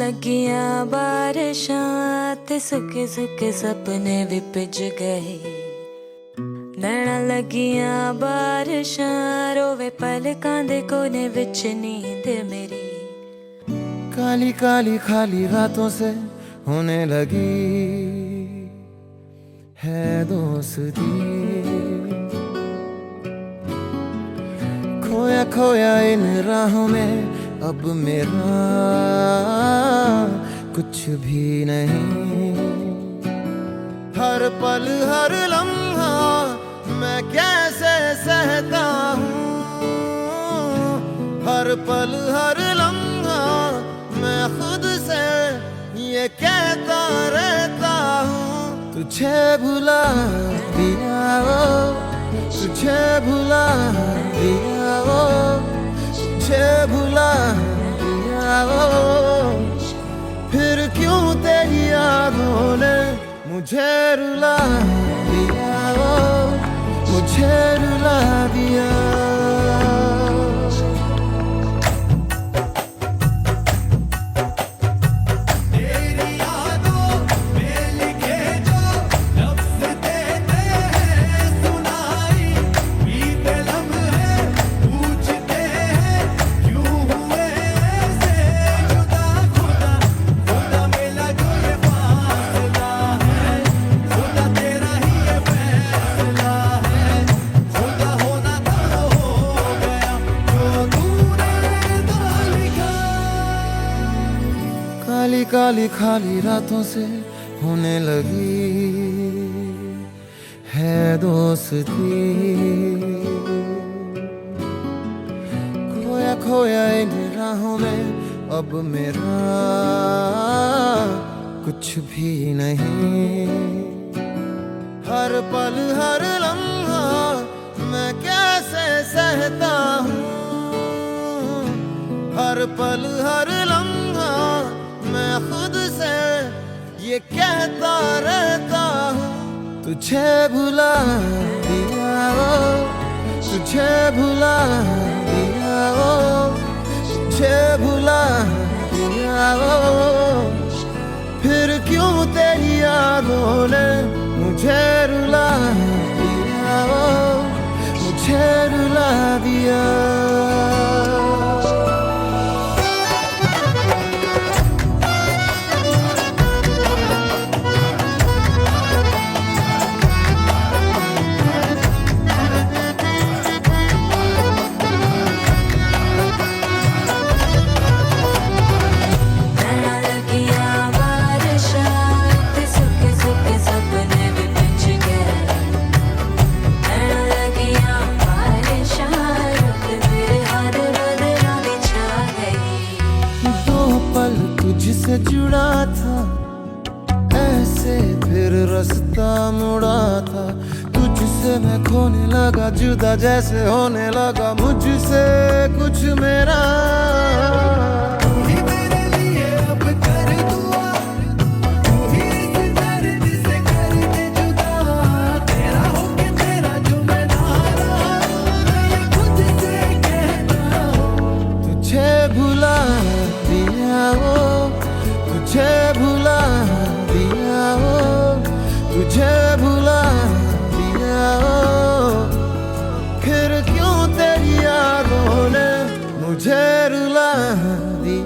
लगियां बारिशां ते सुके सुके सपने भी भिज गए। नैना लगियां बारिशां रोवे पलकां दे कोने विच नींद मेरी। काली काली खाली रातों से होने लगी है दोस्ती। खोया खोया इन राहों में अब मेरा कुछ भी नहीं। हर पल हर लम्हा मैं कैसे सहता हूँ। हर पल हर लम्हा मैं खुद से ये कहता रहता हूँ। तुझे भुला दिया वो, तुझे भुला दिया वो, तुझे भुला दिया वो। फिर क्यों तेरी यादों ने मुझे रुला दिया वो, मुझे रुला दिया। काली काली खाली रातों से होने लगी है दोस्ती। खोया खोया इन राहों में अब मेरा कुछ भी नहीं। हर पल हर लम्हा मैं कैसे सहता हूँ। हर पल हर लम्हा मैं खुद से ये कहता रहता हूँ। तुझे भुला दिया वो, तुझे भुला दिया वो, तुझे भुला दिया वो। फिर क्यों तेरी यादों ने मुझे रुला दिया वो, मुझे रुला दिया। तुझसे जुड़ा था ऐसे फिर रास्ता मुड़ा था। तुझसे मैं खोने लगा जुदा जैसे होने लगा मुझसे कुछ मेरा। तू ही मेरे लिए अब कर दुआ, तू ही इस दर्द से कर दे जुदा। तेरा होके तेरा जो मैं ना रहा ये खुद से कहता हूँ। तुझे भुला दिया वो, तुझे भुला दिया वो, तुझे भुला दिया वो। फिर क्यों तेरी यादों ने मुझे रुला दिया।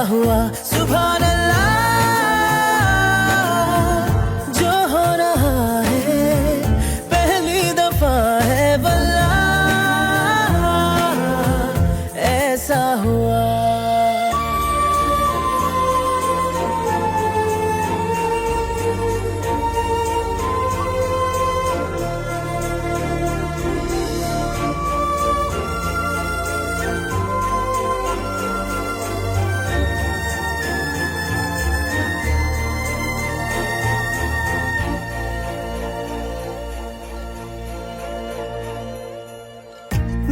हुआ सुभान अल्लाह, जो हो रहा है पहली दफा है वल्लाह, ऐसा हुआ।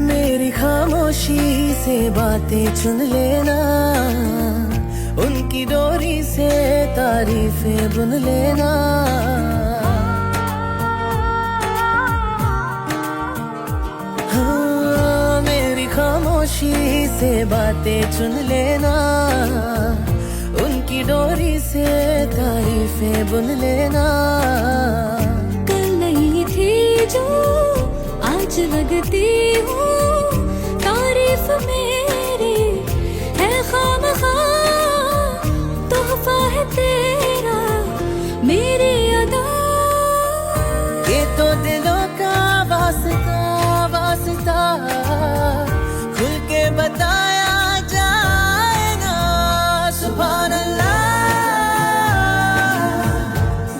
मेरी खामोशी से बातें चुन लेना, उनकी डोरी से तारीफें बुन लेना। हाँ, मेरी खामोशी से बातें चुन लेना, उनकी डोरी से तारीफें बुन लेना। कल नहीं थी जो आज लगती हूँ, तारीफ मेरी है खामखा, तोहफा है तेरा मेरी अदा। ये तो दिलों का वास्ता वास्ता, खुल के बताया जाए ना। सुभान अल्लाह,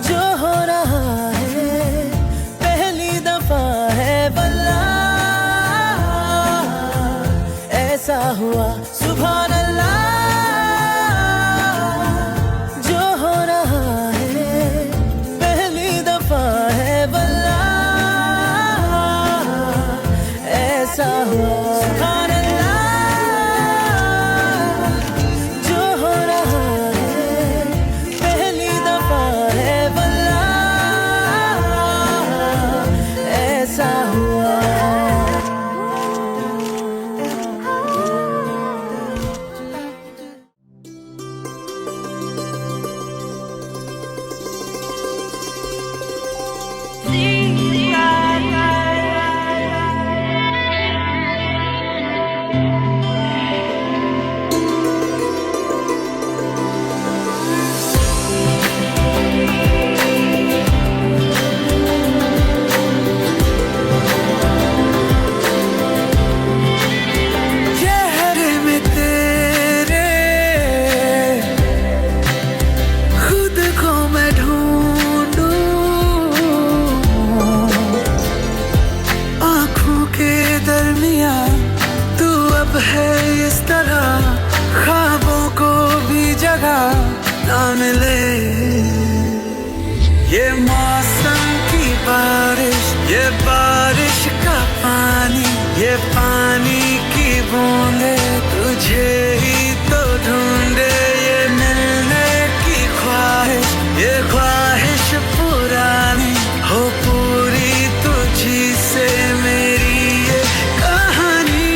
जो हो रहा है पहली दफा है वल्लाह, ऐसा हुआ सुभान अल्लाह, जो हो रहा है पहली दफा है वल्लाह, ऐसा हुआ सुभान अल्लाह, जो हो रहा है पहली दफा है वल्लाह, ऐसा हुआ। चेहरे में तेरे खुद को मैं ढूंढूं, आँखों के दरमिया तू अब है इस तरह, ख्वाबों को भी जगह ना मिले। ये मौसम की बारिश, ये बारिश का पानी, ये पानी की बूंदे तुझे ही तो ढूंढे। ये मिलने की ख्वाहिश, ये ख्वाहिश पुरानी हो पूरी तुझी से मेरी ये कहानी।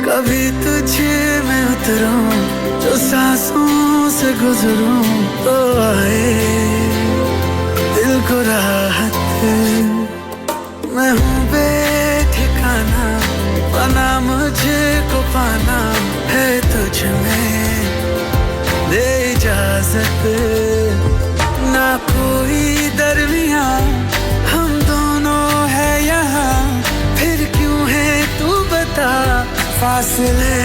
कभी तुझे मैं उतरूं, जो सांसों से गुजरूं, तो आए दिल को राहत। मैं हूँ बेठिकाना, पाना मुझे को पाना है तुझ में, दे इजाजत। ना कोई दरमिया हम दोनों है यहाँ, फिर क्यों है तू बता फासले।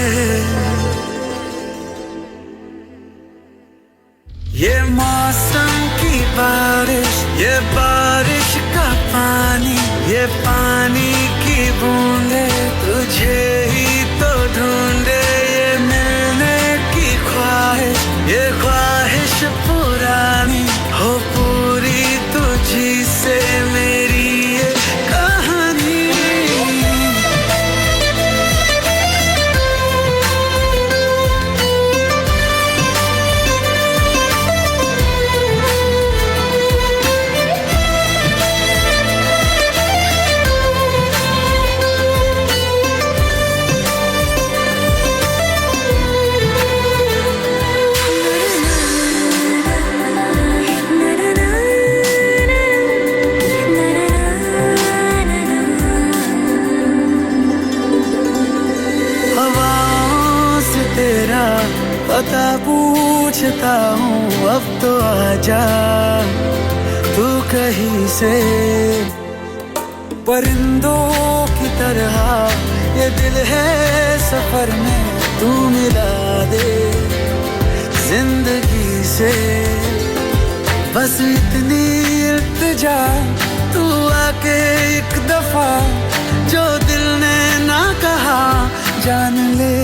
ये मौसम की बारिश, ये बारिश का पानी, ये पानी की बूंदे तुझे ही तो ढूंढे। ये मिलने की ख्वाहिश, ये ख्वाहिश पुरानी हो पूरी तुझी से मेरी ये कहानी। पता पूछता हूँ अब तो आजा तू कहीं से। परिंदों की तरह ये दिल है सफर में, तू मिला दे जिंदगी से। बस इतनी इल्तिजा तू आके एक दफा जो दिल ने ना कहा जान ले।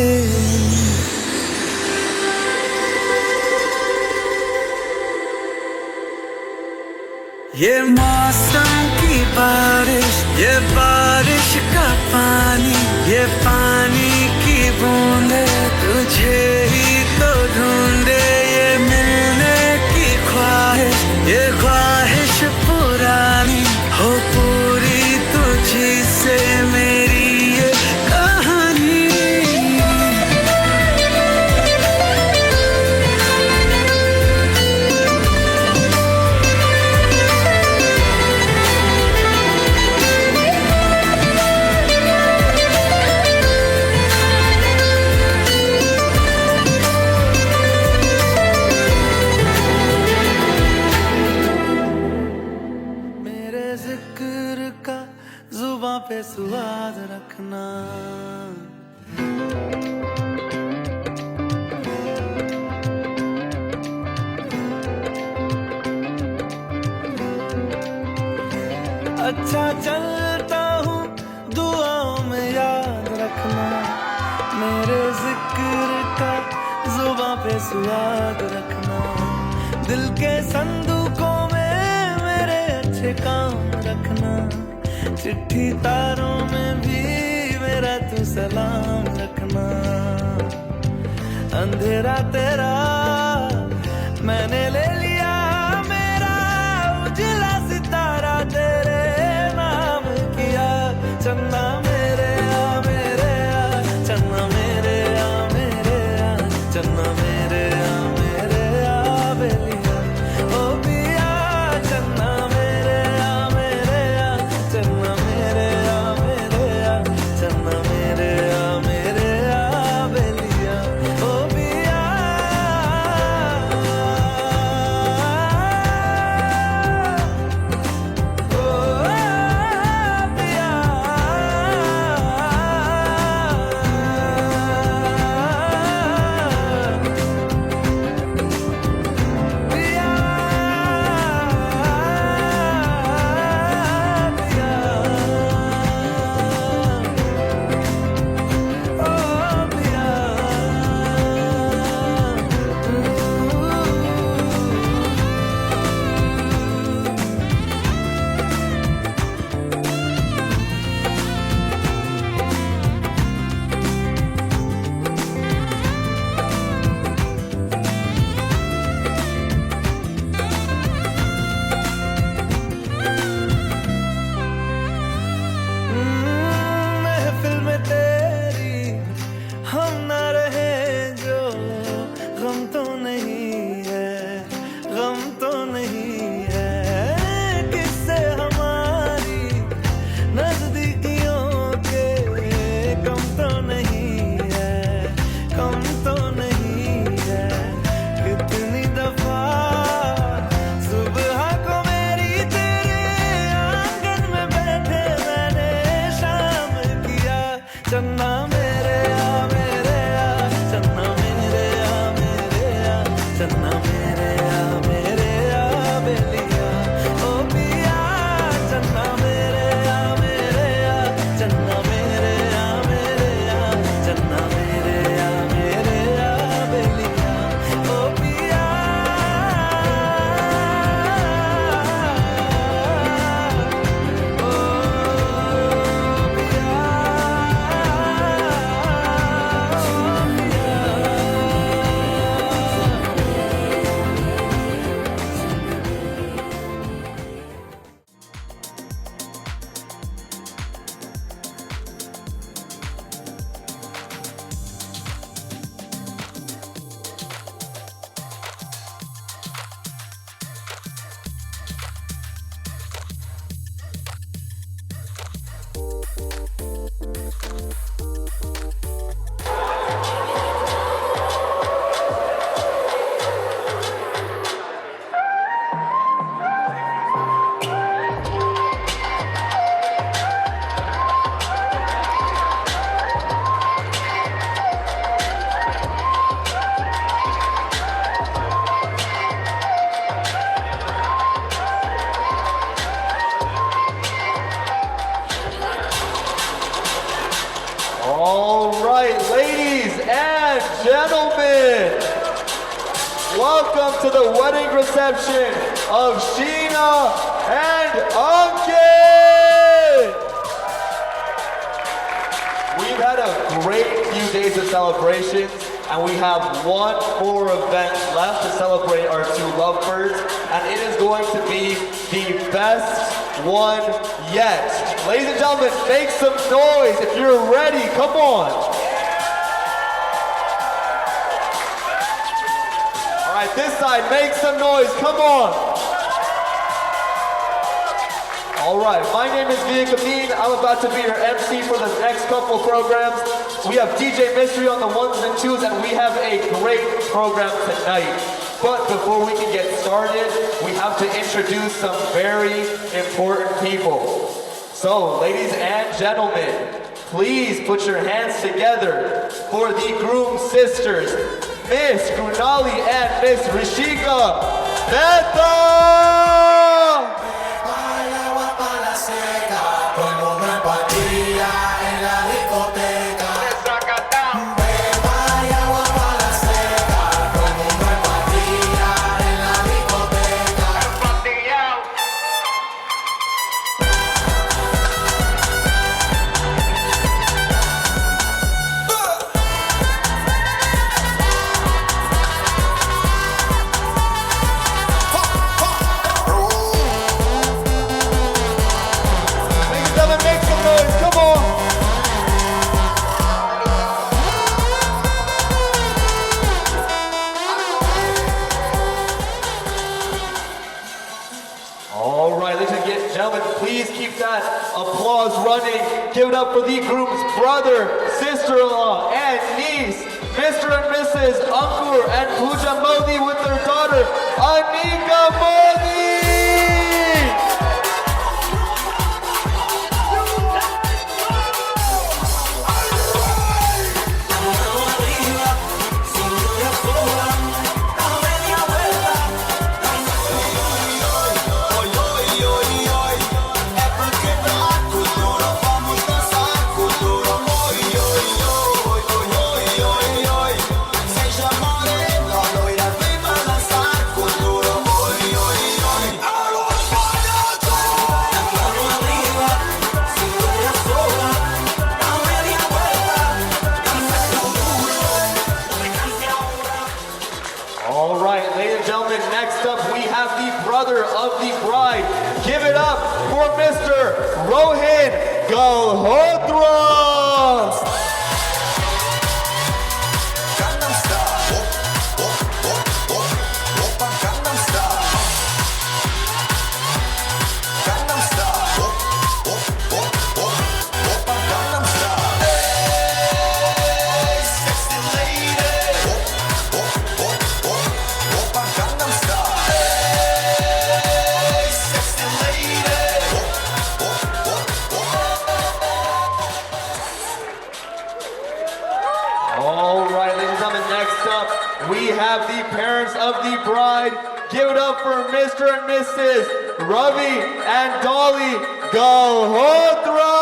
ये मौसम की बारिश, ये बारिश का पानी, ये पानी की बूंदे तुझे ही तो ढूंढे। ये मिलने की ख्वाहिश, ये ख्वाहिश पुरानी हो पूरी तुझी से मेरी ये कहानी। जिक्र का जुबां पे स्वाद रखना। अच्छा चलता हूँ दुआओं में याद रखना। मेरे जिक्र का जुबां पे स्वाद रखना। दिल के संदूकों में मेरे अच्छे काम रखना। चिट्ठी तारों में भी मेरा तू सलाम रखना। अंधेरा तेरा मैंने ले लिया, मेरा उजला सितारा तेरे नाम किया। चन्ना मेरे आ मेरे आ, चन्ना मेरे आ मेरे आ, चन्ना मेरे आ मेरे आ बेलिया। ओ पिया चन्ना मेरे आ मेरे आ, चन्ना मेरे आ मेरे आ, चन्ना मेरे आ मेरे आ बेलिया। ओ पिया and gentlemen, welcome to the wedding reception of Sheena and Ankit! We've had a great few days of celebrations, and we have one more event left to celebrate our two lovebirds, and it is going to be the best one yet. Ladies and gentlemen, make some noise if you're ready. Come on. All right, this side, make some noise. Come on. All right, my name is Via Kameen. I'm about to be your MC for the next couple programs. We have DJ Mystery on the ones and twos, and we have a great program tonight. But before we can get started, we have to introduce some very important people. So, ladies and gentlemen, please put your hands together for the groom sisters, Miss Krunali and Miss Rishika Mehta! Applause running. Give it up for the groom's brother, sister-in-law, and niece, Mr. and Mrs. Ankur and Pooja Modi with their daughter, Anika Modi! Mr. and Mrs. Ravi and Dolly Galhotra!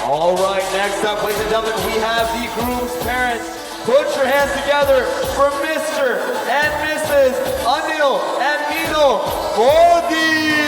All right, next up, ladies and gentlemen, we have the groom's parents. Put your hands together for Mr. and Mrs. Anil and Nino Modi.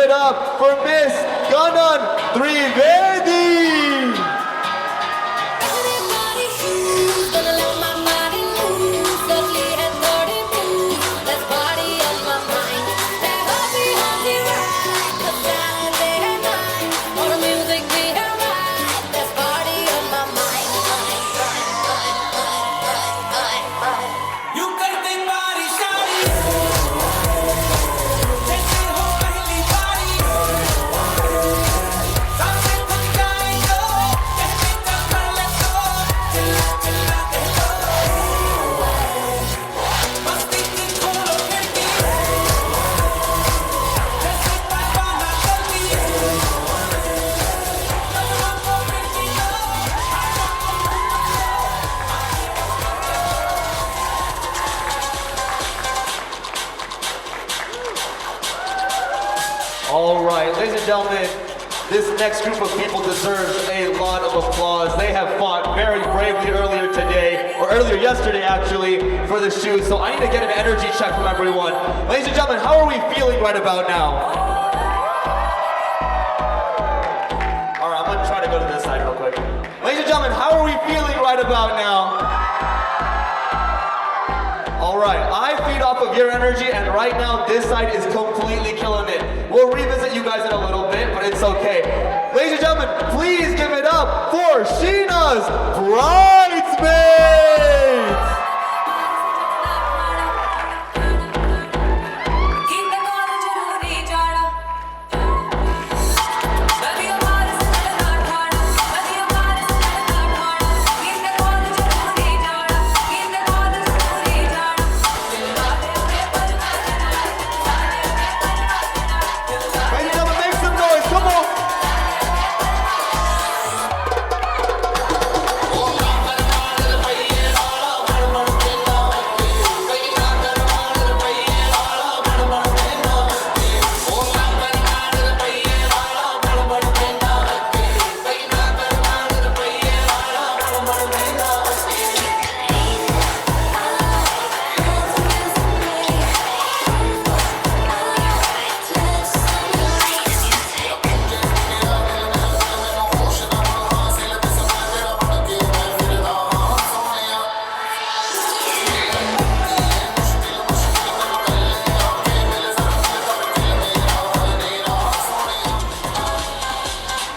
it up for Miss Ganan Trivedi. Everybody who's gonna let my body move, lovely and dirty moves. Let's party on my mind. That happy, happy ride, the Saturday night. All the music we have right. Let's party on my mind. You करते बारी शादी जैसे हो पहली बारी सांसें थक जाए तो कहते चल कर ले तो चिल्ला चिल्ला कह दो मस्ती की खोलो खिड़की जैसे परवाना चलती कदमों को मिर्ची दो All right, ladies and gentlemen, this next group of people deserves a lot of applause. They have fought very bravely earlier today, or earlier yesterday actually, for the shoes. So I need to get an energy check from everyone. Ladies and gentlemen, how are we feeling right about now? All right, I'm gonna try to go to this side real quick. Ladies and gentlemen, how are we feeling right about now? All right, I feed off of your energy, and right now this side is completely killing it. We'll revisit you guys in a little bit, but it's okay. Ladies and gentlemen, please give it up for Sheena's bridesmaids. Ladies and gentlemen, make some noise, come on.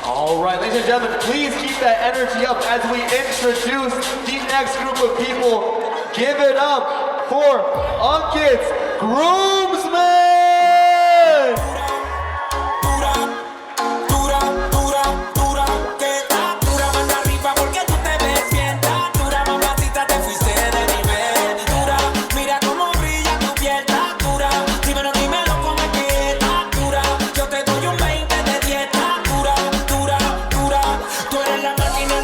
All right, ladies and gentlemen, please keep that energy up as we introduce the next group of people. Give it up for Ankit's groomsmen! dura, dura, dura, dura, que está dura manda arriba porque tú te ves bien, está dura mamacita te fuiste de nivel, dura, mira cómo brilla tu piel, está dura, dímelo cómo es que está dura, yo te doy un 20 de 10, está dura, dura, dura, tú eres la máquina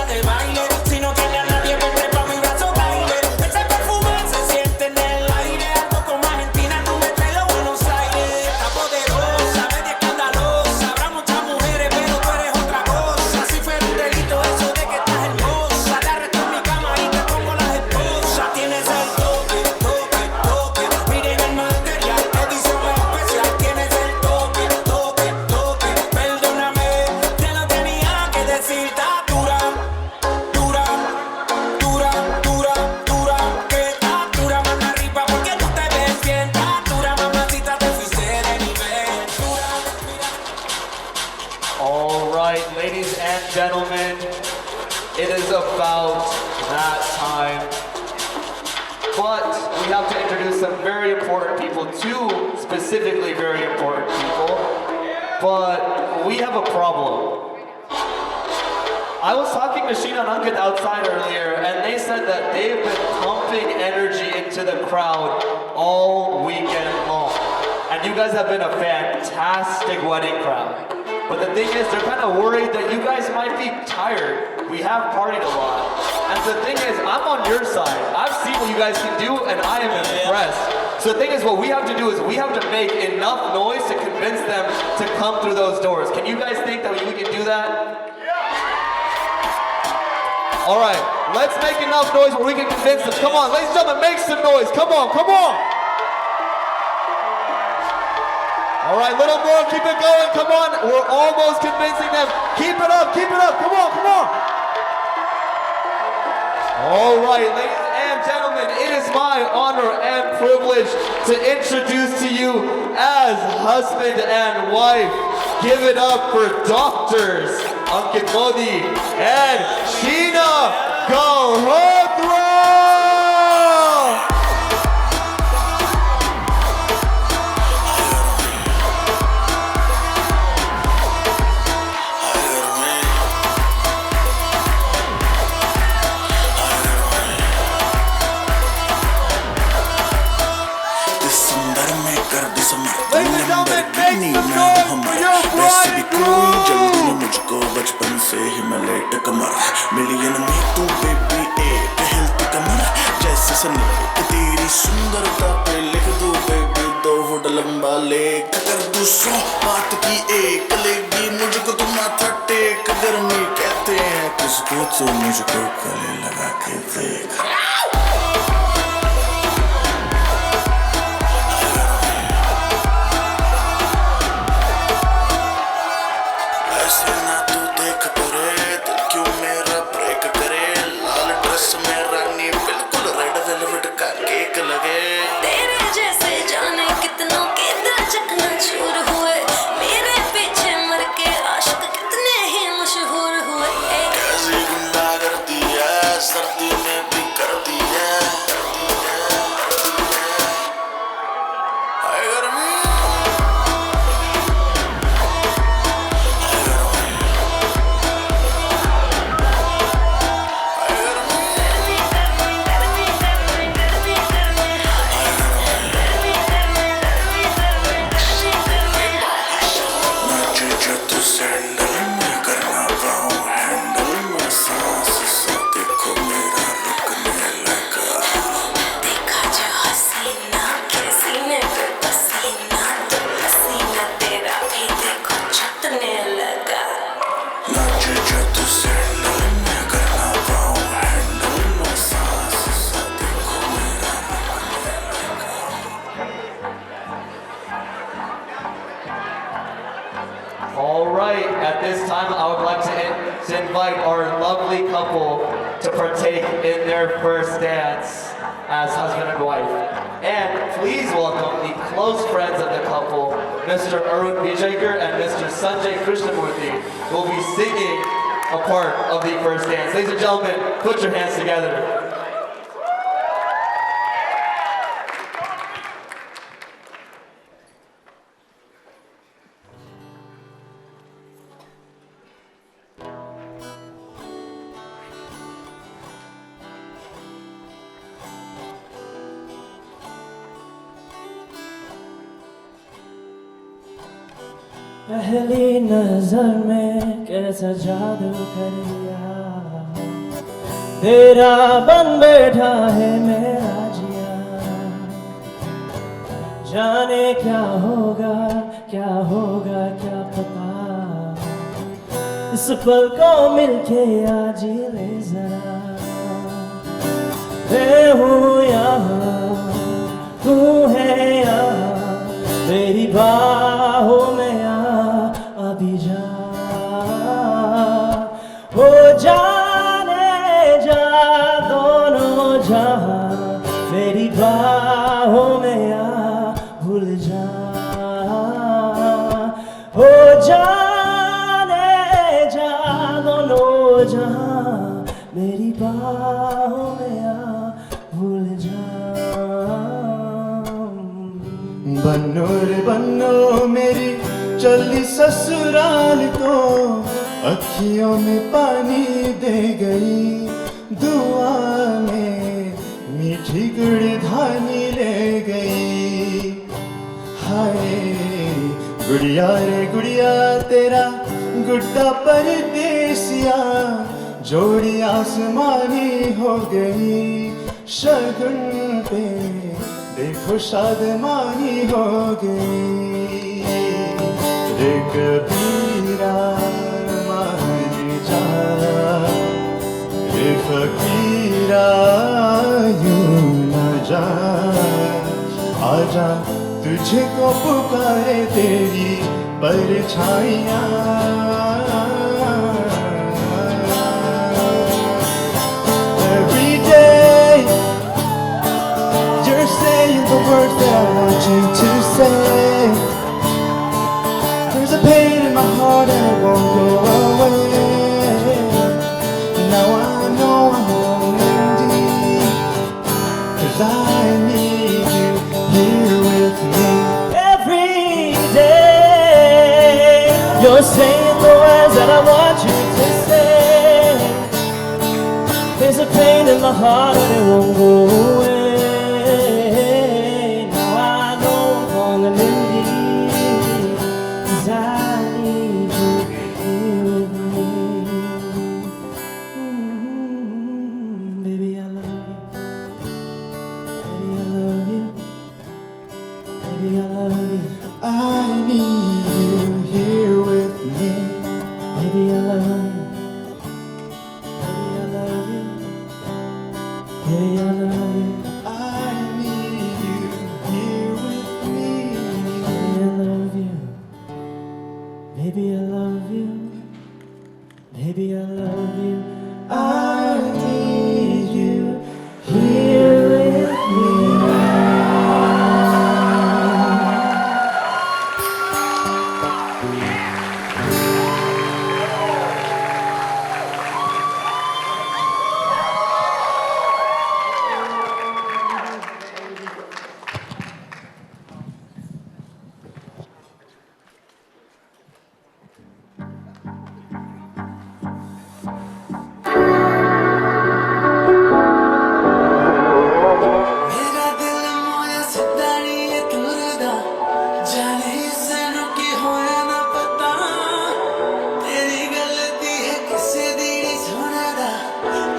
de baile, si no tienes a nadie vente pa' mi brazo baile, ese perfume se siente en el aire, alto como Argentina, tú mételo a Buenos Aires, está poderosa, media escandalosa, habrá muchas mujeres pero tú eres otra cosa, si fuera un delito eso de que estás hermosa, te arresto en mi cama y te pongo las esposas, tienes el toque, toque, toque, miren el material, edición especial, tienes el toque, toque, toque, perdóname, te lo tenía que decir, está dura, dura, dura, dura, dura, que está dura, manda arriba porque tú te ves bien, está dura, mamacita, te fuiste de nivel, dura, All right, ladies and gentlemen, it is about that time. But we have to introduce some very important people, two specifically very important people. But we have a problem. I was talking to Sheena and Ankit outside earlier, and they said that they've been pumping energy into the crowd all weekend long. And you guys have been a fantastic wedding crowd. But the thing is, they're kind of worried that you guys might be tired. We have partied a lot. And the thing is, I'm on your side. I've seen what you guys can do, and I am impressed. So the thing is, what we have to do is we have to make enough noise to convince them to come through those doors. Can you guys think that we can do that? All right, let's make enough noise where we can convince them. Come on, ladies and gentlemen, make some noise. Come on, come on. All right, little more, keep it going, come on. We're almost convincing them. Keep it up, come on, come on. All right, ladies and gentlemen, it is my honor and privilege to introduce to you as husband and wife. Give it up for doctors Ankit and Sheena Galhotra. Ladies and gentlemen, make some noise for your bride and groom! मुझको बचपन से ही मैं late कमर million में तू baby एक हिलती कमर जैसे सनक तेरी सुंदरता पे लिख दूं बेबी 2 फुट लंबा लेख कर दूं 100 बात की एक लेगी मुझको तू माथा टेक गर्मी कहते हैं किसको तो मुझको गले लगा के देख All right, at this time I would like to invite our lovely couple to partake in their first dance as husband and wife. And please welcome the close friends of the couple, Mr. Arun Vijaygar and Mr. Sanjay Krishnamurthy, who will be singing a part of the first dance. Ladies and gentlemen, put your hands together. पहली नजर में कैसा जादू कर दिया तेरा बन बैठा है मेरा जिया जाने क्या होगा क्या पता इस पल को मिलके आज ले जरा मैं हूँ यहाँ तू है यहाँ तेरी बाहों में अभी जा हो जाने जा दोनों जहां मेरी बाहों में आ भूल जा हो जाने जा दोनों जहां मेरी बाहों में आ भूल जा बन्नो रे बन्नो मेरी चली ससुराल तो अखियों में पानी दे गई दुआ में मीठी गुड़ धानी ले गई हाय गुड़िया रे गुड़िया तेरा गुड्डा परदेसिया जोड़ी आसमानी हो गई शगुन पे देखो शादमानी हो गई रे कबीरा मान जा रे फकीरा यूं न जा आजा तू तुझे को पुकारे तेरी परछाइयाँ Every day you're saying the words that I want you to say. There's a pain in my heart and it won't go away. Now I know I'm wrong indeed, 'cause I need you here with me. Every day you're saying the words that I want you to say. There's a pain in my heart and it won't go away. Now I know I'm falling in deep, 'cause I need you here with me. Baby, I love you. Baby, I love you. Baby, I love you. I need you here with me. Baby, I love you. Baby, I love you. Baby, I love you. I need you here with me. Baby, I love you. Baby, I love you. Baby, I love you. I need you Here with me. मेरा दिल मोया सितारी ये तुरदा जाने इसनू की होए ना पता तेरी गलती है किसे दी सुनदा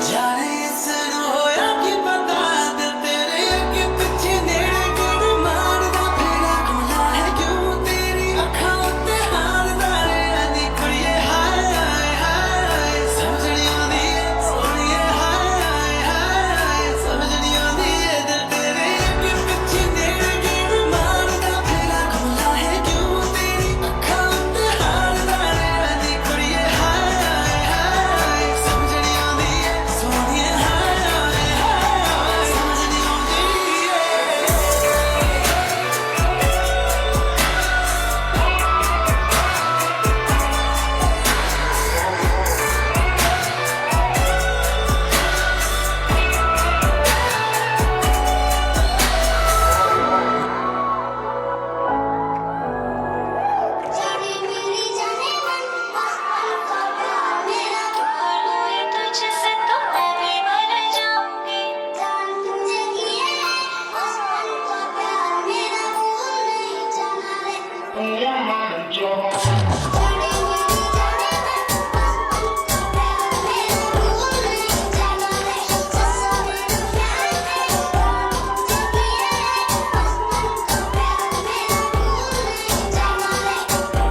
जाने इसनू होया की पता दिल तेरे अगे पीछे नेड़े गुड़ मारदा फिरा खुला है क्यों तेरी अखां उत्ते हारदा रहंदी कुड़िए हाय हाय हाय समझ नहीं आंदी सोनिए हाय हाय हाय समझ नहीं आंदी दिल तेरे अगे पीछे नेड़े गुड़ मारदा फिरा खुला है क्यों तेरी अखां उत्ते हारदा रहंदी कुड़िए हाय हाय हाय समझ नहीं आंदी सोनिए हाय हाय हाय समझ नहीं आंदी जाने मेरी जाने मन बचपन का प्यार मेरा भूल गई तुझसे तो मैं भी मर जाऊंगी जान तुझे किए बचपन का प्यार मेरा भूल नहीं जाना रे जाने मेरी जाने मन बचपन का प्यार मेरा भूल नहीं जाना रे जैसा मेरा प्यार है जान तुझे किए बचपन का प्यार मेरा भूल नहीं जाना रे तेरे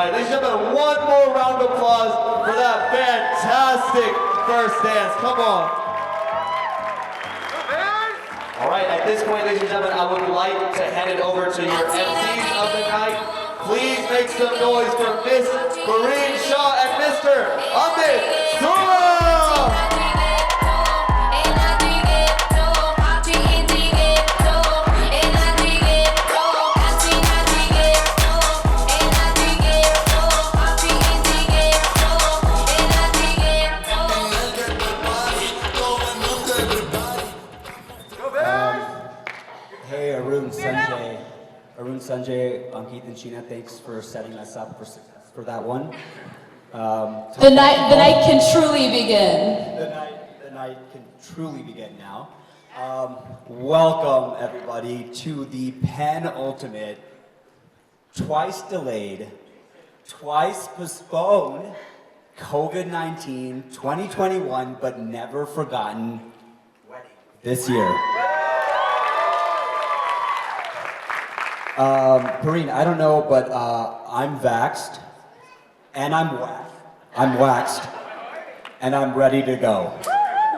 right, ladies and gentlemen, one more round of applause for that fantastic first dance. Come on. All right, at this point, ladies and gentlemen, I would like to hand it over to your MCs of the night. Please make some noise for Miss Corinne Shaw and Mr. Ankit Sura. Hey, Arun, Sanjay, Ankit, and Sheena, thanks for setting us up for that one. The night can truly begin. The night can truly begin now. Welcome, everybody, to the penultimate, twice delayed, twice postponed, COVID-19 2021, but never forgotten wedding this year. Perrine, I don't know, but I'm vaxxed, and I'm waxed, and I'm ready to go.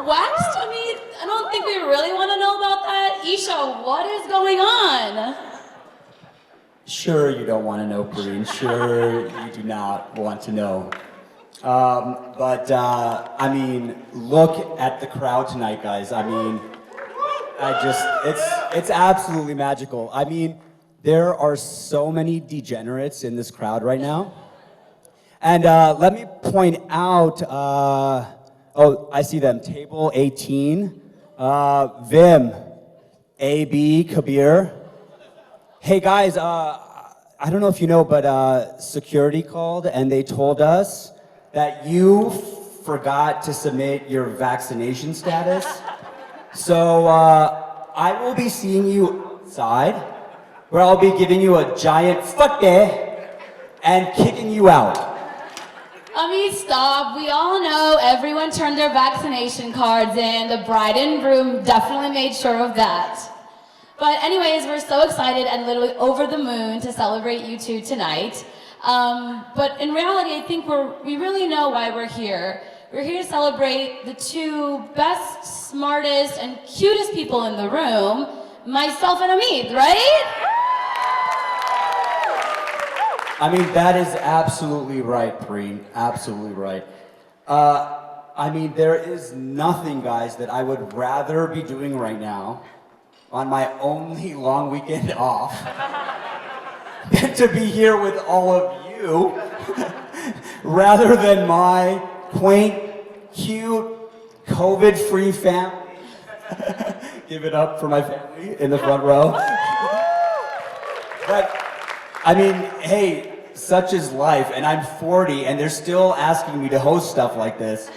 Waxed? I mean, I don't think we really want to know about that. Isha, what is going on? Sure you don't want to know, Perrine. Sure you do not want to know. I mean, look at the crowd tonight, guys. I mean, it's absolutely magical. I mean, there are so many degenerates in this crowd right now. And let me point out, oh, I see them, table 18, Vim, AB, Kabir. Hey guys, I don't know if you know, but security called and they told us that you forgot to submit your vaccination status. So I will be seeing you outside, where I'll be giving you a giant fuck and kicking you out. I mean, stop. We all know everyone turned their vaccination cards in. The bride and groom definitely made sure of that. But anyways, we're so excited and literally over the moon to celebrate you two tonight. But in reality, I think we really know why we're here. We're here to celebrate the two best, smartest, and cutest people in the room, myself and Amit, right? I mean, that is absolutely right, Perrine. Absolutely right. I mean, there is nothing, guys, that I would rather be doing right now on my only long weekend off than to be here with all of you rather than my quaint, cute, COVID-free family. Give it up for my family in the front row. But, I mean, hey, such is life, and I'm 40, and they're still asking me to host stuff like this.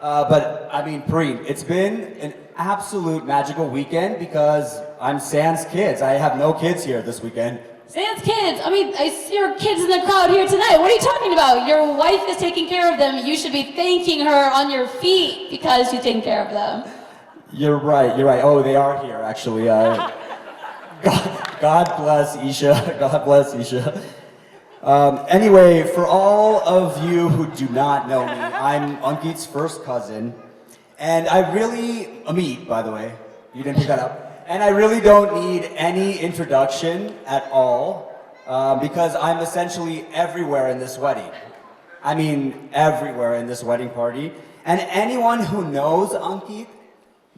But, I mean, Perrine, it's been an absolute magical weekend because I'm Sans kids. I have no kids here this weekend. Sans kids? I mean, I see your kids in the crowd here tonight. What are you talking about? Your wife is taking care of them. You should be thanking her on your feet because she's taking care of them. You're right. Oh, they are here, actually. God bless Isha. God bless Isha. Anyway, for all of you who do not know me, I'm Ankit's first cousin. And Amit, by the way, you didn't pick that up. And I really don't need any introduction at all, because I'm essentially everywhere in this wedding. I mean, everywhere in this wedding party. And anyone who knows Ankit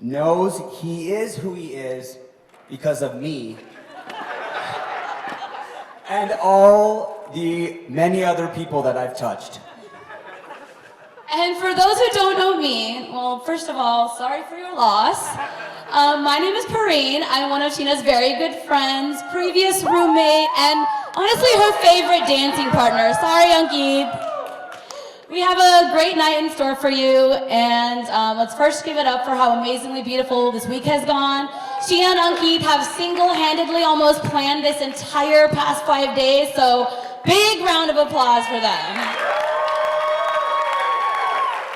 knows he is who he is because of me. And all the many other people that I've touched. And for those who don't know me, well, first of all, sorry for your loss. My name is Perrine. I'm one of Sheena's very good friends, previous roommate, and honestly her favorite dancing partner. Sorry, Ankit. We have a great night in store for you, and let's first give it up for how amazingly beautiful this week has gone. Sheena and Ankit have single-handedly almost planned this entire past 5 days, so big round of applause for them.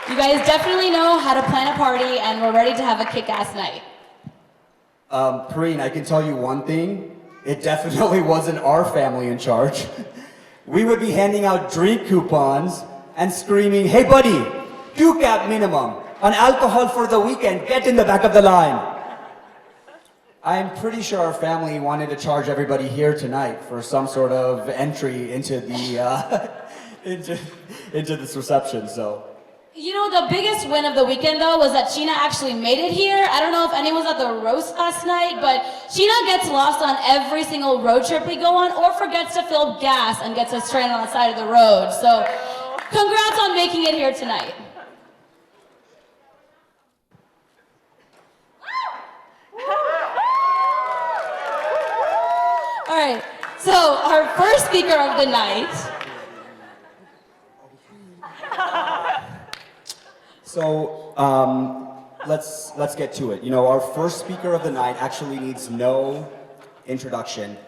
You guys definitely know how to plan a party, and we're ready to have a kick-ass night. Perrine, I can tell you one thing. It definitely wasn't our family in charge. we would be handing out drink coupons and screaming, "Hey buddy, 2 cap minimum on alcohol for the weekend, get in the back of the line." I'm pretty sure our family wanted to charge everybody here tonight for some sort of entry into the into this reception, so. You know, the biggest win of the weekend, though, was that Sheena actually made it here. I don't know if anyone was at the roast last night, but Sheena gets lost on every single road trip we go on or forgets to fill gas and gets us stranded on the side of the road. So, congrats on making it here tonight. All right, so our first speaker of the night. So let's get to it. You know, our first speaker of the night actually needs no introduction.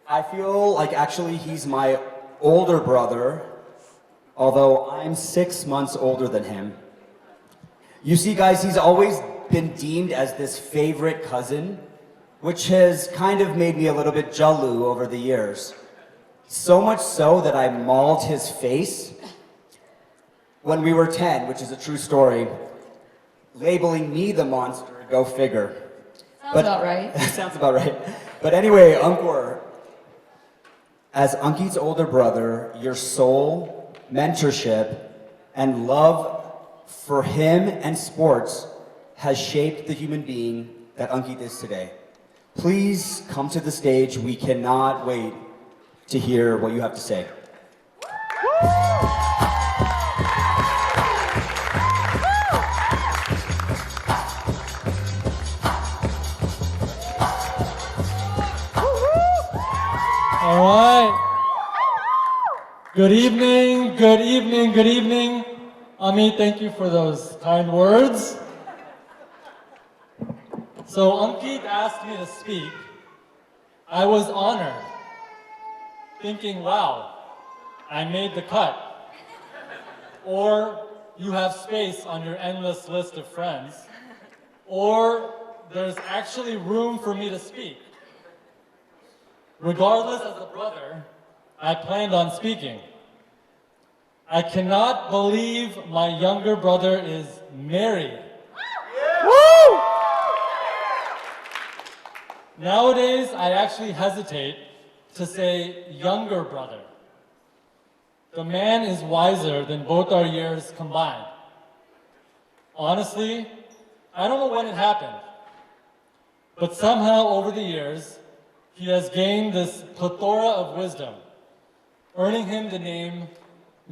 I feel like actually he's my older brother, although I'm 6 months older than him. You see, guys, he's always been deemed as this favorite cousin, which has kind of made me a little bit jaloux over the years. So much so that I mauled his face when we were 10, which is a true story, labeling me the monster, go figure. Sounds about right. Sounds about right. But anyway, Ankur, as Ankit's older brother, your soul, mentorship, and love for him and sports has shaped the human being that Ankit is today. Please come to the stage. We cannot wait to hear what you have to say. All right. Good evening, good evening, good evening. Ami, thank you for those kind words. So Ankit asked me to speak. I was honored, thinking, wow, I made the cut. Or you have space on your endless list of friends. Or there's actually room for me to speak. Regardless, as a brother, I planned on speaking. I cannot believe my younger brother is married. Woo! Nowadays, I actually hesitate to say younger brother. The man is wiser than both our years combined. Honestly, I don't know when it happened, but somehow over the years, he has gained this plethora of wisdom, earning him the name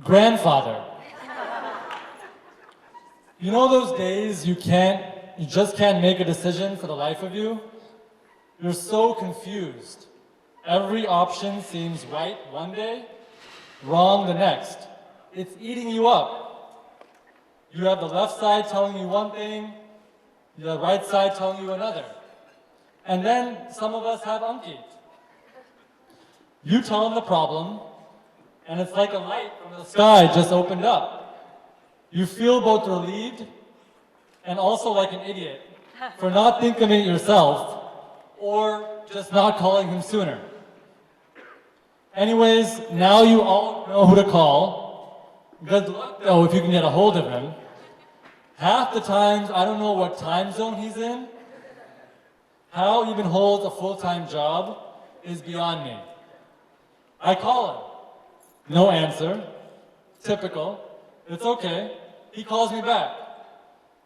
grandfather. You know those days you just can't make a decision for the life of you? You're so confused. Every option seems right one day, wrong the next. It's eating you up. You have the left side telling you one thing, the right side telling you another. And then some of us have Ankit. You tell him the problem, and it's like a light from the sky just opened up. You feel both relieved and also like an idiot for not thinking of it yourself or just not calling him sooner. Anyways, now you all know who to call. Good luck though if you can get a hold of him. Half the times, I don't know what time zone he's in. How he even holds a full-time job is beyond me. I call him. No answer. Typical. It's okay. He calls me back.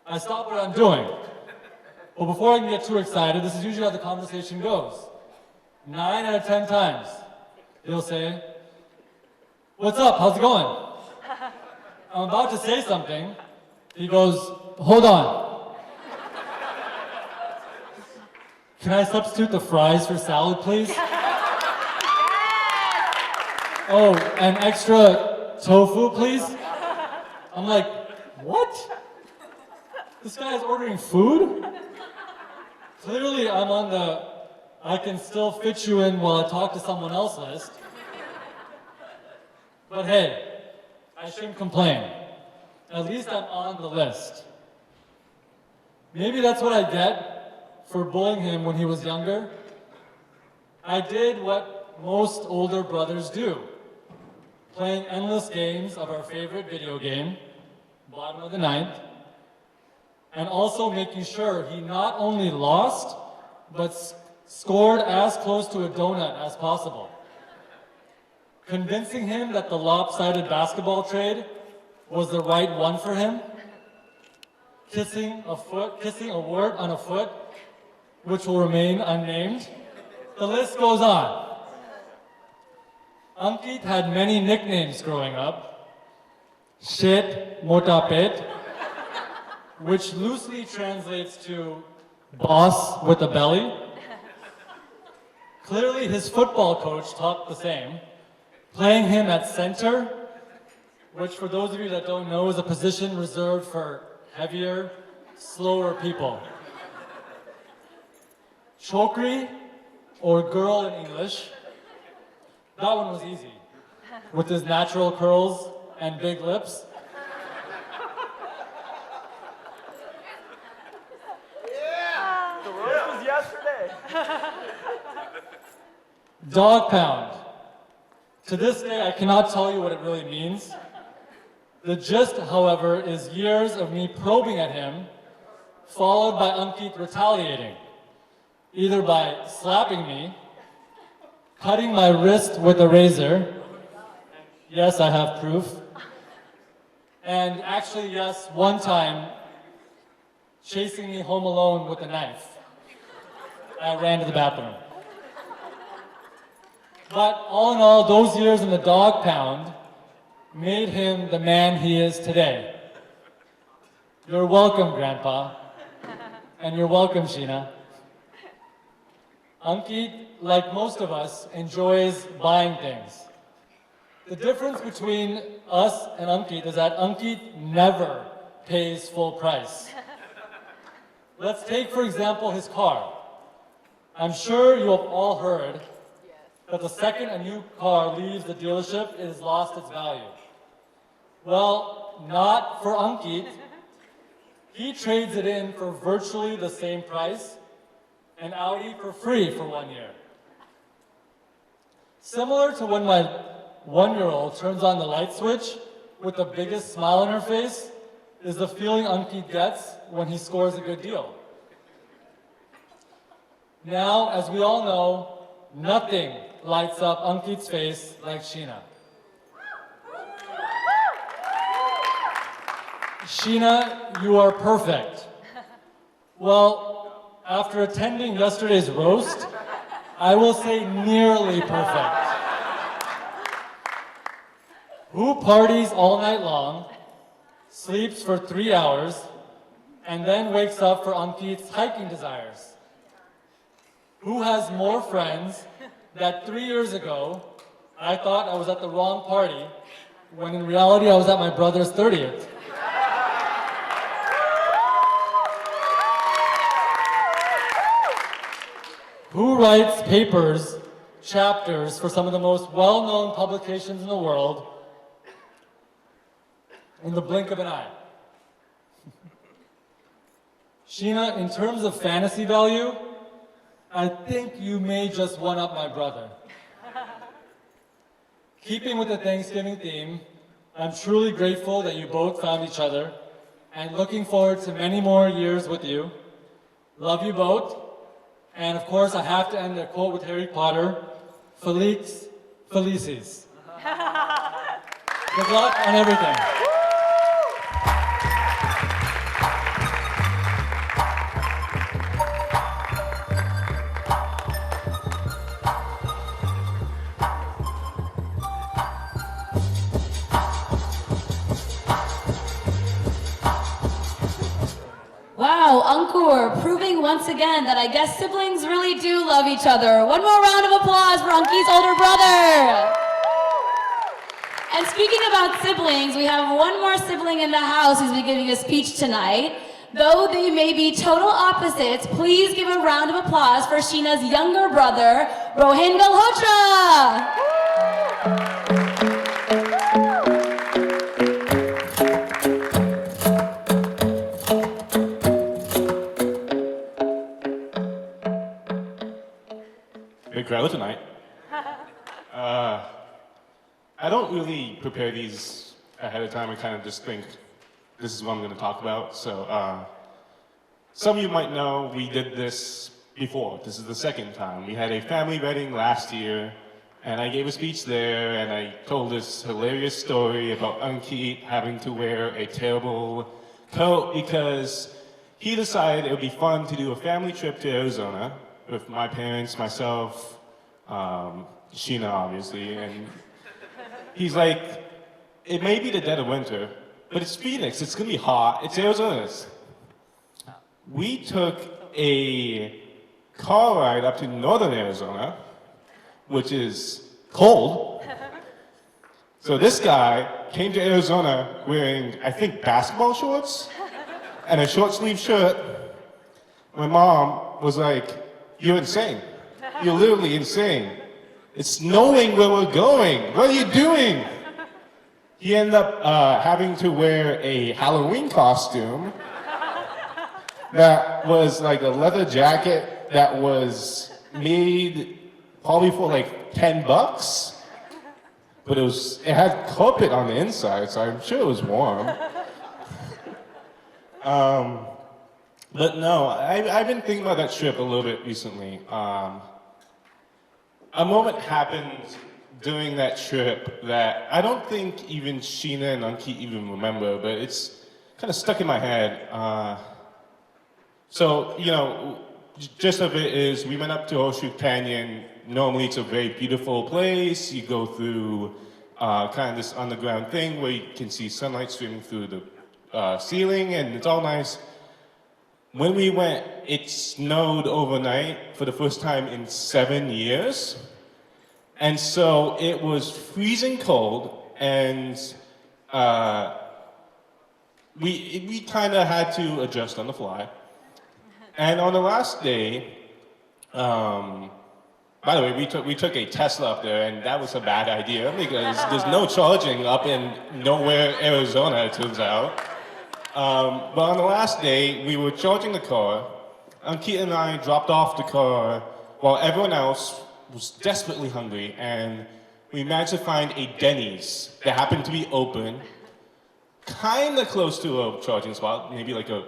I stop what I'm doing. But before I can get too excited, this is usually how the conversation goes. 9 out of 10 times, he'll say, "What's up? How's it going?" I'm about to say something. He goes, "Hold on. Can I substitute the fries for salad, please?" "Oh, and extra tofu, please?" I'm like, what? This guy is ordering food? Clearly I'm on the I can still fit you in while I talk to someone else list. But hey, I shouldn't complain. At least I'm on the list. Maybe that's what I get for bullying him when he was younger. I did what most older brothers do. playing endless games of our favorite video game, bottom of the ninth, and also making sure he not only lost, but scored as close to a donut as possible. Convincing him that the lopsided basketball trade was the right one for him, kissing a wart on a foot, which will remain unnamed. The list goes on. Ankit had many nicknames growing up. Shit, Mota Pet, which loosely translates to boss with a belly. Clearly his football coach taught the same, playing him at center, which for those of you that don't know is a position reserved for heavier, slower people. Chokri, or girl in English, that one was easy. With his natural curls and big lips. The roast was yesterday. Dog pound. To this day, I cannot tell you what it really means. The gist, however, is years of me probing at him, followed by Ankit retaliating, either by slapping me, cutting my wrist with a razor. Yes, I have proof. And actually, yes, one time, chasing me home alone with a knife. I ran to the bathroom. But all in all, those years in the dog pound made him the man he is today. You're welcome, Grandpa. And you're welcome, Sheena. Ankit, like most of us, enjoys buying things. The difference between us and Ankit is that Ankit never pays full price. Let's take, for example, his car. I'm sure you have all heard that the second a new car leaves the dealership, it has lost its value. Well, not for Ankit. He trades it in for virtually the same price, an Audi for free for 1 year. Similar to when my one-year-old turns on the light switch with the biggest smile on her face is the feeling Ankit gets when he scores a good deal. Now, as we all know, nothing lights up Ankit's face like Sheena. Sheena, you are perfect. Well, after attending yesterday's roast, I will say nearly perfect. Who parties all night long, sleeps for 3 hours, and then wakes up for Ankit's hiking desires? Who has more friends that 3 years ago I thought I was at the wrong party when in reality I was at my brother's 30th? Who writes papers, chapters for some of the most well-known publications in the world in the blink of an eye? Sheena, in terms of fantasy value, I think you may just one-up my brother. Keeping with the Thanksgiving theme, I'm truly grateful that you both found each other and looking forward to many more years with you. Love you both. And of course, I have to end a quote with Harry Potter, Felix Felicis. Good luck on everything. Wow, Ankur, proving once again that I guess siblings really do love each other. One more round of applause for Ankit's older brother. And speaking about siblings, we have one more sibling in the house who's been giving a speech tonight. Though they may be total opposites, please give a round of applause for Sheena's younger brother, Rohin Galhotra. Big crowd tonight. I don't really prepare these ahead of time. I kind of just think this is what I'm going to talk about. So some of you might know we did this before. This is the second time. We had a family wedding last year, and I gave a speech there, and I told this hilarious story about Ankit having to wear a terrible coat because he decided it would be fun to do a family trip to Arizona with my parents, myself, Sheena, obviously, and he's like, it may be the dead of winter, but it's Phoenix, it's gonna be hot, it's Arizona. We took a car ride up to northern Arizona, which is cold. So this guy came to Arizona wearing, I think, basketball shorts and a short sleeve shirt. My mom was like, you're insane. You're literally insane. It's snowing where we're going. What are you doing? He ended up having to wear a Halloween costume that was like a leather jacket that was made probably for like $10, but it had carpet on the inside, so I'm sure it was warm. But no, I've been thinking about that trip a little bit recently. A moment happened during that trip that I don't think even Sheena and Ankit even remember, but it's kind of stuck in my head. So, you know, gist of it is we went up to Horseshoe Canyon. Normally it's a very beautiful place. You go through kind of this underground thing where you can see sunlight streaming through the ceiling, and it's all nice. When we went, it snowed overnight for the first time in 7 years. And so it was freezing cold, and we kind of had to adjust on the fly. And on the last day, by the way, we took a Tesla up there, and that was a bad idea because there's no charging up in nowhere, Arizona, it turns out. But on the last day, we were charging the car. Ankit and I dropped off the car while everyone else was desperately hungry, and we managed to find a Denny's that happened to be open, kind of close to a charging spot, maybe like a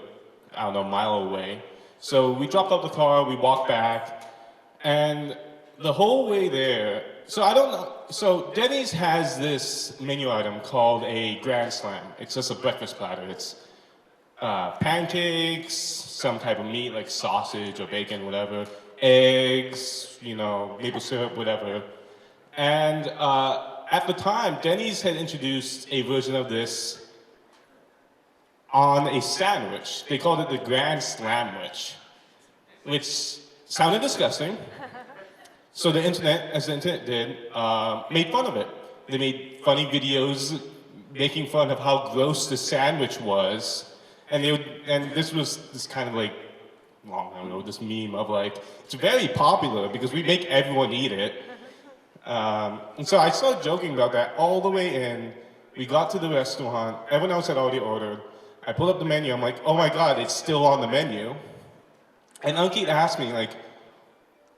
mile away. So we dropped off the car, we walked back, and the whole way there, so I don't know, so Denny's has this menu item called a Grand Slam. It's just a breakfast platter. It's pancakes, some type of meat like sausage or bacon, whatever, eggs, you know, maple syrup, whatever. And at the time, Denny's had introduced a version of this on a sandwich. They called it the Grand Slamwich, which sounded disgusting. So the internet, as the internet did, made fun of it. They made funny videos making fun of how gross the sandwich was. And this was this kind of like, well, I don't know, this meme of like, it's very popular because we make everyone eat it. And so I started joking about that all the way in. We got to the restaurant, everyone else had already ordered. I pulled up the menu, I'm like, oh my God, it's still on the menu. And Ankit asked me like,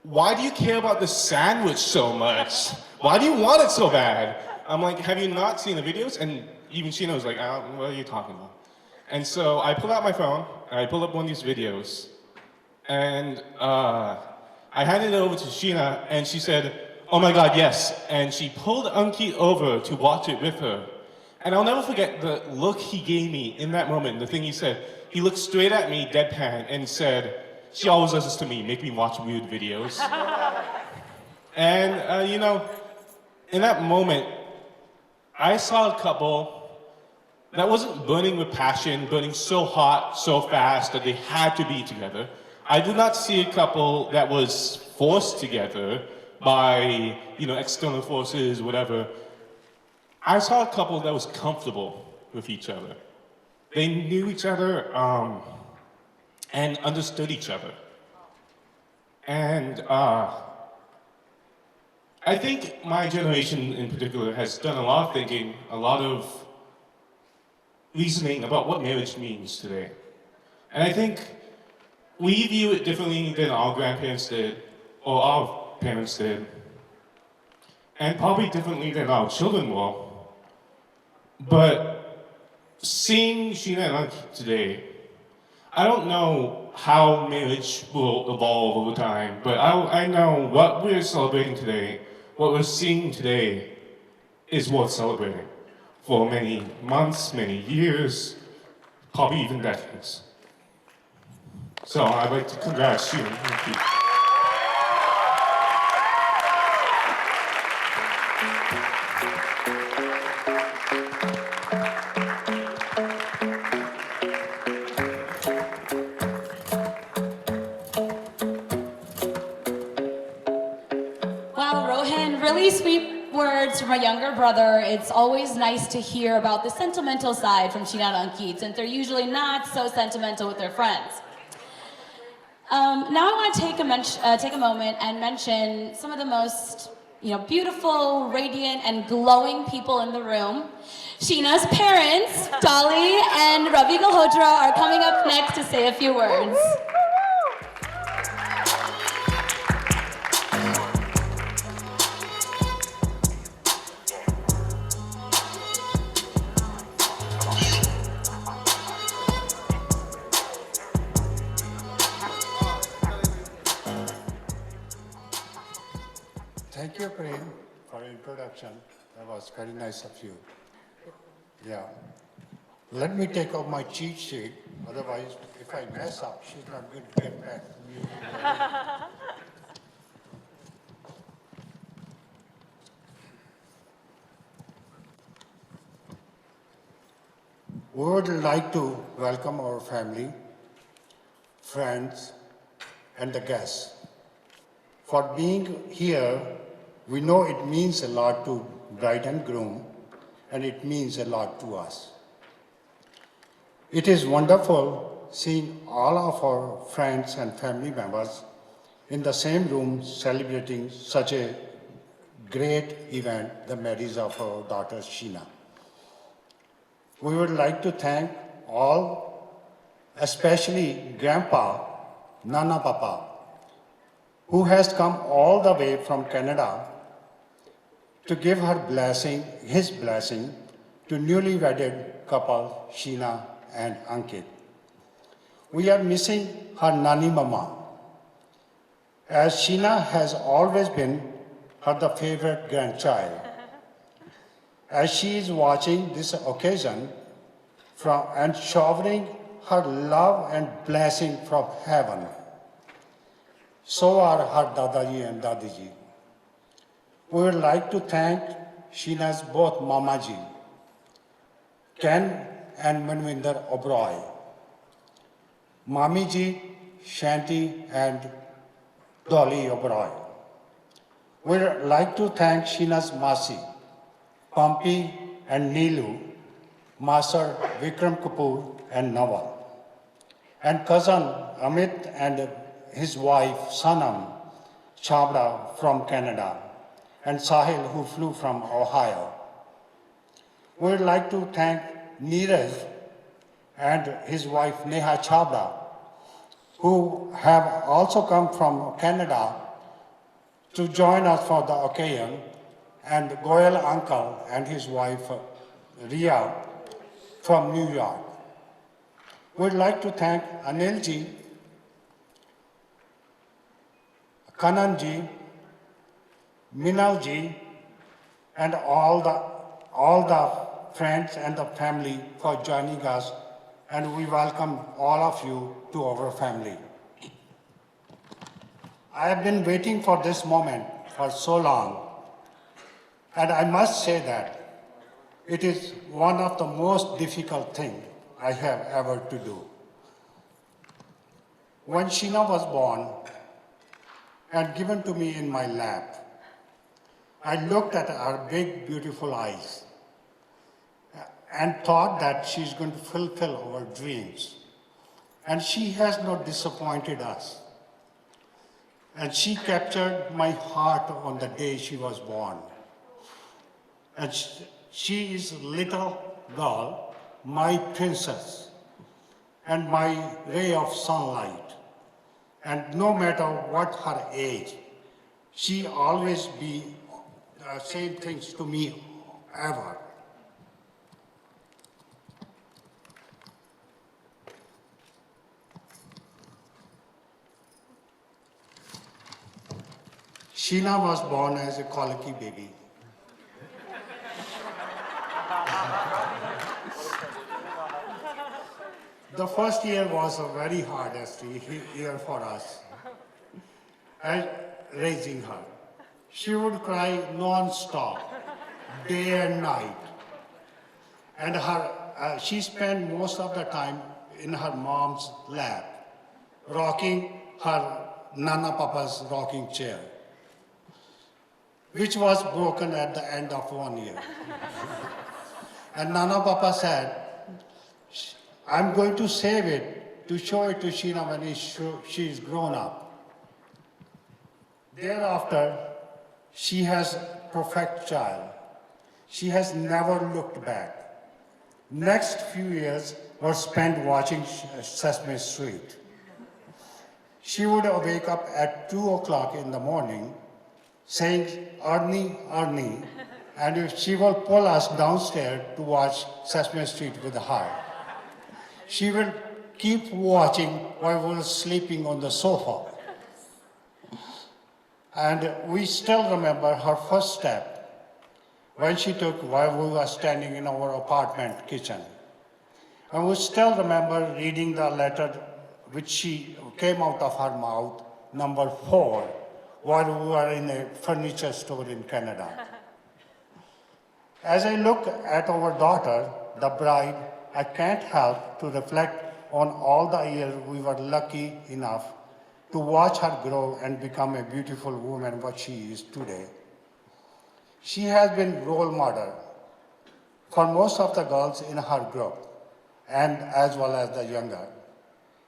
why do you care about the sandwich so much? Why do you want it so bad? I'm like, have you not seen the videos? And even Sheena was like, what are you talking about? And so I pulled out my phone, and I pulled up one of these videos, and I handed it over to Sheena, and she said, oh my God, yes. And she pulled Ankit over to watch it with her. And I'll never forget the look he gave me in that moment, the thing he said. He looked straight at me, deadpan, and said, she always does this to me, make me watch weird videos. And, you know, in that moment, I saw a couple that wasn't burning with passion, burning so hot, so fast that they had to be together. I did not see a couple that was forced together by, you know, external forces, whatever. I saw a couple that was comfortable with each other. They knew each other and understood each other. And I think my generation in particular has done a lot of thinking, a lot of reasoning about what marriage means today. And I think we view it differently than our grandparents did, or our parents did. and probably differently than our children will. But seeing Sheena and Ankit today, I don't know how marriage will evolve over time, but I know what we're celebrating today, what we're seeing today, is worth celebrating for many months, many years, probably even decades. So I'd like to congrats you. Thank you. Wow, Rohan, really sweet words from a younger brother. It's always nice to hear about the sentimental side from Sheena and Ankit, since they're usually not so sentimental with their friends. Now I want to take a moment and mention some of the most beautiful, radiant, and glowing people in the room. Sheena's parents, Dolly and Ravi Galhotra, are coming up next to say a few words. Thank you, Prem, for introduction. That was very nice of you. Yeah. Let me take off my cheat sheet. Otherwise, if I mess up, she's not going to get back to me. We would like to welcome our family, friends, and the guests. For being here, we know it means a lot to bride and groom, and it means a lot to us. It is wonderful seeing all of our friends and family members in the same room celebrating such a great event, the marriage of our daughter Sheena. We would like to thank all, especially Grandpa, Nana Papa, who has come all the way from Canada to give his blessing to newly wedded couple Sheena and Ankit. We are missing her Nani Mama, as Sheena has always been the favorite grandchild. As she is watching this occasion and showering her love and blessing from heaven, so are her Dadaji and Dadiji. We would like to thank Sheena's both Mamaji, Ken and Manvinder Oberoi, Mamiji, Shanti and Dolly Oberoi. We would like to thank Sheena's Masi, Pampi and Neelu, Master Vikram Kapoor and Nawal, and cousin Amit and his wife Sanam Chabra from Canada, and Sahil who flew from Ohio. We would like to thank Neeraj and his wife Neha Chabra, who have also come from Canada to join us for the occasion, and Goyal uncle and his wife Ria from New York. We'd like to thank Anilji, Kananji, Minalji, and all the friends and the family for joining us, and we welcome all of you to our family. I have been waiting for this moment for so long, and I must say that it is one of the most difficult things I have ever to do. When Sheena was born and given to me in my lap, I looked at her big, beautiful eyes and thought that she's going to fulfill our dreams. And she has not disappointed us. And she captured my heart on the day she was born. And she is a little girl, my princess, and my ray of sunlight. And no matter what her age, she always be same things to me ever. Sheena was born as a colicky baby. The first year was a very hardest year for us, and raising her. She would cry non-stop, day and night. And she spent most of the time in her mom's lap, rocking her Nana Papa's rocking chair, which was broken at the end of 1 year. And Nana Papa said, I'm going to save it to show it to Sheena when she's grown up. Thereafter, she has a perfect child. She has never looked back. Next few years were spent watching Sesame Street. She would wake up at 2 o'clock in the morning saying, Ernie, Ernie, and she will pull us downstairs to watch Sesame Street with her. She will keep watching while we were sleeping on the sofa. And we still remember her first step when she took while we were standing in our apartment kitchen. And we still remember reading the letter which she came out of her mouth, number 4, while we were in a furniture store in Canada. As I look at our daughter, the bride, I can't help to reflect on all the years we were lucky enough to watch her grow and become a beautiful woman what she is today. She has been role model for most of the girls in her group and as well as the younger.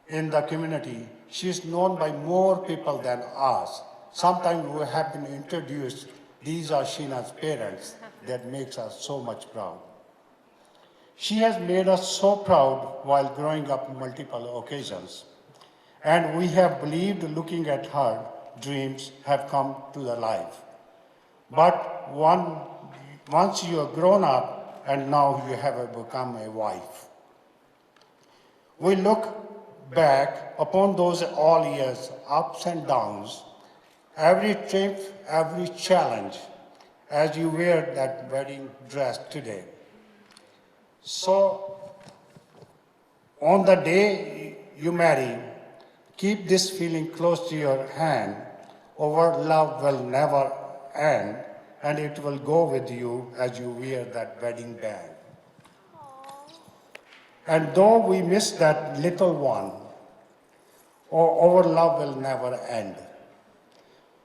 In the community, she is known by more people than us. Sometimes we have been introduced, these are Sheena's parents, that makes us so much proud. She has made us so proud while growing up multiple occasions. And we have believed looking at her, dreams have come to the life. But once you are grown up and now you have become a wife. We look back upon those all years, ups and downs, every trip, every challenge, as you wear that wedding dress today. So, on the day you marry, keep this feeling close to your hand. Our love will never end, and it will go with you as you wear that wedding band. And though we miss that little one, our love will never end.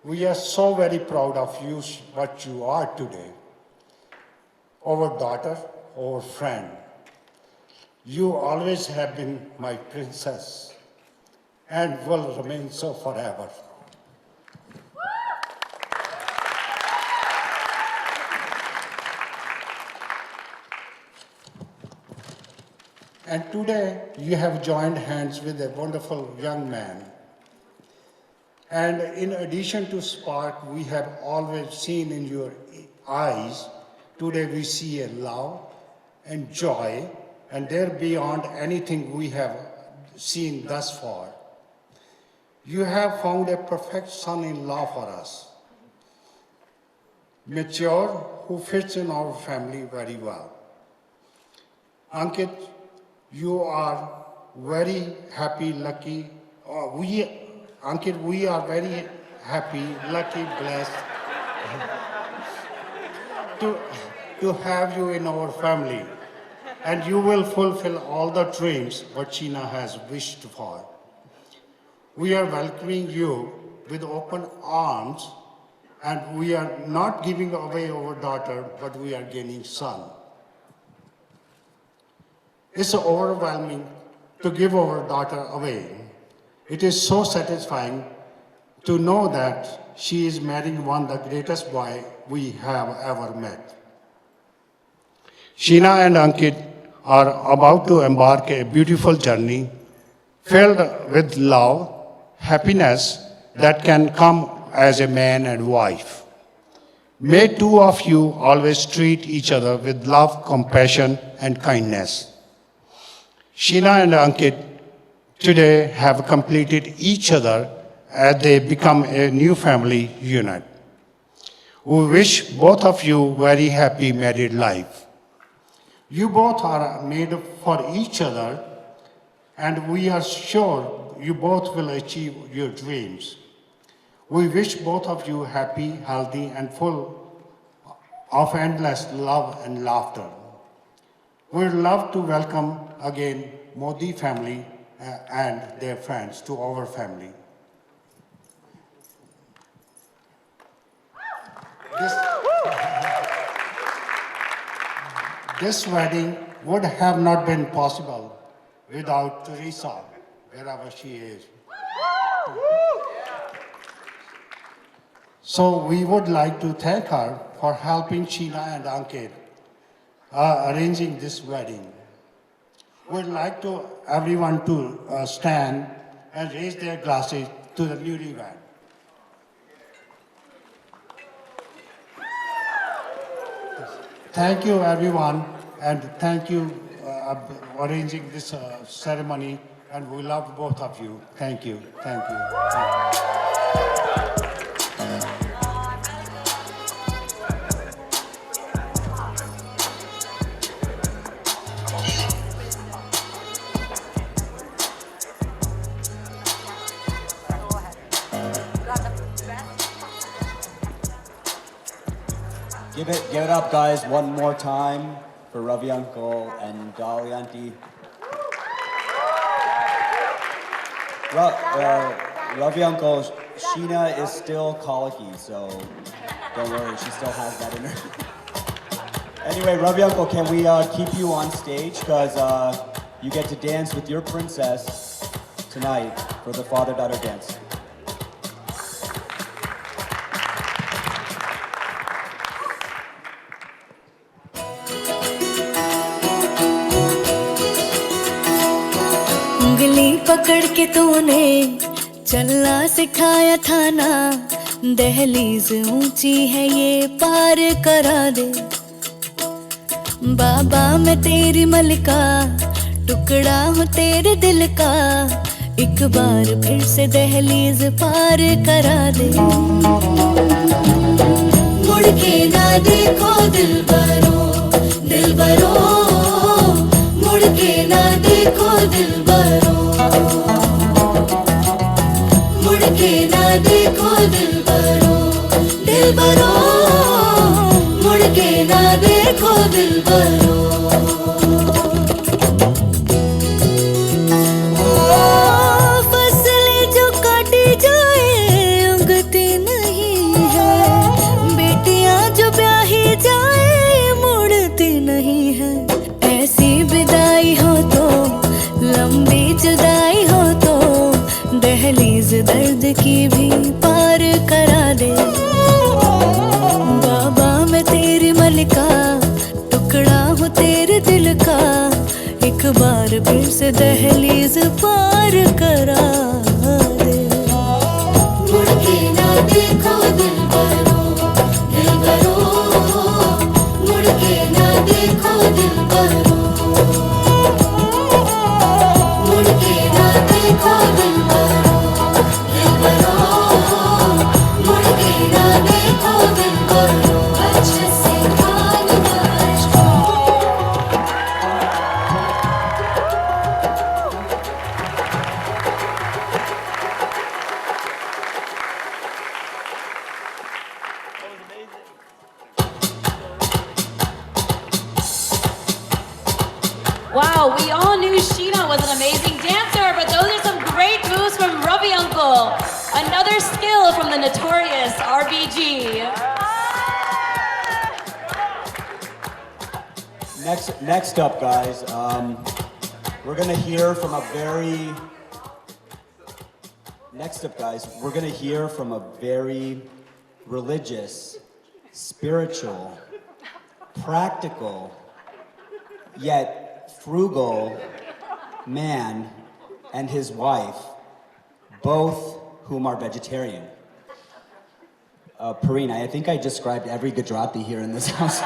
We are so very proud of you, what you are today. Our daughter, our friend. You always have been my princess and will remain so forever. And today you have joined hands with a wonderful young man. And in addition to spark, we have always seen in your eyes, today we see a love and joy, and they're beyond anything we have seen thus far. You have found a perfect son-in-law for us, mature, who fits in our family very well. Ankit, you are very happy, lucky. Ankit, we are very happy, lucky, blessed to have you in our family. And you will fulfill all the dreams what Sheena has wished for. We are welcoming you with open arms, and we are not giving away our daughter, but we are gaining son. It's overwhelming to give our daughter away. It is so satisfying to know that she is marrying one of the greatest boy we have ever met. Sheena and Ankit are about to embark a beautiful journey filled with love, happiness that can come as a man and wife. May two of you always treat each other with love, compassion, and kindness. Sheena and Ankit today have completed each other as they become a new family unit. We wish both of you very happy married life. You both are made for each other, and we are sure you both will achieve your dreams. We wish both of you happy, healthy, and full of endless love and laughter. We'd love to welcome again Modi family and their friends to our family. This wedding would have not been possible without Teresa, wherever she is. So we would like to thank her for helping Sheena and Ankit arranging this wedding. We'd like to everyone to stand and raise their glasses to the newlywed. Thank you, everyone, and thank you arranging this ceremony. And we love both of you. Thank you. Thank you. Thank you. Give it up, guys, one more time for Ravi Uncle and Dolly Auntie. Ravi Uncle, Sheena is still colicky, so don't worry, she still has that in her. Anyway, Ravi Uncle, can we keep you on stage? Because you get to dance with your princess tonight for the father-daughter dance. उंगली पकड़ के तूने चलना सिखाया था ना, दहलीज ऊंची है ये पार करा दे। बाबा मैं तेरी मलिका, टुकड़ा हूँ तेरे दिल का, एक बार फिर से दहलीज पार करा दे। मुड़ के ना देखो दिलबरो, दिलबरो, मुड़ के ना देखो दिलबरो, मुड़ के ना देखो दिलबरो, दिलबरो, मुड़ के ना देखो दिलबरो। फसलें जो काटी जाए उगती नहीं है, बेटियां जो ब्याही जाए मुड़ती नहीं है। ऐसी विदाई हो तो, लंबी जुदाई हो तो, दहलीज दर्द की भी पार करा दे। बाबा मैं तेरी मलिका, टुकड़ा हूँ तेरे दिल का, एक बार फिर से दहलीज पार करा दे। मुड़ के ना देखो दिलबरो, दिलबरो, मुड़ के ना देखो दिलबरो, मुड़ के ना देखो दिलबरो, दिलबरो, मुड़ के ना देखो दिलबरो। अच्छे से कान बाज Wow, we all knew Sheena was an amazing dancer, but those are some great moves from Ravi Uncle. Another skill from the notorious RBG. Next up, guys, we're gonna hear from a very. Next up, guys, we're gonna hear from a very religious, spiritual, practical, yet frugal man and his wife, both whom are vegetarian. Pareen, I think I described every Gujarati here in this house.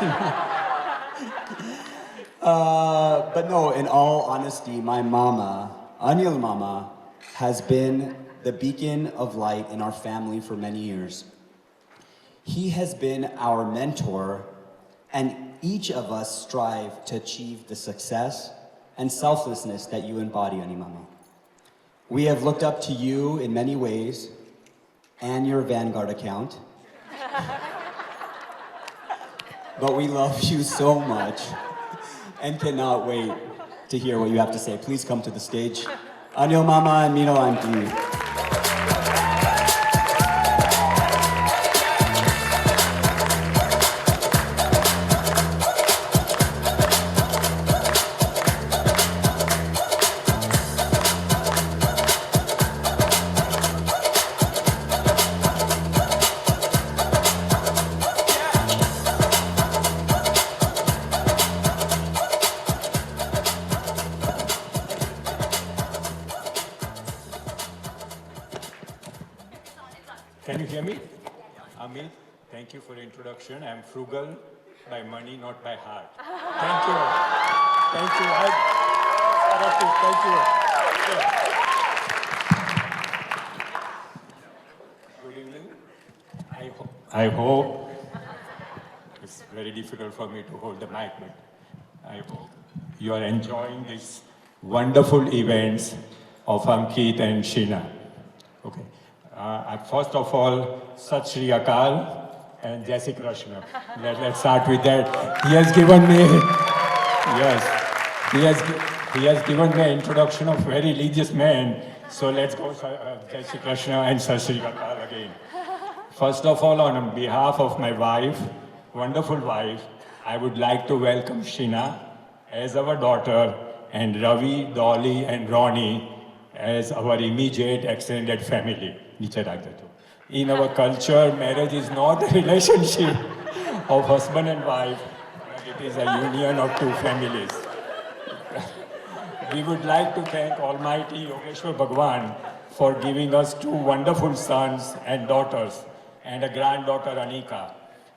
But no, in all honesty, my mama, Anil Mama, has been the beacon of light in our family for many years. He has been our mentor, and each of us strive to achieve the success and selflessness that you embody, Anil Mama. We have looked up to you in many ways, and your Vanguard account. But we love you so much and cannot wait to hear what you have to say. Please come to the stage. Anil Mama and Mino Auntie. Can you hear me? Amit, thank you for the introduction. I'm frugal by money, not by heart. Thank you. Thank you. Thank you. Good evening. I hope it's very difficult for me to hold the mic, but I hope you are enjoying these wonderful events of Ankit and Sheena. Okay. First of all, Sat Shri Akal and Jai Shri Krishna. Let's start with that. He has given me, yes, he has given me an introduction of very religious man. So let's go Jai Shri Krishna and Sat Shri Akal again. First of all, on behalf of my wife, wonderful wife, I would like to welcome Sheena as our daughter and Ravi, Dolly and Ronnie as our immediate extended family. In our culture, marriage is not a relationship of husband and wife, but it is a union of two families. We would like to thank Almighty Yogeshwar Bhagwan for giving us two wonderful sons and daughters and a granddaughter Anika.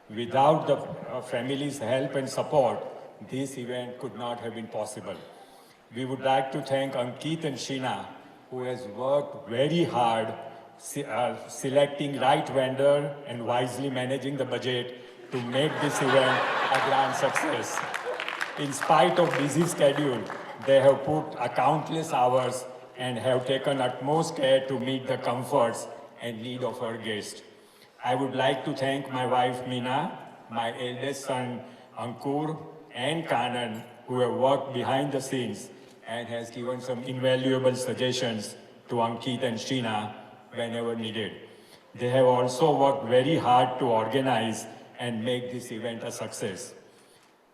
Without the family's help and support, this event could not have been possible. We would like to thank Ankit and Sheena, who has worked very hard selecting right vendor and wisely managing the budget to make this event a grand success. In spite of busy schedule, they have put countless hours and have taken utmost care to meet the comforts and need of our guests. I would like to thank my wife Meena, my eldest son Ankur and Kanan, who have worked behind the scenes and has given some invaluable suggestions to Ankit and Sheena whenever needed. They have also worked very hard to organize and make this event a success.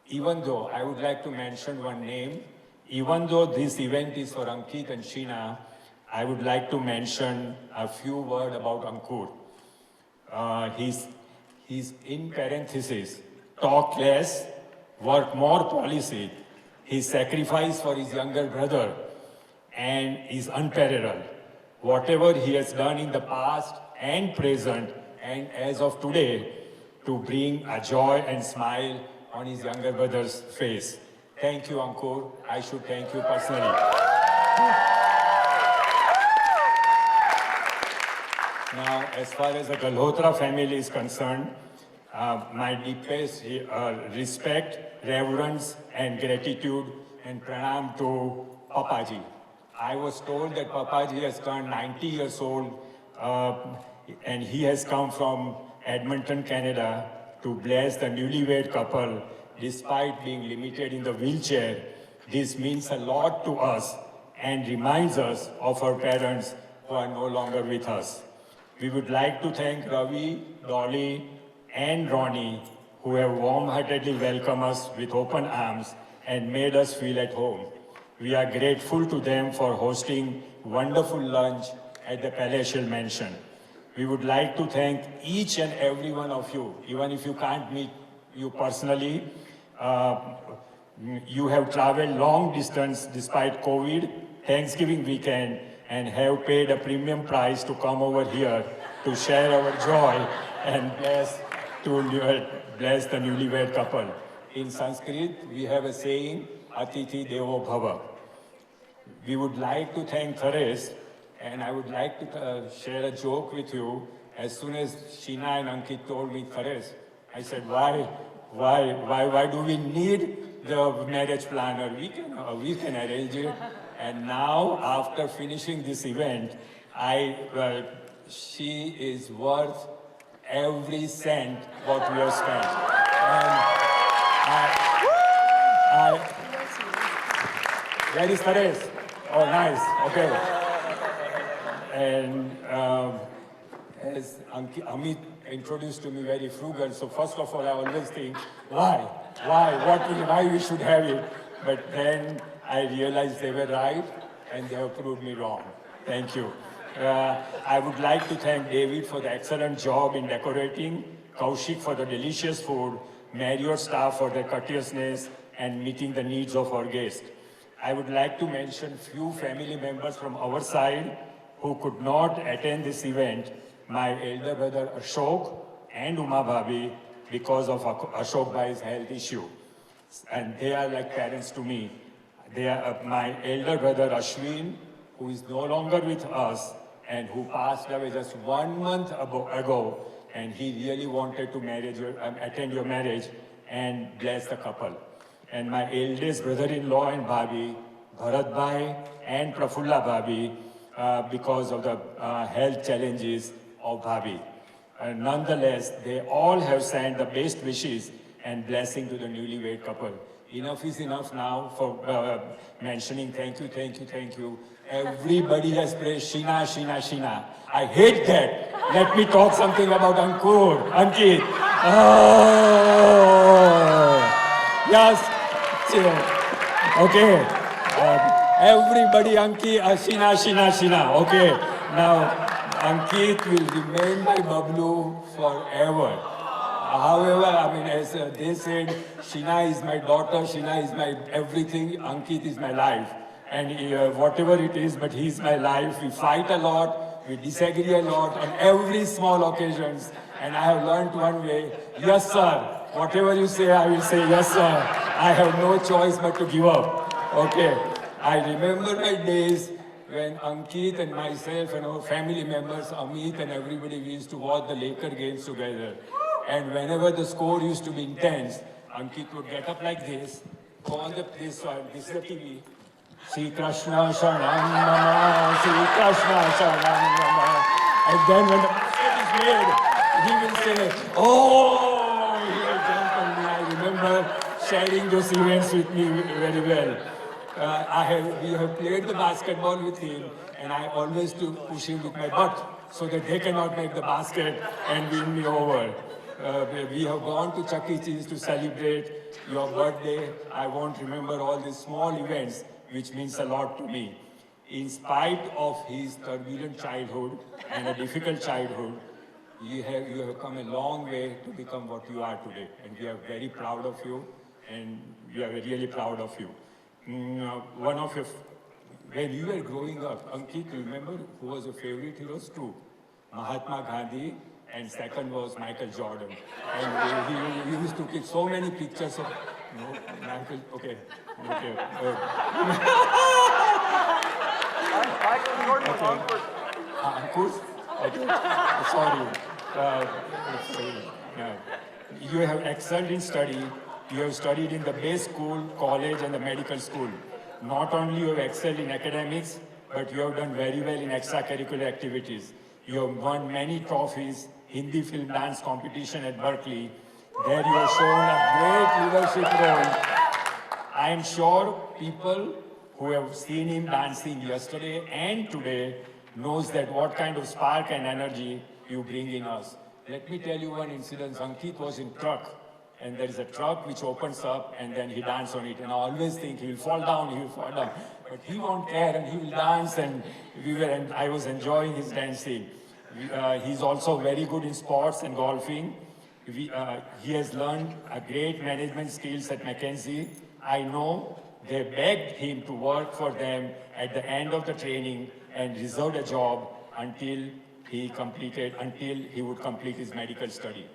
Even though, I would like to mention one name, even though this event is for Ankit and Sheena, I would like to mention a few words about Ankur. He's in parenthesis, talk less, work more policy. His sacrifice for his younger brother and is unparalleled. Whatever he has done in the past and present and as of today to bring a joy and smile on his younger brother's face. Thank you, Ankur. I should thank you personally. Now, as far as the Galhotra family is concerned, my deepest respect, reverence, and gratitude and pranam to Papaji. I was told that Papaji has turned 90 years old and he has come from Edmonton, Canada to bless the newlywed couple despite being limited in the wheelchair. This means a lot to us and reminds us of our parents who are no longer with us. We would like to thank Ravi, Dolly, and Ronnie, who have warm-heartedly welcomed us with open arms and made us feel at home. We are grateful to them for hosting wonderful lunch at the Palatial Mansion. We would like to thank each and every one of you, even if you can't meet you personally. You have traveled long distance despite COVID, Thanksgiving weekend, and have paid a premium price to come over here to share our joy and bless the newlywed couple. In Sanskrit, we have a saying, Atithi Devo Bhava. We would like to thank Therese, and I would like to share a joke with you. As soon as Sheena and Ankit told me Therese, I said, why do we need the marriage planner? We can arrange it. And now, after finishing this event, she is worth every cent what we have spent. And where is Therese? Oh, nice. Okay. And as Amit introduced to me, very frugal. So first of all, I always think, why we should have it? But then I realized they were right, and they have proved me wrong. Thank you. I would like to thank David for the excellent job in decorating, Kaushik for the delicious food, Marriott staff for their courteousness and meeting the needs of our guests. I would like to mention few family members from our side who could not attend this event. My elder brother Ashok and Uma Bhabi because of Ashok Bhai's health issue. And they are like parents to me. They are my elder brother Ashwin, who is no longer with us and who passed away just 1 month ago. And he really wanted to attend your marriage and bless the couple. And my eldest brother-in-law and Bhabi, Bharat Bhai and Prafulla Bhabi, because of the health challenges of Bhabi. Nonetheless, they all have sent the best wishes and blessing to the newlywed couple. Enough is enough now for mentioning thank you. Everybody has praised Sheena, Sheena, Sheena. I hate that. Let me talk something about Ankit. Oh, yes. Okay. Everybody, Sheena, Sheena, Sheena. Okay. Now, Ankit will remain my Bablu forever. However, I mean, as they said, Sheena is my daughter, Sheena is my everything, Ankit is my life. And whatever it is, but he's my life. We fight a lot, we disagree a lot on every small occasions. And I have learned one way, yes sir, whatever you say, I will say yes sir. I have no choice but to give up. Okay, I remember my days when Ankit and myself and our family members, Amit and everybody, we used to watch the Laker games together. And whenever the score used to be intense, Ankit would get up like this, go on this is the TV. Sri Krishna Sharanam Mama, Sri Krishna Sharanam Mama. And then when the basket is made, he will say, oh, he will jump on me. I remember sharing those events with me very well. We have played the basketball with him, and I always to push him with my butt so that they cannot make the basket and win me over. We have gone to Chuck E. Cheese to celebrate your birthday. I won't remember all these small events, which means a lot to me. In spite of his turbulent childhood and a difficult childhood, you have come a long way to become what you are today. And we are very proud of you, and we are really proud of you. One of your, when you were growing up, Ankit, remember who was your favorite heroes? Two, Mahatma Gandhi, and second was Michael Jordan. And he used to take so many pictures of, Michael, okay. Michael Jordan was awkward. Ankur? Okay. Sorry. You have excelled in study. You have studied in the best school, college, and the medical school. Not only you have excelled in academics, but you have done very well in extracurricular activities. You have won many trophies, Hindi film dance competition at Berkeley. There you have shown a great leadership role. I am sure people who have seen him dancing yesterday and today knows that what kind of spark and energy you bring in us. Let me tell you one incident. Ankit was in truck, and there is a truck which opens up, and then he dances on it. And I always think he will fall down. But he won't care, and he will dance, and I was enjoying his dancing. He's also very good in sports and golfing. He has learned a great management skills at McKinsey. I know they begged him to work for them at the end of the training and reserved a job until he completed until he would complete his medical study.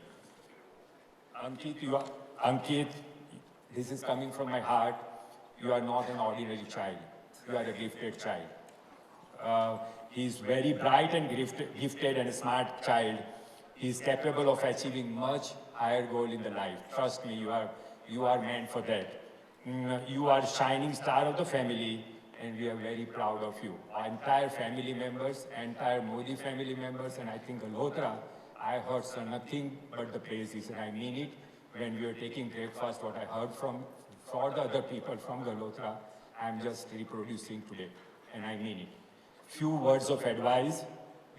Ankit, this is coming from my heart. You are not an ordinary child. You are a gifted child. He's very bright and gifted and a smart child. He's capable of achieving much higher goal in the life. Trust me, you are meant for that. You are shining star of the family, and we are very proud of you. Our entire family members, entire Modi family members, and I think Galhotra, I heard nothing but the praises, and I mean it. When we were taking breakfast, what I heard for the other people from Galhotra, I'm just reproducing today, and I mean it. Few words of advice,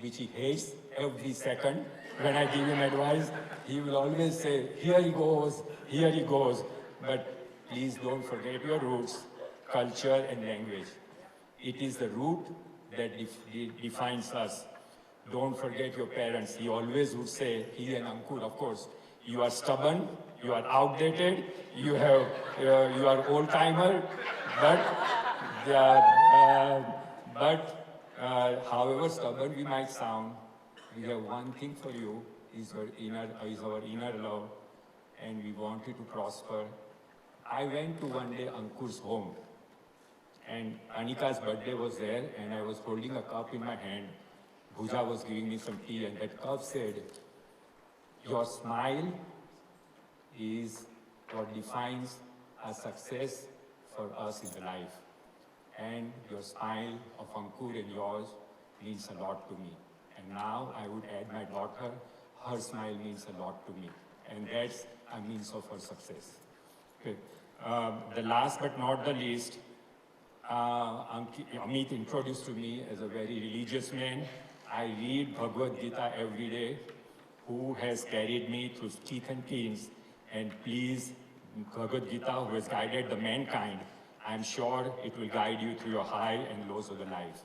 which he hates every second. When I give him advice, he will always say, here he goes, here he goes. But please don't forget your roots, culture and language. It is the root that defines us. Don't forget your parents. He always would say, he and Ankur, of course, you are stubborn, you are outdated, you are old-timer, but however stubborn we might sound, we have one thing for you, is our inner love, and we want you to prosper. I went to one day Ankur's home, and Anika's birthday was there, and I was holding a cup in my hand. Bhuja was giving me some tea, and that cup said, your smile is what defines a success for us in the life. And your smile of Ankur and yours means a lot to me. And now I would add my daughter, her smile means a lot to me. And that's a means of her success. Okay. The last but not the least, Amit introduced to me as a very religious man. I read Bhagavad Gita every day, who has carried me through teeth and teens. And please, Bhagavad Gita, who has guided the mankind, I'm sure it will guide you through your high and lows of the life.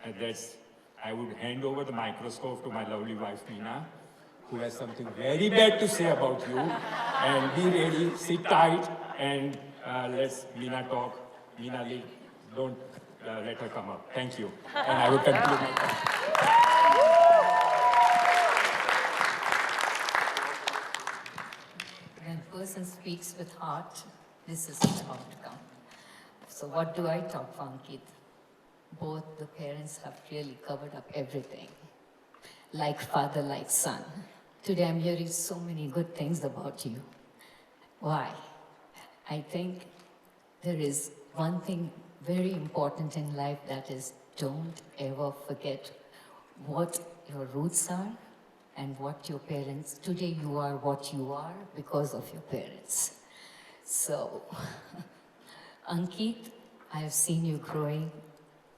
And I would hand over the microscope to my lovely wife, Meena, who has something very bad to say about you. And be ready, sit tight, and let's Meena talk. Meena, don't let her come up. Thank you. And I will conclude my talk. When a person speaks with heart, this is the outcome. So what do I talk for, Ankit? Both the parents have really covered up everything. Like father, like son. Today I'm hearing so many good things about you. Why? I think there is one thing very important in life, that is, don't ever forget what your roots are and what your parents, today you are what you are because of your parents. So, Ankit, I have seen you growing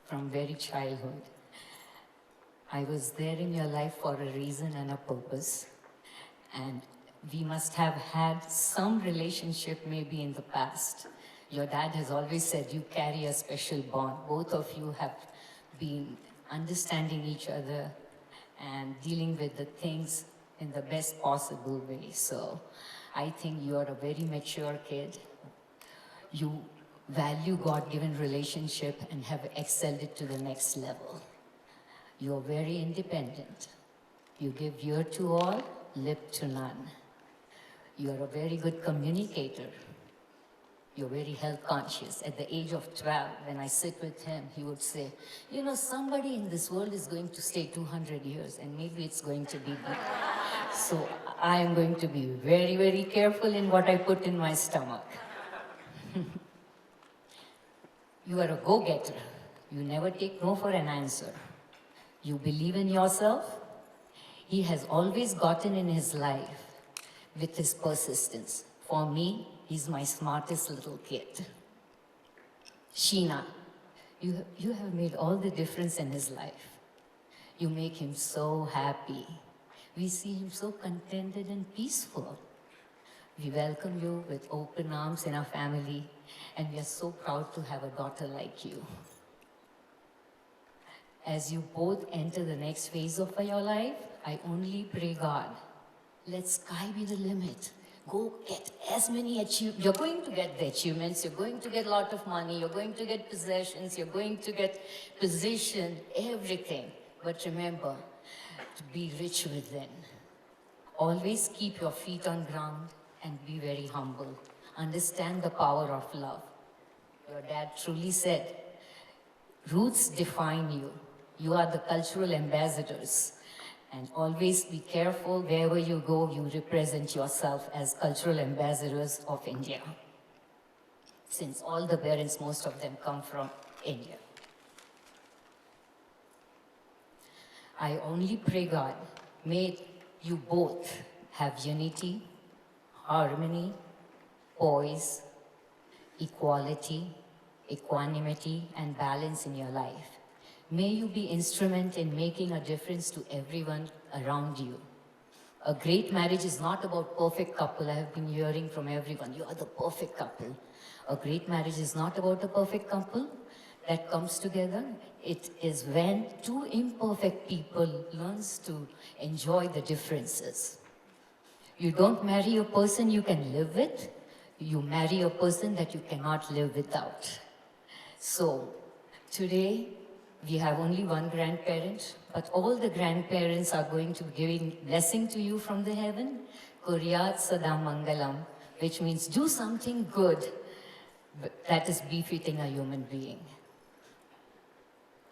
from very childhood. I was there in your life for a reason and a purpose. And we must have had some relationship maybe in the past. Your dad has always said you carry a special bond. Both of you have been understanding each other and dealing with the things in the best possible way. So I think you are a very mature kid. You value God-given relationship and have excelled it to the next level. You are very independent. You give ear to all, lip to none. You are a very good communicator. You're very health conscious. At the age of 12, when I sit with him, he would say, you know, somebody in this world is going to stay 200 years and maybe it's going to be me. So I am going to be very, very careful in what I put in my stomach. You are a go-getter. You never take no for an answer. You believe in yourself. He has always gotten in his life with his persistence. For me, he's my smartest little kid. Sheena, you have made all the difference in his life. You make him so happy. We see him so contented and peaceful. We welcome you with open arms in our family, and we are so proud to have a daughter like you. As you both enter the next phase of your life, I only pray God, let sky be the limit. Go get as many achievements. You're going to get the achievements, you're going to get a lot of money, you're going to get possessions, you're going to get position, everything. But remember to be rich within. Always keep your feet on ground and be very humble. Understand the power of love. Your dad truly said, roots define you. You are the cultural ambassadors. And always be careful wherever you go, you represent yourself as cultural ambassadors of India. Since all the parents, most of them come from India. I only pray God, may you both have unity, harmony, poise, equality, equanimity, and balance in your life. May you be instrument in making a difference to everyone around you. A great marriage is not about perfect couple. I have been hearing from everyone, you are the perfect couple. A great marriage is not about a perfect couple that comes together. It is when two imperfect people learns to enjoy the differences. You don't marry a person you can live with. You marry a person that you cannot live without. So, today, we have only one grandparent, but all the grandparents are going to be giving blessing to you from the heaven. Kuryat Sada Mangalam, which means do something good that is befitting a human being.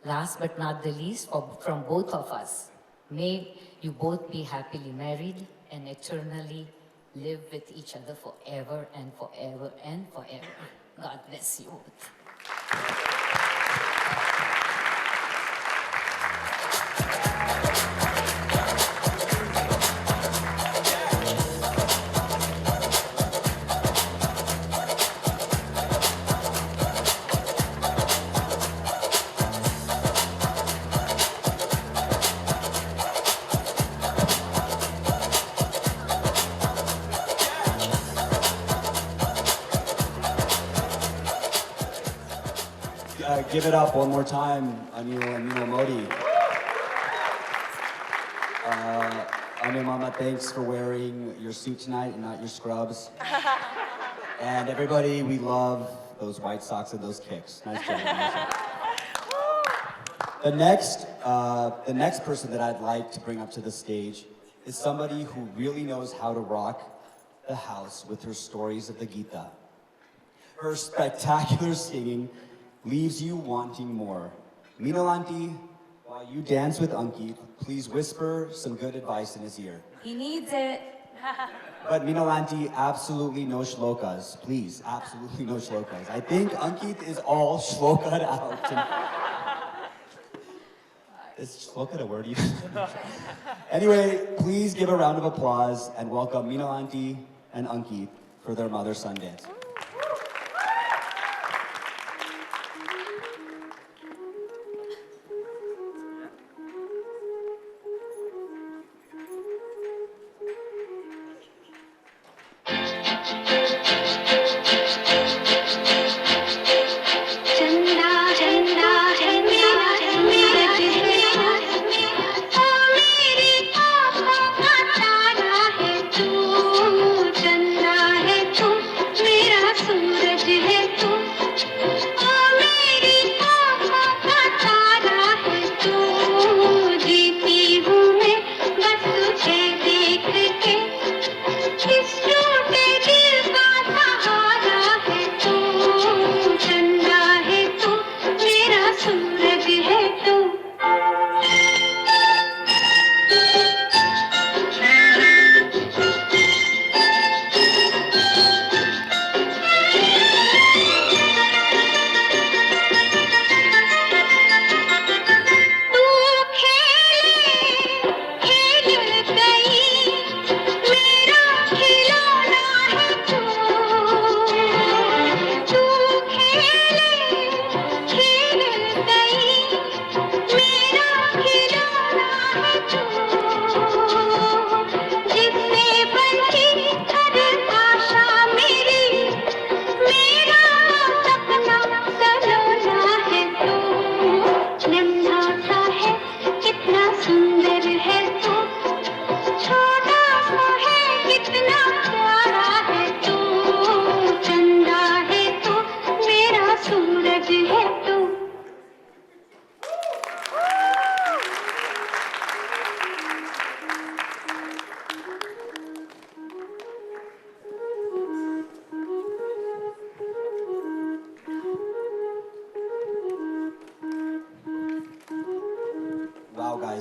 Last but not the least, from both of us, may you both be happily married and eternally live with each other forever and forever and forever. God bless you both. Give it up one more time, Anil and Mino Modi. Anil Mama, thanks for wearing your suit tonight and not your scrubs. And everybody, we love those white socks and those kicks. Nice job. Nice job. The next person that I'd like to bring up to the stage is somebody who really knows how to rock the house with her stories of the Gita. Her spectacular singing leaves you wanting more. Meenal, while you dance with Ankit, please whisper some good advice in his ear. He needs it. But Meenal, absolutely no shlokas. Please, absolutely no shlokas. I think Ankit is all shlokad out. Is shloka a word? Anyway, please give a round of applause and welcome Meenal and Ankit for their mother-son dance. मेरा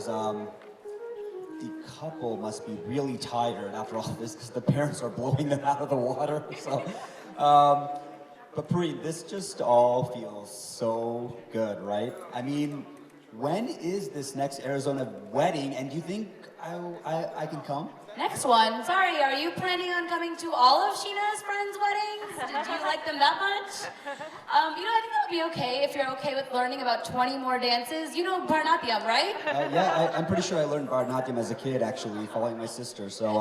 guys. The couple must be really tired after all this because the parents are blowing them out of the water. So, but Pareen, this just all feels so good, right? I mean, when is this next Arizona wedding? And do you think I can come? Next one. Sorry, are you planning on coming to all of Sheena's friends' weddings? Do you like them that much? I think that would be okay if you're okay with learning about 20 more dances. You know Bharatanatyam, right? Yeah, I'm pretty sure I learned Bharatanatyam as a kid, actually, following my sister. So,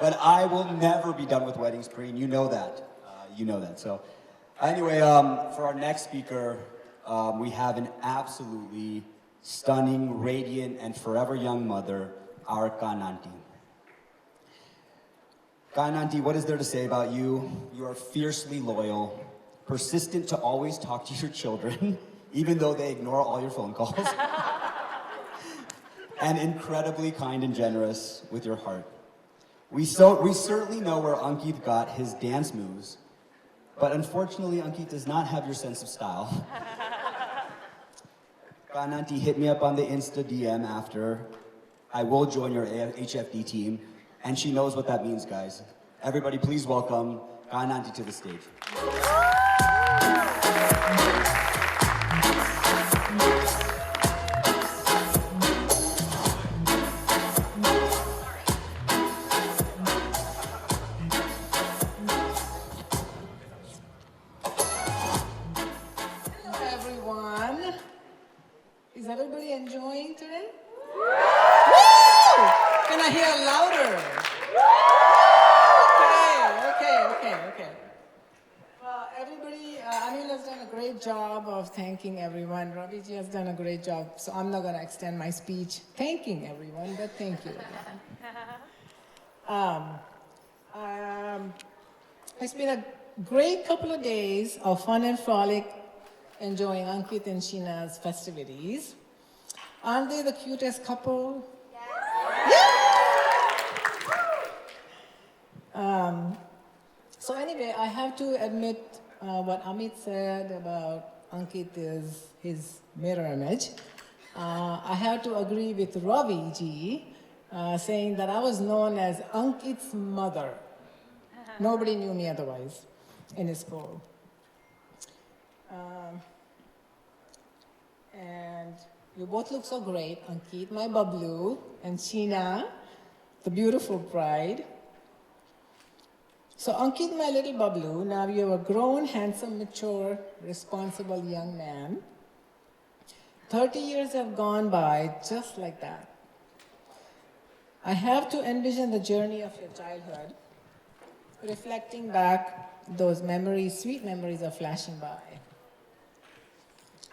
but I will never be done with weddings, Pareen. You know that. You know that. So, anyway, for our next speaker, we have an absolutely stunning, radiant, and forever young mother, our Kananti. Kananti, what is there to say about you? You are fiercely loyal, persistent to always talk to your children, even though they ignore all your phone calls, and incredibly kind and generous with your heart. We certainly know where Ankit got his dance moves, but unfortunately, Ankit does not have your sense of style. Kananti, hit me up on the Insta DM after. I will join your HFD team. And she knows what that means, guys. Everybody, please welcome Kananti to the stage. Hello, everyone. Is everybody enjoying today? Woo! Can I hear louder? Okay. Well, everybody, Anil has done a great job of thanking everyone. Raviji has done a great job, so I'm not going to extend my speech thanking everyone, but thank you again. It's been a great couple of days of fun and frolic, enjoying Ankit and Sheena's festivities. Aren't they the cutest couple? So anyway, I have to admit what Amit said about Ankit is his mirror image. I have to agree with Ravi ji saying that I was known as Ankit's mother. Nobody knew me otherwise in his school. And you both look so great, Ankit, my bablu, and Sheena, the beautiful bride. So Ankit, my little bablu, now you're a grown, handsome, mature, responsible young man. 30 years have gone by just like that. I have to envision the journey of your childhood. Reflecting back, those memories, sweet memories are flashing by.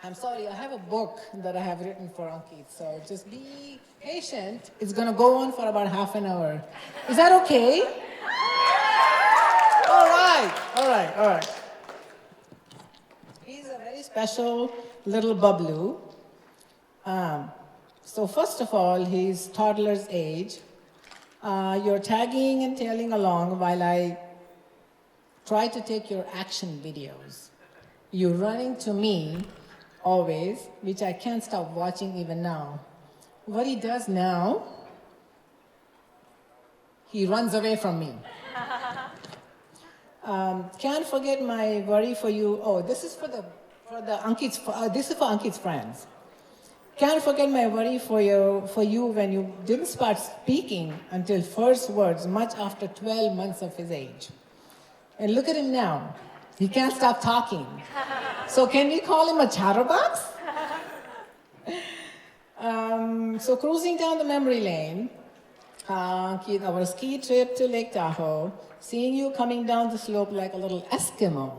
I'm sorry, I have a book that I have written for Ankit, so just be patient. It's gonna go on for about half an hour. Is that okay? All right. He's a very special little bablu. So first of all, he's toddler's age. You're tagging and tailing along while I try to take your action videos. You're running to me always, which I can't stop watching even now. What he does now, he runs away from me. Can't forget my worry for you. Oh, this is for Ankit's friends. Can't forget my worry for you when you didn't start speaking until first words, much after 12 months of his age. And look at him now. He can't stop talking. So can we call him a chatterbox? So cruising down the memory lane, our ski trip to Lake Tahoe, seeing you coming down the slope like a little Eskimo,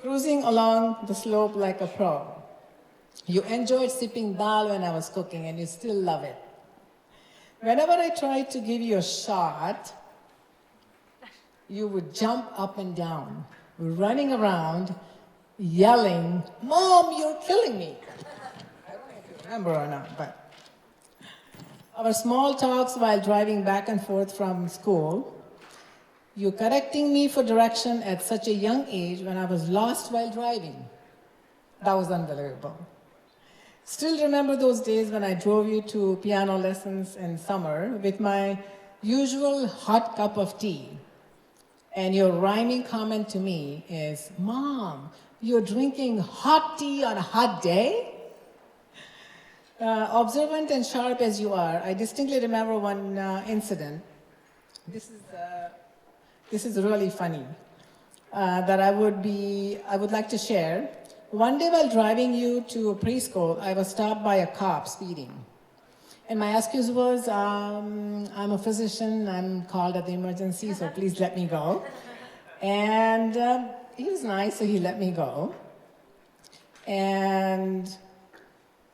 cruising along the slope like a pro. You enjoyed sipping dal when I was cooking and you still love it. Whenever I tried to give you a shot, you would jump up and down, running around, yelling, "Mom, you're killing me." I don't know if you remember or not, but our small talks while driving back and forth from school, you correcting me for direction at such a young age when I was lost while driving. That was unbelievable. Still remember those days when I drove you to piano lessons in summer with my usual hot cup of tea. And your rhyming comment to me is, Mom, you're drinking hot tea on a hot day? Observant and sharp as you are, I distinctly remember one incident. This is really funny that I would like to share. One day while driving you to a preschool, I was stopped by a cop speeding. And my excuse was, I'm a physician, I'm called at the emergency, so please let me go. And he was nice, so he let me go. And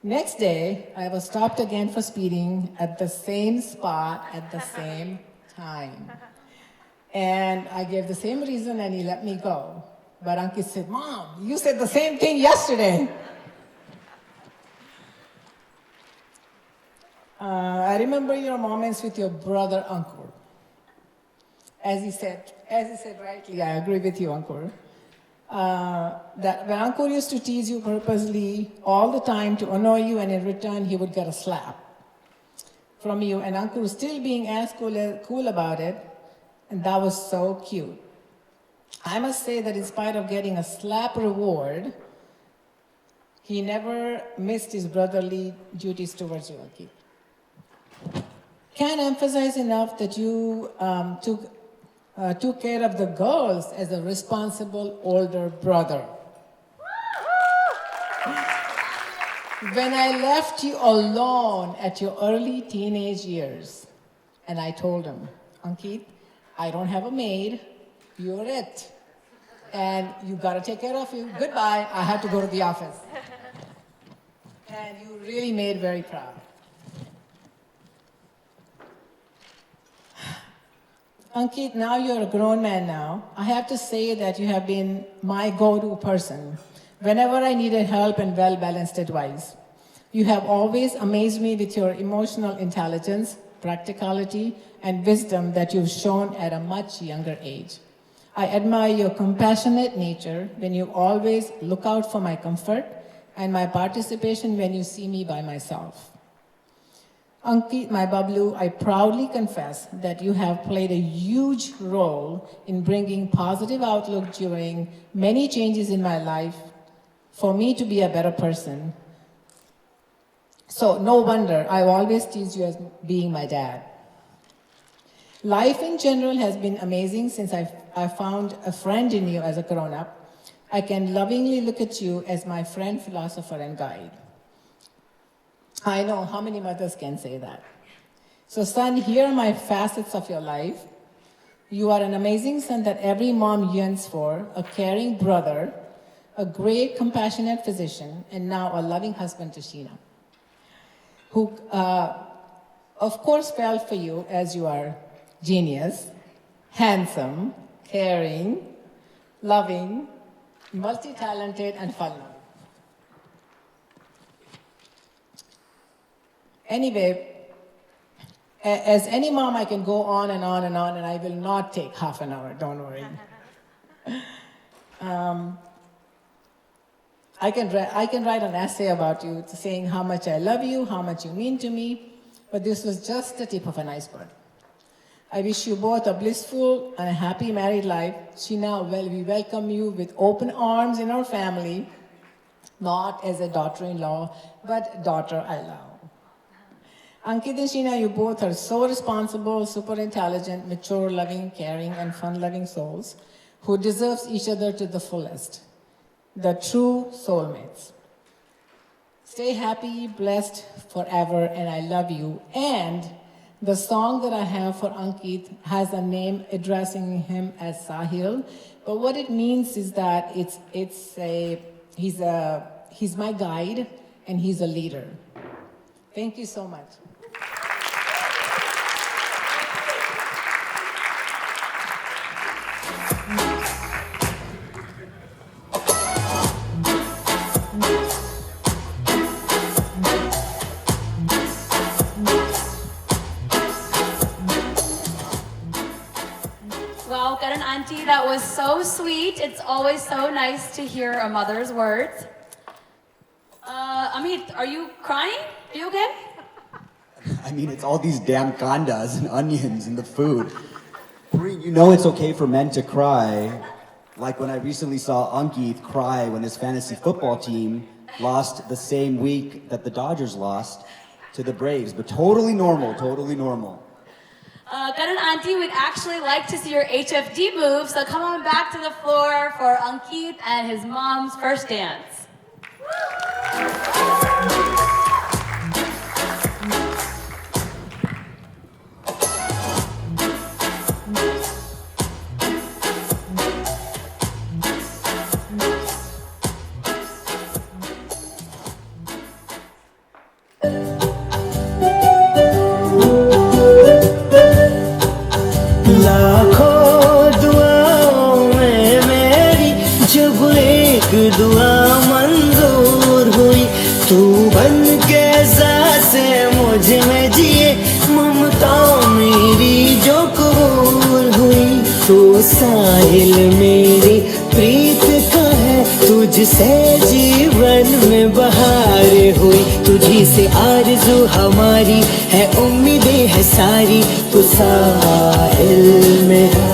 next day, I was stopped again for speeding at the same spot at the same time. And I gave the same reason and he let me go. But Ankit said, Mom, you said the same thing yesterday. I remember your moments with your brother Ankur. As he said rightly, I agree with you, Ankur. That when Ankur used to tease you purposely all the time to annoy you, and in return he would get a slap from you, and Ankur still being as cool about it, and that was so cute. I must say that in spite of getting a slap reward, he never missed his brotherly duties towards you, Ankit. Can't emphasize enough that you took care of the girls as a responsible older brother. When I left you alone at your early teenage years, and I told him, Ankit, I don't have a maid, you're it. And you gotta take care of you. Goodbye, I have to go to the office. And you really made very proud. Ankit, now you're a grown man now. I have to say that you have been my go-to person whenever I needed help and well-balanced advice. You have always amazed me with your emotional intelligence, practicality, and wisdom that you've shown at a much younger age. I admire your compassionate nature when you always look out for my comfort and my participation when you see me by myself. Ankit, my Bablu, I proudly confess that you have played a huge role in bringing positive outlook during many changes in my life for me to be a better person. So no wonder I've always teased you as being my dad. Life in general has been amazing since I found a friend in you as a grown-up. I can lovingly look at you as my friend, philosopher, and guide. I know how many mothers can say that. So son, here are my facets of your life. You are an amazing son that every mom yearns for, a caring brother, a great compassionate physician, and now a loving husband to Sheena, who of course fell for you as you are genius, handsome, caring, loving, multi-talented, and fun-loving. Anyway, as any mom, I can go on and on and on, and I will not take half an hour, don't worry. I can write an essay about you saying how much I love you, how much you mean to me, but this was just the tip of an iceberg. I wish you both a blissful and a happy married life. Sheena, well, we welcome you with open arms in our family, not as a daughter-in-law, but daughter-I-love. Ankit and Sheena, you both are so responsible, super intelligent, mature, loving, caring, and fun-loving souls who deserves each other to the fullest. The true soulmates. Stay happy, blessed forever, and I love you. And the song that I have for Ankit has a name addressing him as Sahil, but what it means is that he's my guide and he's a leader. Thank you so much. Well, Karan Auntie, that was so sweet. It's always so nice to hear a mother's words. Amit, are you crying? Are you okay? I mean, it's all these damn kandas and onions in the food. You know it's okay for men to cry. Like when I recently saw Ankit cry when his fantasy football team lost the same week that the Dodgers lost to the Braves. But totally normal, totally normal. Karan Auntie, we'd actually like to see your HFD move, so come on back to the floor for Ankit and his mom's first dance. लाखों दुआओं में मेरी जब एक दुआ मंजूर हुई तू बन के सांसे मुझ में जिए ममता मेरी जो कबूल हुई तो साहिल मेरी प्रीत का है तुझसे जीवन में बहार हुई तुझी से आरज़ू हमारी है उम्मीदें है सारी तू साहिल मेरा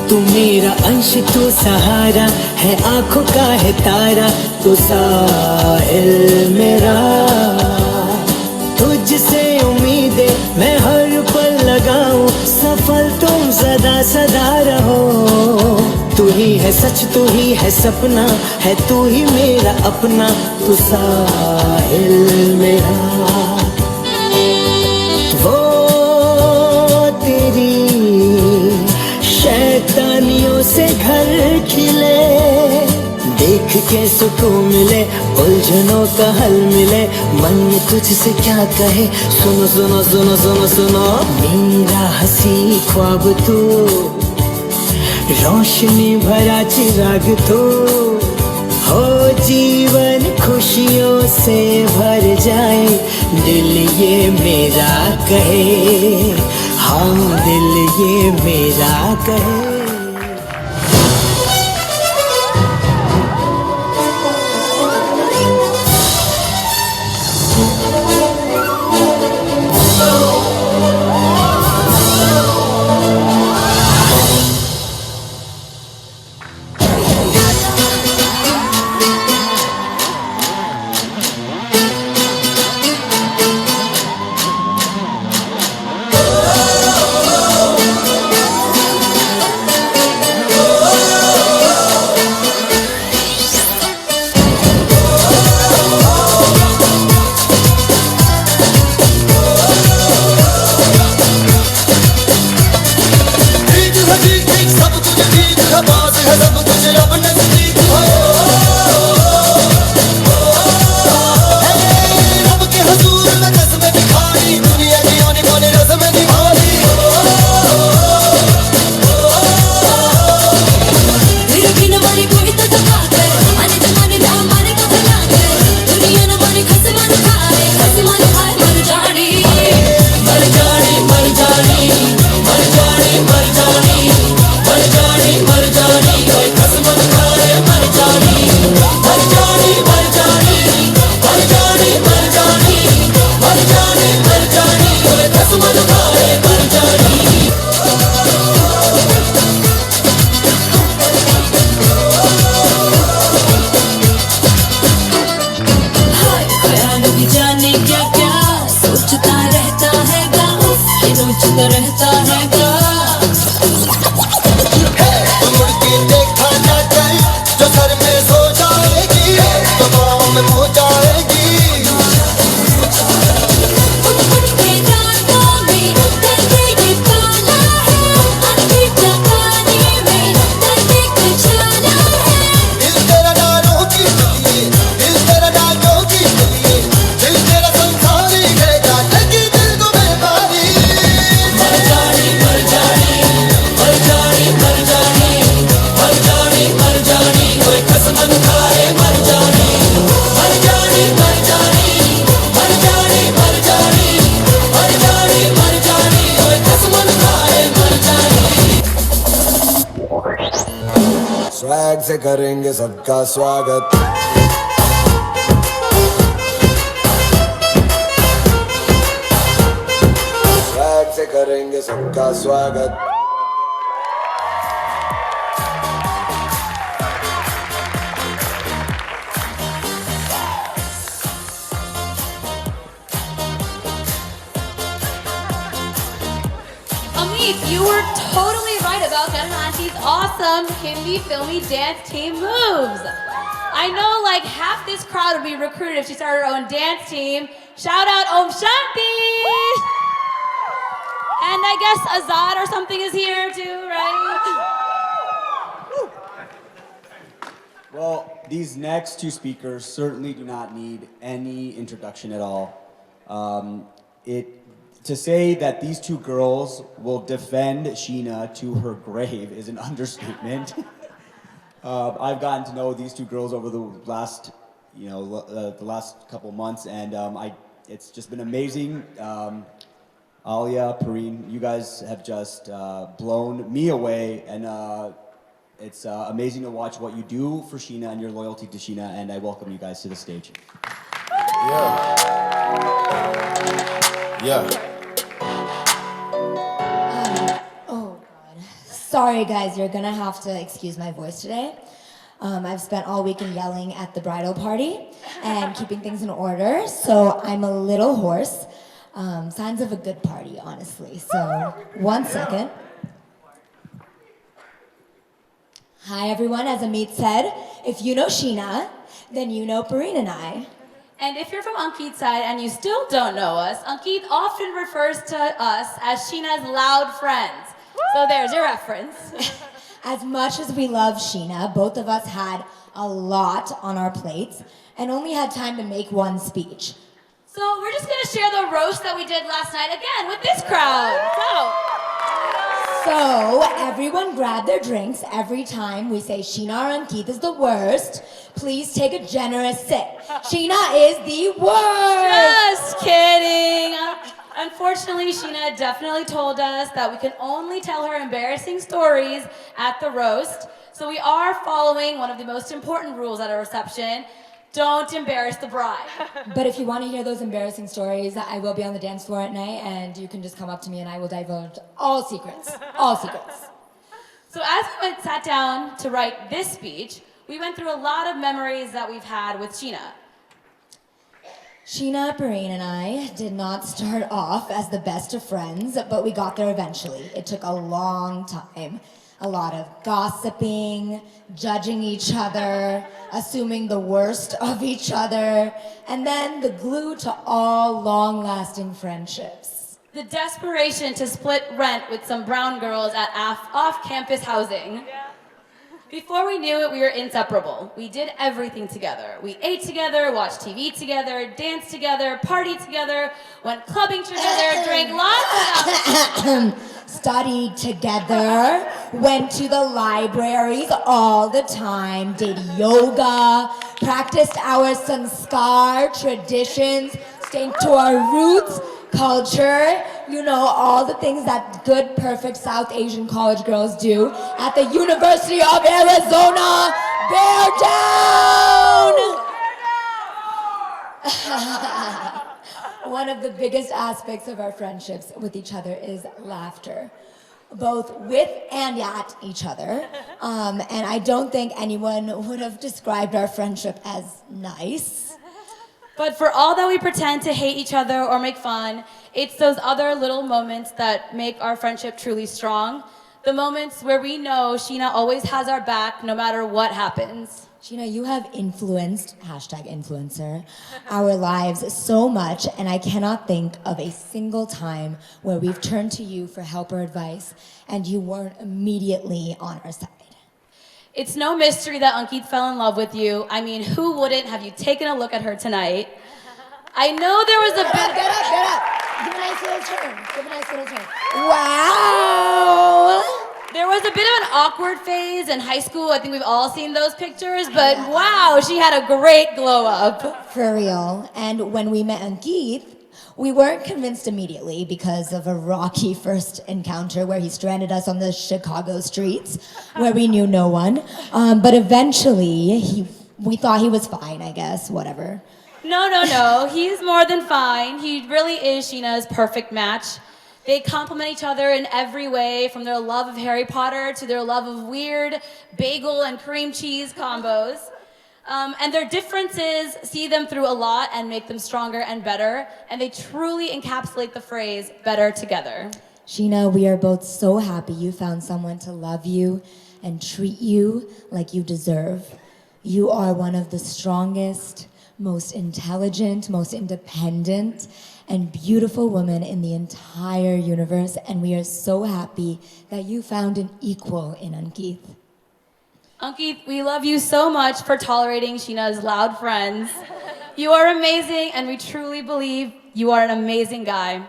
तू मेरा अंश तू सहारा है आँखों का है तारा तू साहिल मेरा तुझसे उम्मीदें मैं हर पल लगाऊं सफल तुम सदा सदा रहो तू ही है सच तू ही है सपना है तू ही मेरा अपना तू साहिल मेरा वो तेरी शैतानियों से घर खिले देख के सुकून मिले उलझनों का हल मिले मन में तुझसे क्या कहे सुनो सुनो सुनो सुनो सुनो मेरा हंसी ख्वाब तू रोशनी भरा चिराग तू हो जीवन खुशियों से भर जाए दिल ये मेरा कहे हाँ दिल ये मेरा कहे स्वैग से करेंगे सबका स्वागत का स्वागत Amit, you were totally right about Jen and Auntie's awesome Hindi filmy dance team moves. I know like half this crowd would be recruited if she started her own dance team. Shout out Om Shanti! And I guess Azad or something is here too, right? Well, these next two speakers certainly do not need any introduction at all. To say that these two girls will defend Sheena to her grave is an understatement. I've gotten to know these two girls over the last, the last couple months, and it's just been amazing. Alia, Pareen, you guys have just blown me away, and it's amazing to watch what you do for Sheena and your loyalty to Sheena, and I welcome you guys to the stage. Yeah. Oh, God. Sorry, guys, you're gonna have to excuse my voice today. I've spent all weekend yelling at the bridal party and keeping things in order, so I'm a little hoarse. Signs of a good party, honestly. So, 1 second. Hi, everyone. As Amit said, if you know Sheena, then you know Pareen and I. And if you're from Ankit's side and you still don't know us, Ankit often refers to us as Sheena's loud friends. So there's your reference. As much as we love Sheena, both of us had a lot on our plates and only had time to make one speech. So we're just gonna share the roast that we did last night again with this crowd. So everyone grab their drinks every time we say Sheena or Ankit is the worst. Please take a generous sip. Sheena is the worst! Just kidding. Unfortunately, Sheena definitely told us that we can only tell her embarrassing stories at the roast. So we are following one of the most important rules at a reception. Don't embarrass the bride. But if you want to hear those embarrassing stories, I will be on the dance floor at night and you can just come up to me and I will divulge all secrets. All secrets. So as we sat down to write this speech, we went through a lot of memories that we've had with Sheena. Sheena, Pareen, and I did not start off as the best of friends, but we got there eventually. It took a long time. A lot of gossiping, judging each other, assuming the worst of each other, and then the glue to all long-lasting friendships. The desperation to split rent with some brown girls at off-campus housing. Before we knew it, we were inseparable. We did everything together. We ate together, watched TV together, danced together, partied together, went clubbing together, drank lots of Studied together, went to the libraries all the time, did yoga, practiced our sanskar traditions, stayed to our roots, culture, all the things that good, perfect South Asian college girls do at the University of Arizona, Bear Down! One of the biggest aspects of our friendships with each other is laughter, both with and at each other. And I don't think anyone would have described our friendship as nice. But for all that we pretend to hate each other or make fun, it's those other little moments that make our friendship truly strong. The moments where we know Sheena always has our back no matter what happens. Sheena, you have influenced, #influencer, our lives so much, and I cannot think of a single time where we've turned to you for help or advice, and you weren't immediately on our side. It's no mystery that Ankit fell in love with you. I mean, who wouldn't? Have you taken a look at her tonight? I know there was a bit... Get up! Give a nice little turn. Wow! There was a bit of an awkward phase in high school. I think we've all seen those pictures, but wow, she had a great glow up. For real. And when we met Ankit, we weren't convinced immediately because of a rocky first encounter where he stranded us on the Chicago streets where we knew no one. But eventually, we thought he was fine, I guess, whatever. No. He's more than fine. He really is Sheena's perfect match. They complement each other in every way, from their love of Harry Potter to their love of weird bagel and cream cheese combos. And their differences see them through a lot and make them stronger and better, and they truly encapsulate the phrase, better together. Sheena, we are both so happy you found someone to love you and treat you like you deserve. You are one of the strongest, most intelligent, most independent, and beautiful women in the entire universe, and we are so happy that you found an equal in Ankit. Ankit, we love you so much for tolerating Sheena's loud friends. You are amazing, and we truly believe you are an amazing guy.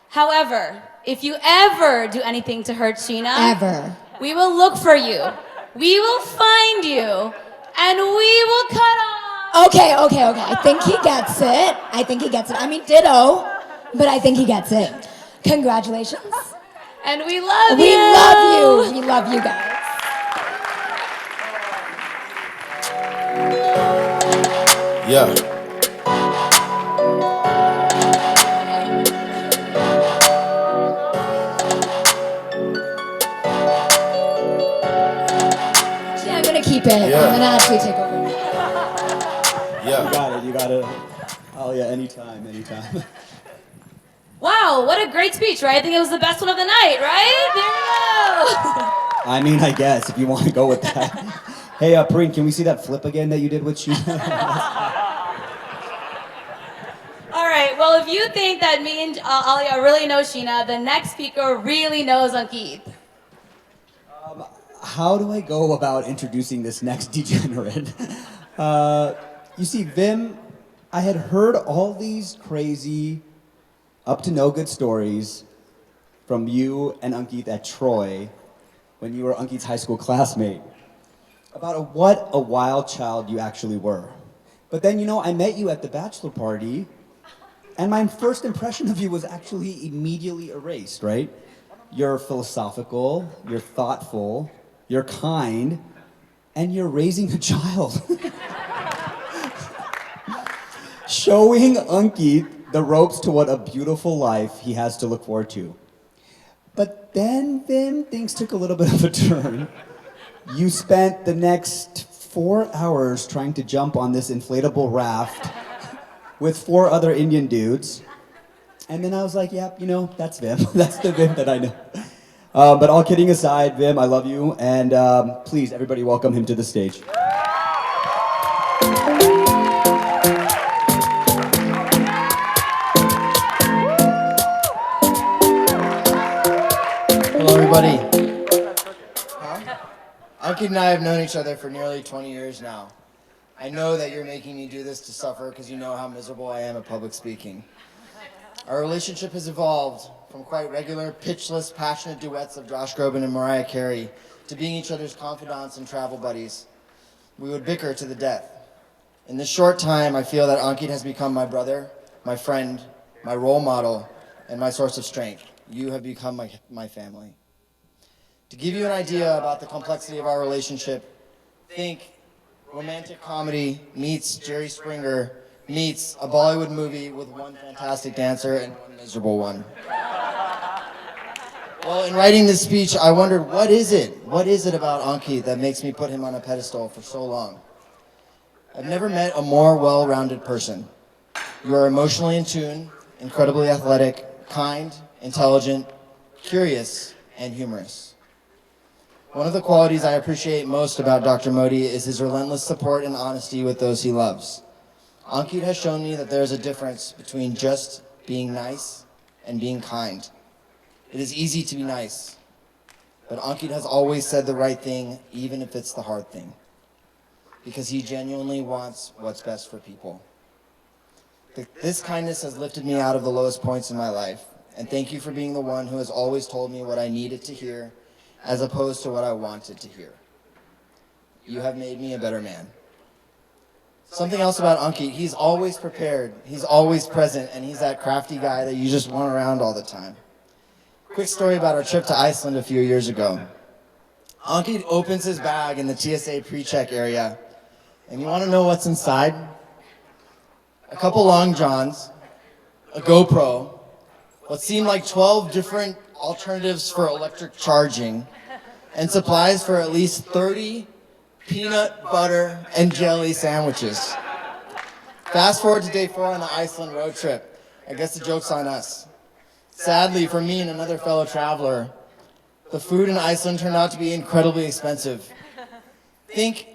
However, if you ever do anything to hurt Sheena, Ever. we will look for you. We will find you, and we will cut off. Okay. I think he gets it. I mean, ditto, but I think he gets it. Congratulations. And we love you. We love you. We love you guys. Yeah. Yeah, I'm gonna keep it. Yeah. I'm gonna actually take over. Yeah. You got it. Oh yeah, anytime. Wow, what a great speech, right? I think it was the best one of the night, right? There we go. I mean, I guess, if you want to go with that. Hey, Preen, can we see that flip again that you did with Sheena? All right, well, if you think that me and Alia really know Sheena, the next speaker really knows Ankit. How do I go about introducing this next degenerate? You see, Vim, I had heard all these crazy, up to no good stories from you and Ankit at Troy when you were Ankit's high school classmate about what a wild child you actually were. But then, I met you at the bachelor party, and my first impression of you was actually immediately erased, right? You're philosophical, you're thoughtful, you're kind, and you're raising a child. Showing Ankit the ropes to what a beautiful life he has to look forward to. But then things took a little bit of a turn. You spent the next 4 hours trying to jump on this inflatable raft with 4 other Indian dudes. And then I was like, yeah, that's Vim. That's the Vim that I know. But all kidding aside, Vim, I love you. And please, everybody welcome him to the stage. Hello, everybody. Ankit and I have known each other for nearly 20 years now. I know that you're making me do this to suffer because you know how miserable I am at public speaking. Our relationship has evolved from quite regular, pitchless, passionate duets of Josh Groban and Mariah Carey to being each other's confidants and travel buddies. We would bicker to the death. In this short time, I feel that Ankit has become my brother, my friend, my role model, and my source of strength. You have become my family. To give you an idea about the complexity of our relationship, think romantic comedy meets Jerry Springer meets a Bollywood movie with one fantastic dancer and one miserable one. Well, in writing this speech, I wondered, what is it about Ankit that makes me put him on a pedestal for so long? I've never met a more well-rounded person. You are emotionally in tune, incredibly athletic, kind, intelligent, curious, and humorous. One of the qualities I appreciate most about Dr. Modi is his relentless support and honesty with those he loves. Ankit has shown me that there is a difference between just being nice and being kind. It is easy to be nice, but Ankit has always said the right thing, even if it's the hard thing, because he genuinely wants what's best for people. This kindness has lifted me out of the lowest points in my life, and thank you for being the one who has always told me what I needed to hear, as opposed to what I wanted to hear. You have made me a better man. Something else about Ankit, he's always prepared, he's always present, and he's that crafty guy that you just want around all the time. Quick story about our trip to Iceland a few years ago. Ankit opens his bag in the TSA pre-check area, and you want to know what's inside? A couple long johns, a GoPro, what seemed like 12 different alternatives for electric charging, and supplies for at least 30 peanut butter and jelly sandwiches. Fast forward to day 4 on the Iceland road trip. I guess the joke's on us. Sadly, for me and another fellow traveler, the food in Iceland turned out to be incredibly expensive. Think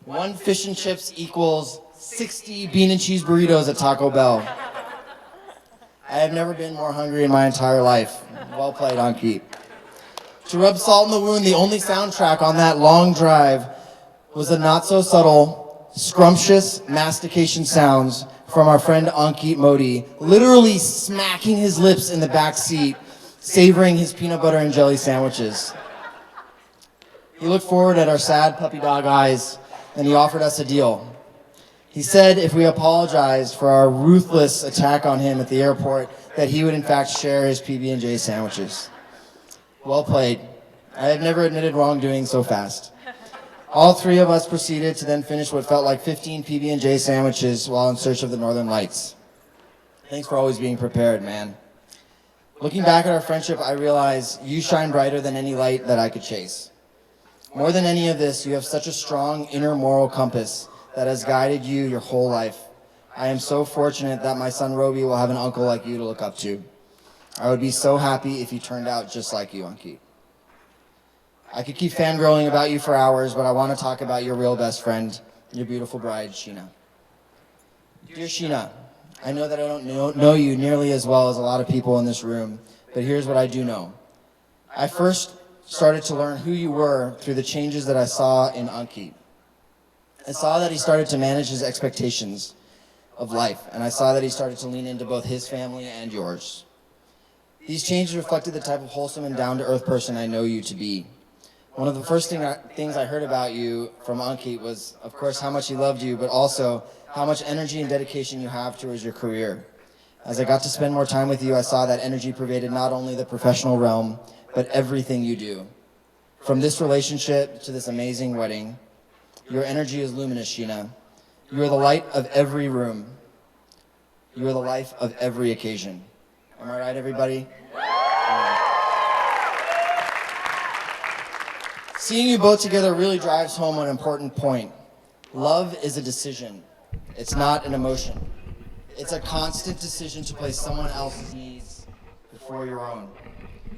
1 fish and chips equals 60 bean and cheese burritos at Taco Bell. I have never been more hungry in my entire life. Well played, Ankit. To rub salt in the wound, the only soundtrack on that long drive was the not-so-subtle, scrumptious mastication sounds from our friend Ankit Modi, literally smacking his lips in the back seat, savoring his peanut butter and jelly sandwiches. He looked forward at our sad puppy dog eyes, and he offered us a deal. He said if we apologized for our ruthless attack on him at the airport, that he would in fact share his PB&J sandwiches. Well played. I have never admitted wrongdoing so fast. All 3 of us proceeded to then finish what felt like 15 PB&J sandwiches while in search of the Northern Lights. Thanks for always being prepared, man. Looking back at our friendship, I realize you shine brighter than any light that I could chase. More than any of this, you have such a strong inner moral compass that has guided you your whole life. I am so fortunate that my son Roby will have an uncle like you to look up to. I would be so happy if you turned out just like you, Ankit. I could keep fangirling about you for hours, but I want to talk about your real best friend, your beautiful bride, Sheena. Dear Sheena, I know that I don't know you nearly as well as a lot of people in this room, but here's what I do know. I first started to learn who you were through the changes that I saw in Ankit. I saw that he started to manage his expectations of life, and I saw that he started to lean into both his family and yours. These changes reflected the type of wholesome and down-to-earth person I know you to be. One of the first things I heard about you from Ankit was, of course, how much he loved you, but also how much energy and dedication you have towards your career. As I got to spend more time with you, I saw that energy pervaded not only the professional realm, but everything you do. From this relationship to this amazing wedding, your energy is luminous, Sheena. You are the light of every room. You are the life of every occasion. Am I right, everybody? Seeing you both together really drives home an important point. Love is a decision. It's not an emotion. It's a constant decision to place someone else's needs before your own.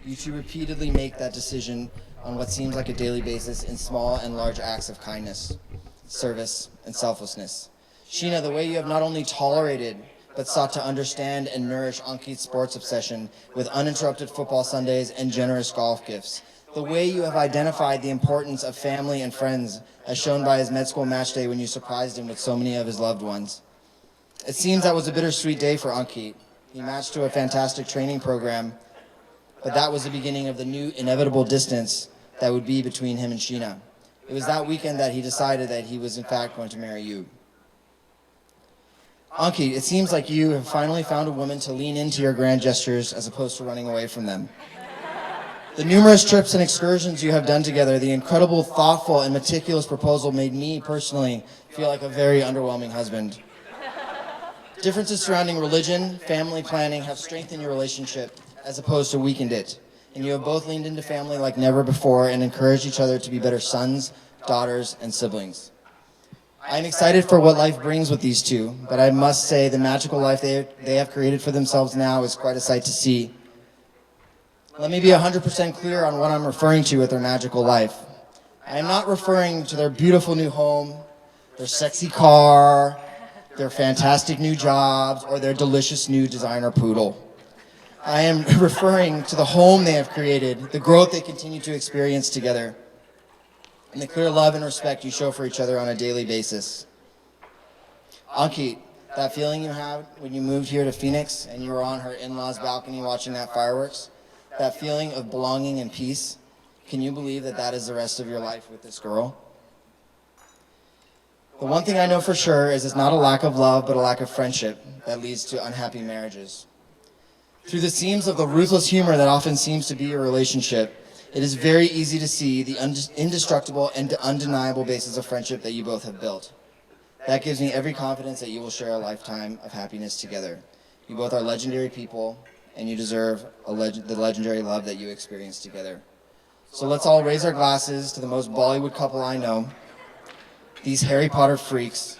You two repeatedly make that decision on what seems like a daily basis in small and large acts of kindness, service, and selflessness. Sheena, the way you have not only tolerated, but sought to understand and nourish Ankit's sports obsession with uninterrupted football Sundays and generous golf gifts. The way you have identified the importance of family and friends, as shown by his med school match day when you surprised him with so many of his loved ones. It seems that was a bittersweet day for Ankit. He matched to a fantastic training program, but that was the beginning of the new inevitable distance that would be between him and Sheena. It was that weekend that he decided that he was in fact going to marry you. Ankit, it seems like you have finally found a woman to lean into your grand gestures as opposed to running away from them. The numerous trips and excursions you have done together, the incredible, thoughtful, and meticulous proposal made me personally feel like a very underwhelming husband. Differences surrounding religion, family planning have strengthened your relationship as opposed to weakened it. And you have both leaned into family like never before and encouraged each other to be better sons, daughters, and siblings. I'm excited for what life brings with these two, but I must say the magical life they have created for themselves now is quite a sight to see. Let me be 100% clear on what I'm referring to with their magical life. I am not referring to their beautiful new home, their sexy car, their fantastic new jobs, or their delicious new designer poodle. I am referring to the home they have created, the growth they continue to experience together, and the clear love and respect you show for each other on a daily basis. Ankit, that feeling you had when you moved here to Phoenix and you were on her in-laws' balcony watching that fireworks, that feeling of belonging and peace, can you believe that that is the rest of your life with this girl? The one thing I know for sure is it's not a lack of love, but a lack of friendship that leads to unhappy marriages. Through the seams of the ruthless humor that often seems to be your relationship, it is very easy to see the indestructible and undeniable basis of friendship that you both have built. That gives me every confidence that you will share a lifetime of happiness together. You both are legendary people, and you deserve the legendary love that you experienced together. So let's all raise our glasses to the most Bollywood couple I know, these Harry Potter freaks.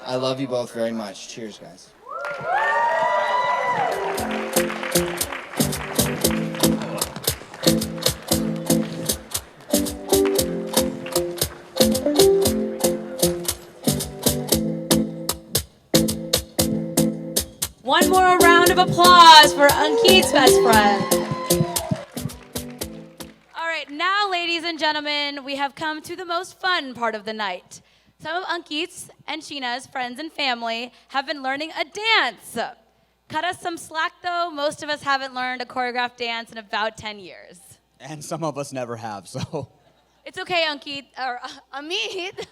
I love you both very much. Cheers, guys. One more round of applause for Ankit's best friend. All right, now, ladies and gentlemen, we have come to the most fun part of the night. Some of Ankit's and Sheena's friends and family have been learning a dance. Cut us some slack, though. Most of us haven't learned a choreographed dance in about 10 years. And some of us never have, so. It's okay, Ankit, or Amit.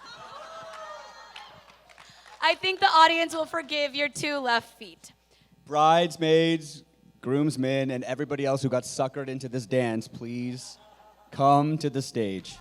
I think the audience will forgive your 2 left feet. Bridesmaids, groomsmen, and everybody else who got suckered into this dance, please come to the stage.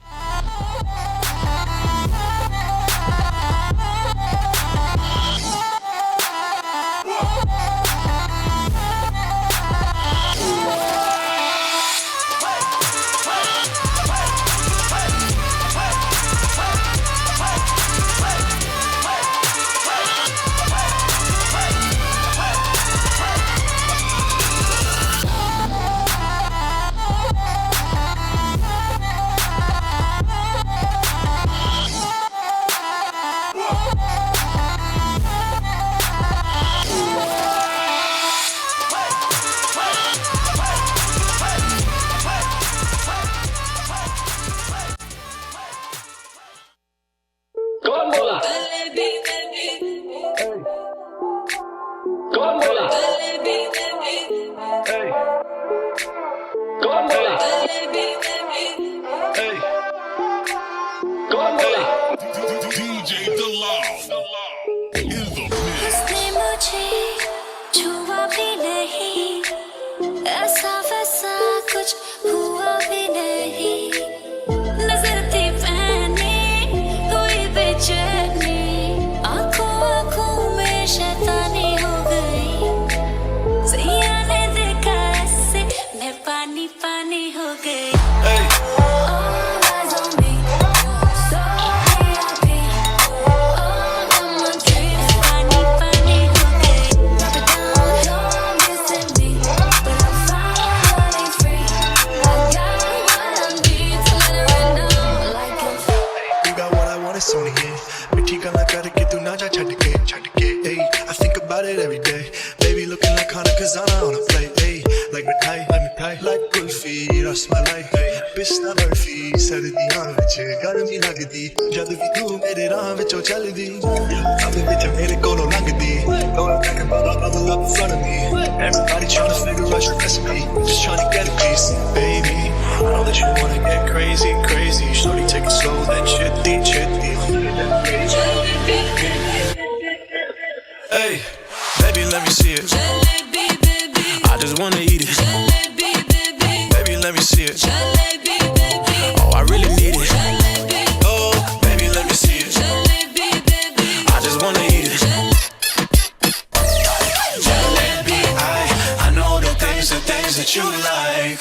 उसने मुझे छुआ भी नहीं, ऐसा वैसा कुछ हुआ भी नहीं, नजर थी पहनी हुई बेचैनी, आंखों आंखों में शैतानी हो गई, सैया ने देखा ऐसे मैं पानी पानी हो गई. I think about it every day. Baby looking like Hana Kazana on a plate. Hey, like mithai, like kulfi, rasmalai. Pista barfi, sardiyan vich garmi lagdi. Jad vi tu mere raah vichon chaldi, abhi vich mere kolo langdi. Going back and bubble up in front of me. Everybody trying to figure out your recipe, just trying to get a piece, baby. I know that you wanna get crazy, crazy. Shorty take it slow, then chitty, chitty. Hey, baby, let me see it. I just wanna eat it. Baby, let me see it. Oh, I really need it. Oh, baby, let me see it. I just wanna eat it. Jalebi, I know the things that you like.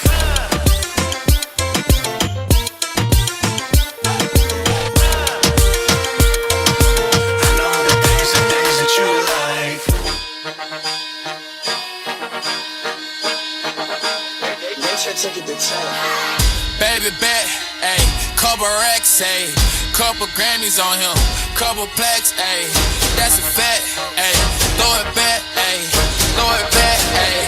Baby bet, ayy, couple racks, ayy, couple Grammys on him, couple plaques, ayy, that's a fact, ayy, throw it back, ayy, throw it back, ayy.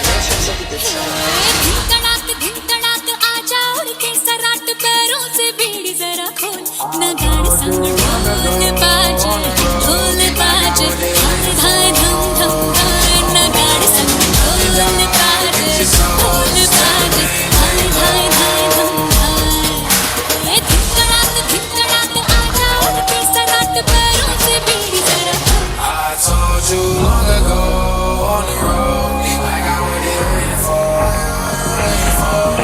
आजा उड़ के सराट पैरों से बीड़ी जरा खोल, नगाड़ संग ढोल बाजे, हाय हाय धम धम हाय, नगाड़ संग ढोल बाजे, हाय हाय हाय धम हाय. ये धिकड़ात आजा उड़ के सराट पैरों से बीड़ी जरा खोल. I told you long ago on the road, like I wouldn't wait for. Hold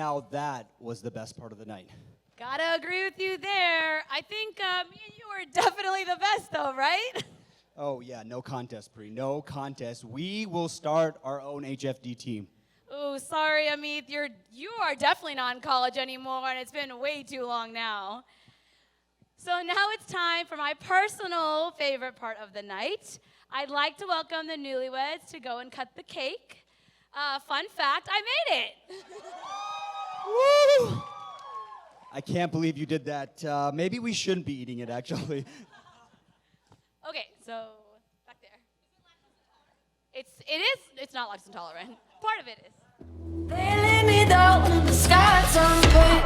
Now that was the best part of the night. Gotta agree with you there. I think me and you were definitely the best, though, right? Oh yeah, no contest, Pri. No contest. We will start our own HFD team. Ooh, sorry, Amit. You are definitely not in college anymore, and it's been way too long now. So now it's time for my personal favorite part of the night. I'd like to welcome the newlyweds to go and cut the cake. Fun fact, I made it. Woo! I can't believe you did that. Maybe we shouldn't be eating it, actually. Okay, so back there. It's not lactose intolerant. Part of it is. They lay me down in the sky someday.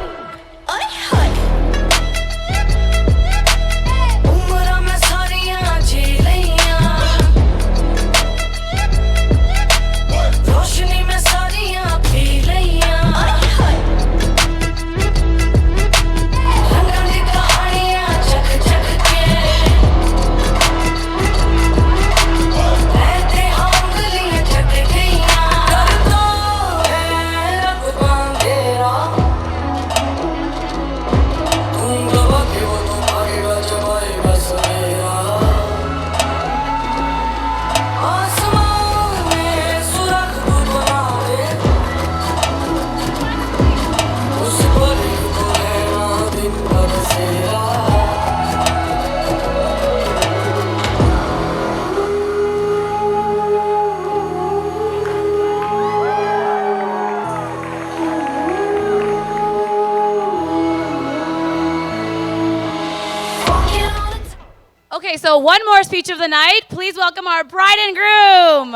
उम्र में सारियां झीलियां रोशनी में सारियां P लियां रंगों की कहानियां चक चक के रहते उंगलियां चट गईयां कर दो है रब बांधेरा तुम गवा के वो तुम्हारा जमाएगा सवेरा आसमां में सुरख तू बना दे उस पर ही तो रहना दिन का बसेरा Okay, so one more speech of the night. Please welcome our bride and groom.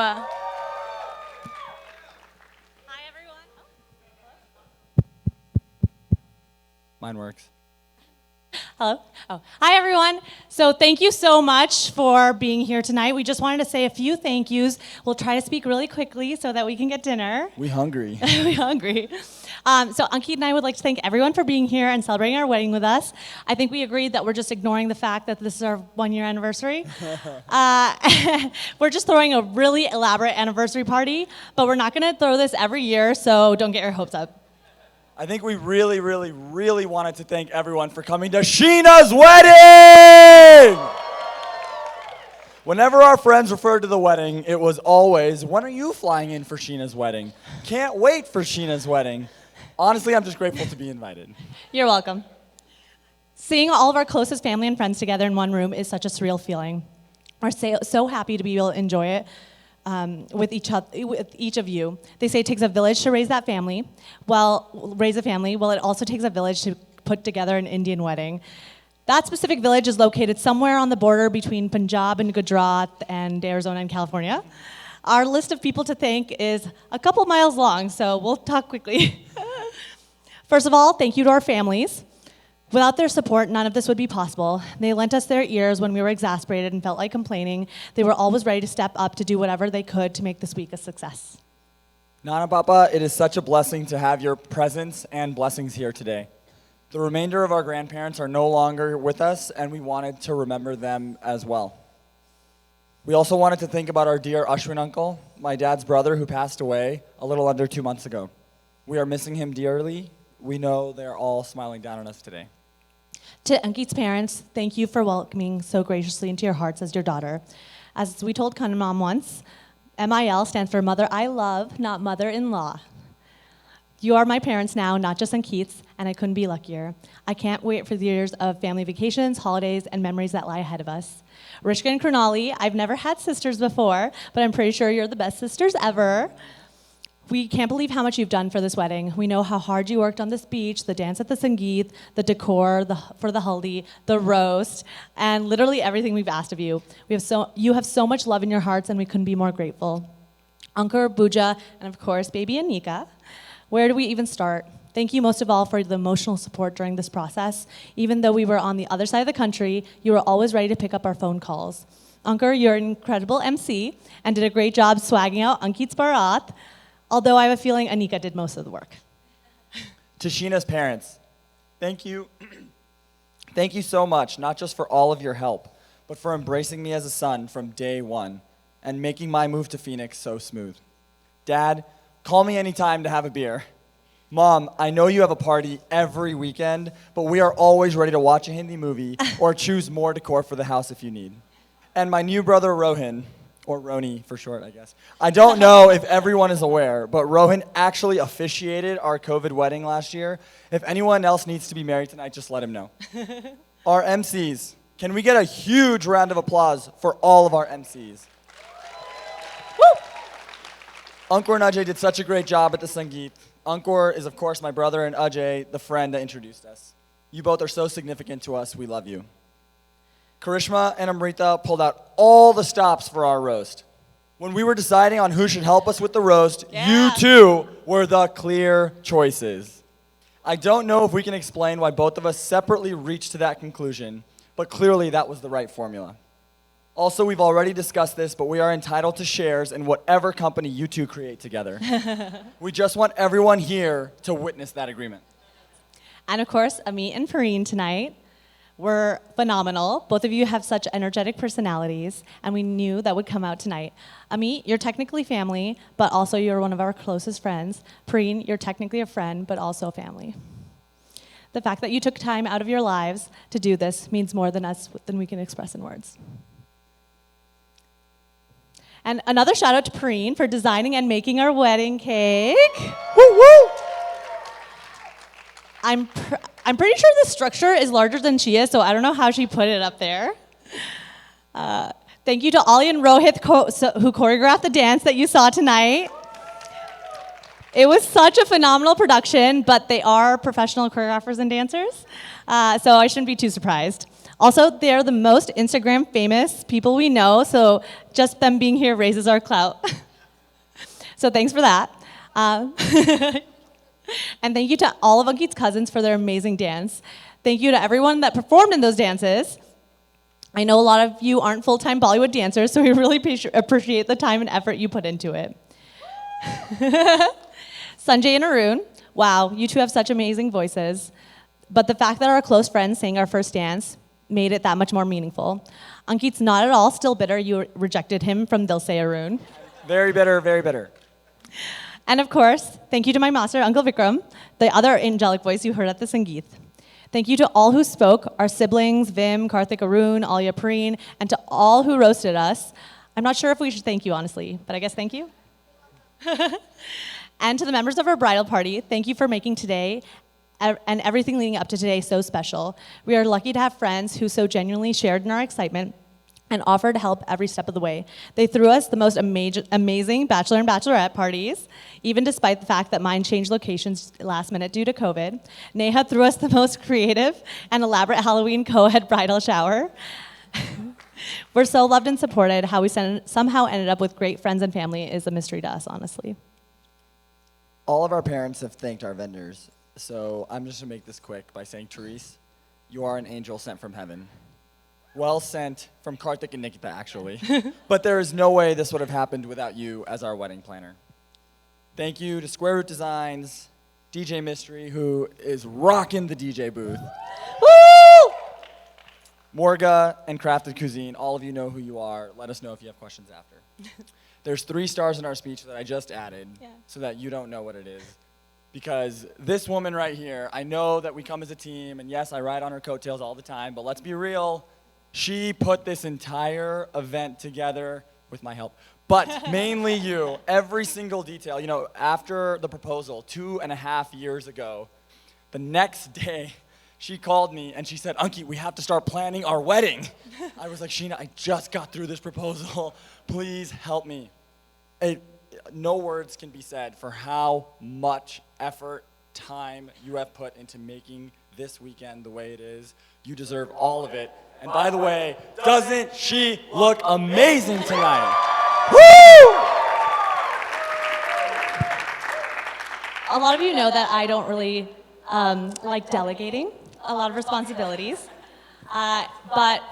Mine works. Hello. Oh, hi everyone. So thank you so much for being here tonight. We just wanted to say a few thank yous. We'll try to speak really quickly so that we can get dinner. We hungry. We're hungry. So Ankit and I would like to thank everyone for being here and celebrating our wedding with us. I think we agreed that we're just ignoring the fact that this is our 1-year anniversary. We're just throwing a really elaborate anniversary party, but we're not going to throw this every year, so don't get your hopes up. I think we really, really, really wanted to thank everyone for coming to Sheena's wedding! Whenever our friends referred to the wedding, it was always, when are you flying in for Sheena's wedding? Can't wait for Sheena's wedding. Honestly, I'm just grateful to be invited. You're welcome. Seeing all of our closest family and friends together in one room is such a surreal feeling. We're so happy to be able to enjoy it with each of you. They say it takes a village to raise a family. Well, it also takes a village to put together an Indian wedding. That specific village is located somewhere on the border between Punjab and Gujarat and Arizona and California. Our list of people to thank is a couple miles long, so we'll talk quickly. First of all, thank you to our families. Without their support, none of this would be possible. They lent us their ears when we were exasperated and felt like complaining. They were always ready to step up to do whatever they could to make this week a success. Nana Papa, it is such a blessing to have your presence and blessings here today. The remainder of our grandparents are no longer with us, and we wanted to remember them as well. We also wanted to think about our dear Ashwin uncle, my dad's brother who passed away a little under 2 months ago. We are missing him dearly. We know they're all smiling down on us today. To Ankit's parents, thank you for welcoming so graciously into your hearts as your daughter. As we told Kanan Mom once, MIL stands for Mother I Love, not Mother-in-Law. You are my parents now, not just Ankit's, and I couldn't be luckier. I can't wait for the years of family vacations, holidays, and memories that lie ahead of us. Rishka and Kronali, I've never had sisters before, but I'm pretty sure you're the best sisters ever. We can't believe how much you've done for this wedding. We know how hard you worked on the speech, the dance at the Sangeet, the decor for the haldi, the roast, and literally everything we've asked of you. You have so much love in your hearts, and we couldn't be more grateful. Ankur, Pooja, and of course, baby Anika. Where do we even start? Thank you most of all for the emotional support during this process. Even though we were on the other side of the country, you were always ready to pick up our phone calls. Ankur, you're an incredible MC and did a great job swagging out Ankit's Bharat. Although I have a feeling Anika did most of the work. To Sheena's parents, thank you. Thank you so much, not just for all of your help, but for embracing me as a son from day one and making my move to Phoenix so smooth. Dad, call me anytime to have a beer. Mom, I know you have a party every weekend, but we are always ready to watch a Hindi movie or choose more decor for the house if you need. And my new brother Rohin, or Roni for short, I guess. I don't know if everyone is aware, but Rohin actually officiated our COVID wedding last year. If anyone else needs to be married tonight, just let him know. Our MCs, can we get a huge round of applause for all of our MCs? Ankur and Ajay did such a great job at the Sangeet. Ankur is, of course, my brother, and Ajay, the friend that introduced us. You both are so significant to us. We love you. Karishma and Amrita pulled out all the stops for our roast. When we were deciding on who should help us with the roast, you two were the clear choices. I don't know if we can explain why both of us separately reached to that conclusion, but clearly that was the right formula. Also, we've already discussed this, but we are entitled to shares in whatever company you two create together. We just want everyone here to witness that agreement. And of course, Amit and Fareen tonight were phenomenal. Both of you have such energetic personalities, and we knew that would come out tonight. Amit, you're technically family, but also you're one of our closest friends. Fareen, you're technically a friend, but also family. The fact that you took time out of your lives to do this means more than we can express in words. And another shout out to Pareen for designing and making our wedding cake. Woo woo! I'm pretty sure the structure is larger than she is, so I don't know how she put it up there. Thank you to Ali and Rohit who choreographed the dance that you saw tonight. It was such a phenomenal production, but they are professional choreographers and dancers, so I shouldn't be too surprised. Also, they're the most Instagram famous people we know, so just them being here raises our clout. So thanks for that. And thank you to all of Ankit's cousins for their amazing dance. Thank you to everyone that performed in those dances. I know a lot of you aren't full-time Bollywood dancers, so we really appreciate the time and effort you put into it. Sanjay and Arun, wow, you two have such amazing voices. But the fact that our close friends sang our first dance made it that much more meaningful. Ankit's not at all still bitter you rejected him from Dil Se Arun. Very bitter, very bitter. And of course, thank you to my master, Uncle Vikram, the other angelic voice you heard at the Sangeet. Thank you to all who spoke, our siblings, Vim, Karthik, Arun, Alia, Pareen, and to all who roasted us. I'm not sure if we should thank you, honestly, but I guess thank you. And to the members of our bridal party, thank you for making today and everything leading up to today so special. We are lucky to have friends who so genuinely shared in our excitement and offered help every step of the way. They threw us the most amazing bachelor and bachelorette parties, even despite the fact that mine changed locations last minute due to COVID. Neha threw us the most creative and elaborate Halloween co-ed bridal shower. We're so loved and supported. How we somehow ended up with great friends and family is a mystery to us, honestly. All of our parents have thanked our vendors. So I'm just gonna make this quick by saying, Therese, you are an angel sent from heaven. Well sent from Karthik and Nikita, actually. But there is no way this would have happened without you as our wedding planner. Thank you to Square Root Designs, DJ Mystery, who is rocking the DJ booth. Woo! Morga and Crafted Cuisine, all of you know who you are. Let us know if you have questions after. There's 3 stars in our speech that I just added so that you don't know what it is. Because this woman right here, I know that we come as a team, and yes, I ride on her coattails all the time, but let's be real, she put this entire event together with my help. But mainly you, every single detail. You know, after the proposal 2.5 years ago, the next day, she called me and she said, Ankit, we have to start planning our wedding. I was like, Sheena, I just got through this proposal. Please help me. No words can be said for how much effort, time you have put into making this weekend the way it is. You deserve all of it. And by the way, doesn't she look amazing tonight? Woo! A lot of you know that I don't really like delegating a lot of responsibilities. But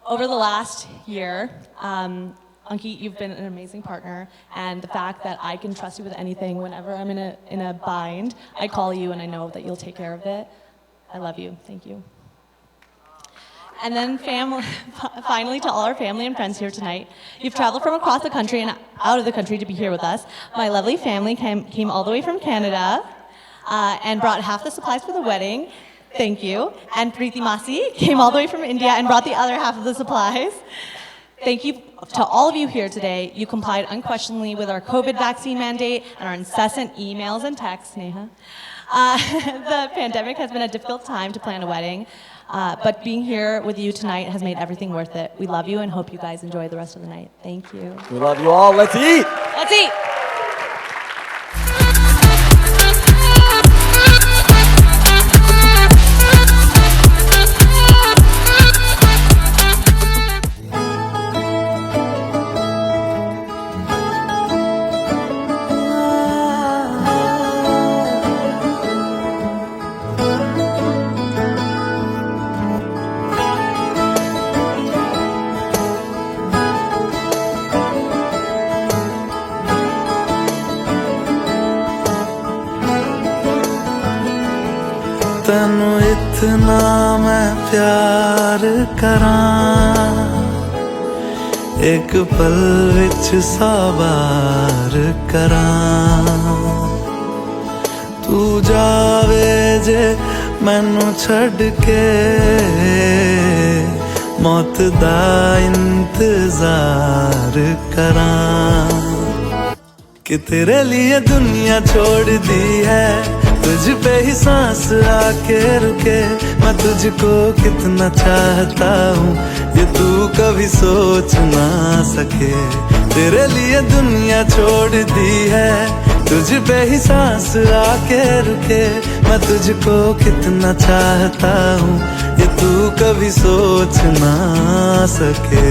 over the last year, Ankit, you've been an amazing partner, and the fact that I can trust you with anything whenever I'm in a bind, I call you and I know that you'll take care of it. I love you. Thank you. And then finally to all our family and friends here tonight. You've traveled from across the country and out of the country to be here with us. My lovely family came all the way from Canada. and brought half the supplies for the wedding. Thank you. And Preeti Masi came all the way from India and brought the other half of the supplies. Thank you to all of you here today. You complied unquestionably with our COVID vaccine mandate and our incessant emails and texts, Neha. The pandemic has been a difficult time to plan a wedding, but being here with you tonight has made everything worth it. We love you and hope you guys enjoy the rest of the night. Thank you. We love you all. Let's eat. Let's eat. तैनू इतना मैं प्यार करां एक पल विच साबार करां तू जावे जे मैनू छड़ के मौत दा इंतजार करां कि तेरे लिए दुनिया छोड़ दी है तुझ पे ही सांस आके रुके मैं तुझको कितना चाहता हूँ ये तू कभी सोच ना सके तेरे लिए दुनिया छोड़ दी है तुझ पे ही सांस आके रुके मैं तुझको कितना चाहता हूँ ये तू कभी सोच ना सके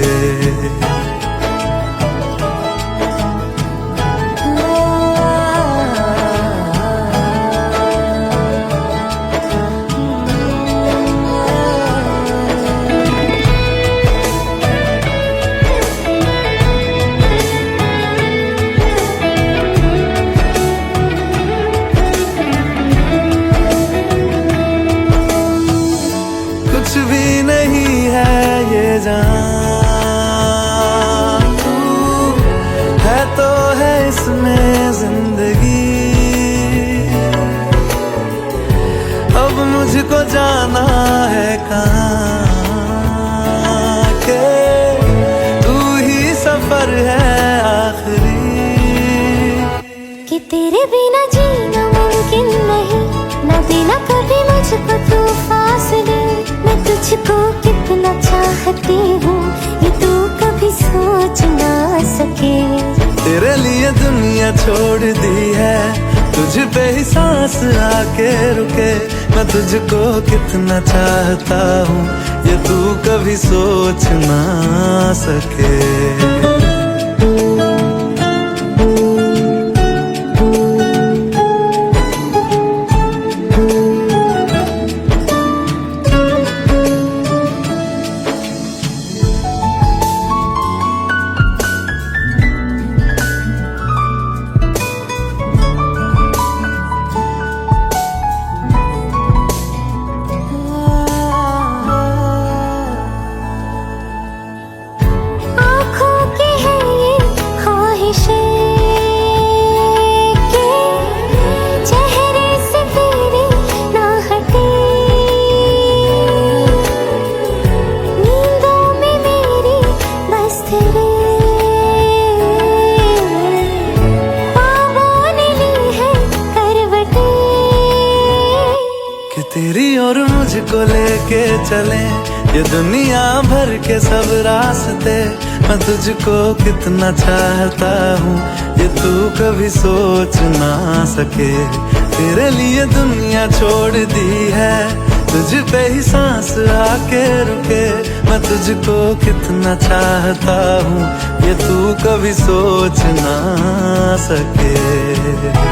मुझको जाना है कहाँ के तू ही सफर है आखिरी कि तेरे बिना जीना मुमकिन नहीं ना देना कभी मुझको तू फासले मैं तुझको कितना चाहती हूँ ये तू कभी सोच ना सके तेरे लिए दुनिया छोड़ दी है तुझ पे ही सांस आके रुके मैं तुझको कितना चाहता हूँ ये तू कभी सोच ना सके तेरी और मुझको लेके चले ये दुनिया भर के सब रास्ते मैं तुझको कितना चाहता हूँ ये तू कभी सोच ना सके तेरे लिए दुनिया छोड़ दी है तुझ पे ही सांस आके रुके मैं तुझको कितना चाहता हूँ ये तू कभी सोच ना सके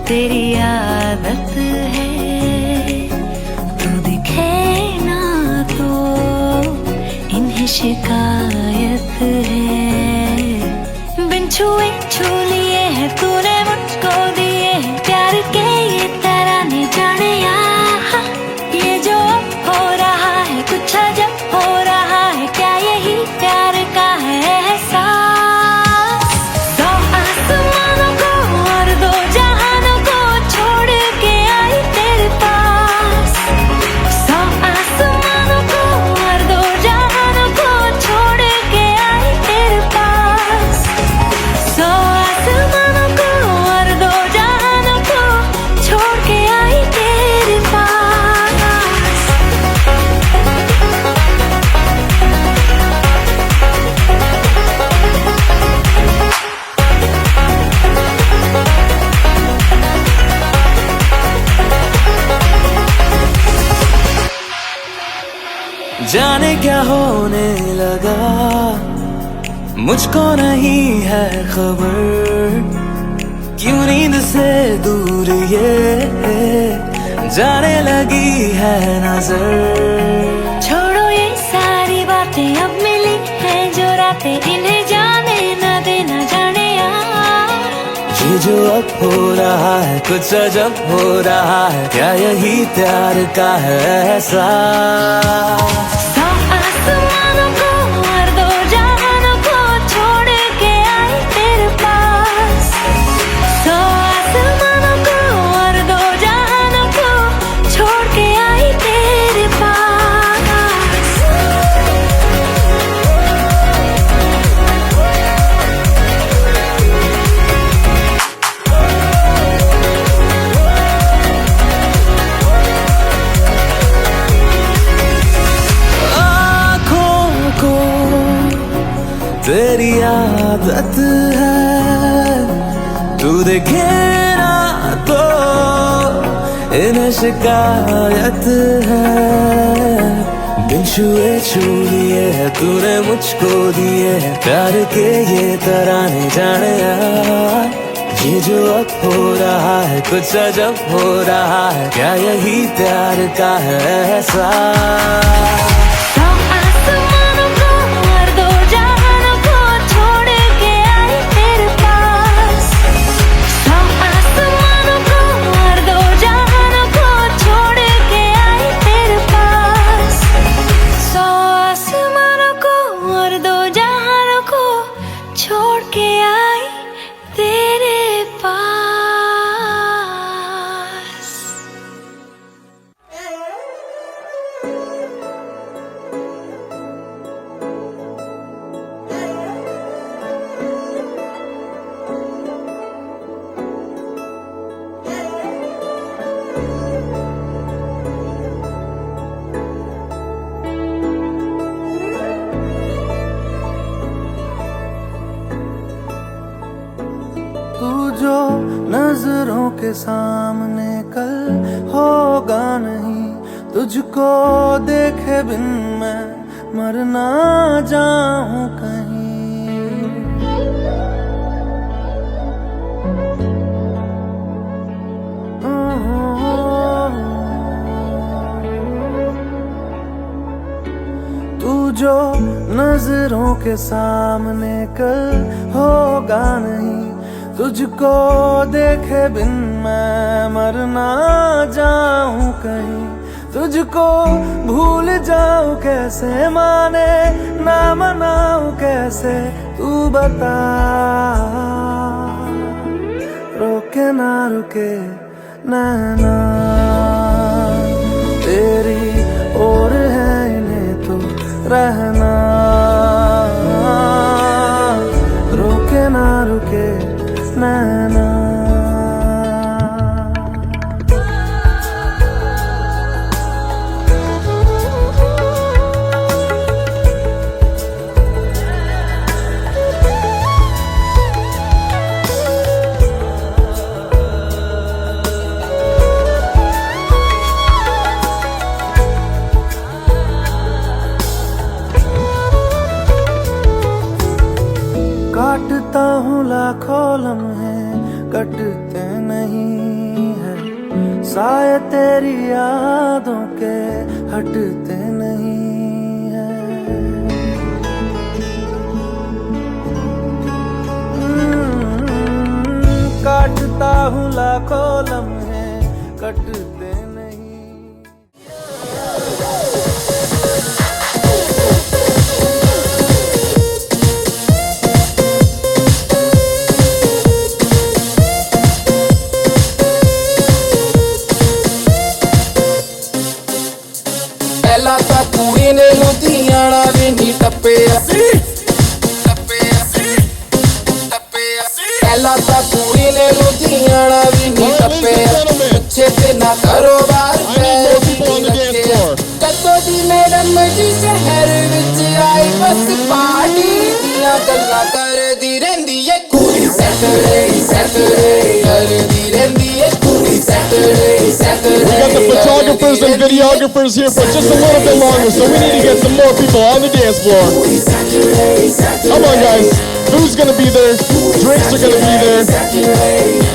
तेरी आदत है, तू दिखे ना तो इन्हें शिकायत है। बिन छुए छू लिए है तूने मुझको दिए हैं प्यार के ये तराने जाने यहाँ। ये जो अब हो रहा है कुछ अजब हो रहा है, क्या यही प्यार का है एहसास। दो आसमानों को और दो जहानों को छोड़ के आई तेरे पास। सौ आसमानों को और दो जहानों को छोड़ के आई तेरे पास। सौ आसमानों को और दो जहानों को छोड़ के आई तेरे पास। जाने क्या होने लगा, मुझको नहीं है खबर, क्यों नींद से दूर ये जाने लगी है नजर। छोड़ो ये सारी बातें, अब मिली है जो रातें, इन्हें जाने न देना जाने यार। ये जो अब हो रहा है कुछ अजब हो रहा है, क्या यही प्यार का है एहसास। सौ आसमानों को और दो जहानों को छोड़ के आई तेरे पास। सौ आसमानों को और दो जहानों को छोड़ के आई तेरे पास। आँखों को तेरी आदत है, तू देखे ना तो इन्हें शिकायत है। बिन छुए छू लिए है तूने मुझको दिए है प्यार के ये तराने जाने यार। ये जो अब हो रहा है कुछ अजब हो रहा है, क्या यही प्यार का है एहसास। सौ आसमानों को और दो जहानों को छोड़ के आई तेरे पास। सौ आसमानों को और दो जहानों को छोड़ के आई तेरे पास। सौ आसमानों को और दो जहानों को छोड़ के आई तेरे पास। तू जो नजरों के सामने कल होगा नहीं, तुझको देखे बिन मैं मर ना जाऊं कहीं। तू जो नजरों के सामने कल होगा नहीं, तुझको देखे बिन मैं मर ना जाऊं कहीं। तुझको भूल जाऊं कैसे, माने ना मनाऊं कैसे, तू बता। रोके ना रुके नैना तेरी और है इन्हें तो रहना। रोके ना रुके नैना। काटता हूँ लाखों लम्हे, कटते नहीं। साए तेरी यादों के हटते नहीं है। काटता हूँ लाखों लम्हे कटते नहीं। पहला ता कुड़ी ने लुधियाना भी नी टप्पे असी पहला ता कुड़ी ने लुधियाना भी नी टप्पे अच्छे से ना कारोबार पैर भी नी लगे कदों दी मैडम जी शहर विच आई बस पार्टी दियां गल्लां करदी रहिंदी है कुड़ी सैटरडे सैटरडे करदी रहिंदी है कुड़ी Saturday Saturday. We got the photographers and videographers here for just a little bit longer, so we need to get some more people on the dance floor. Come on, guys. Food's gonna be there. Drinks are gonna be there.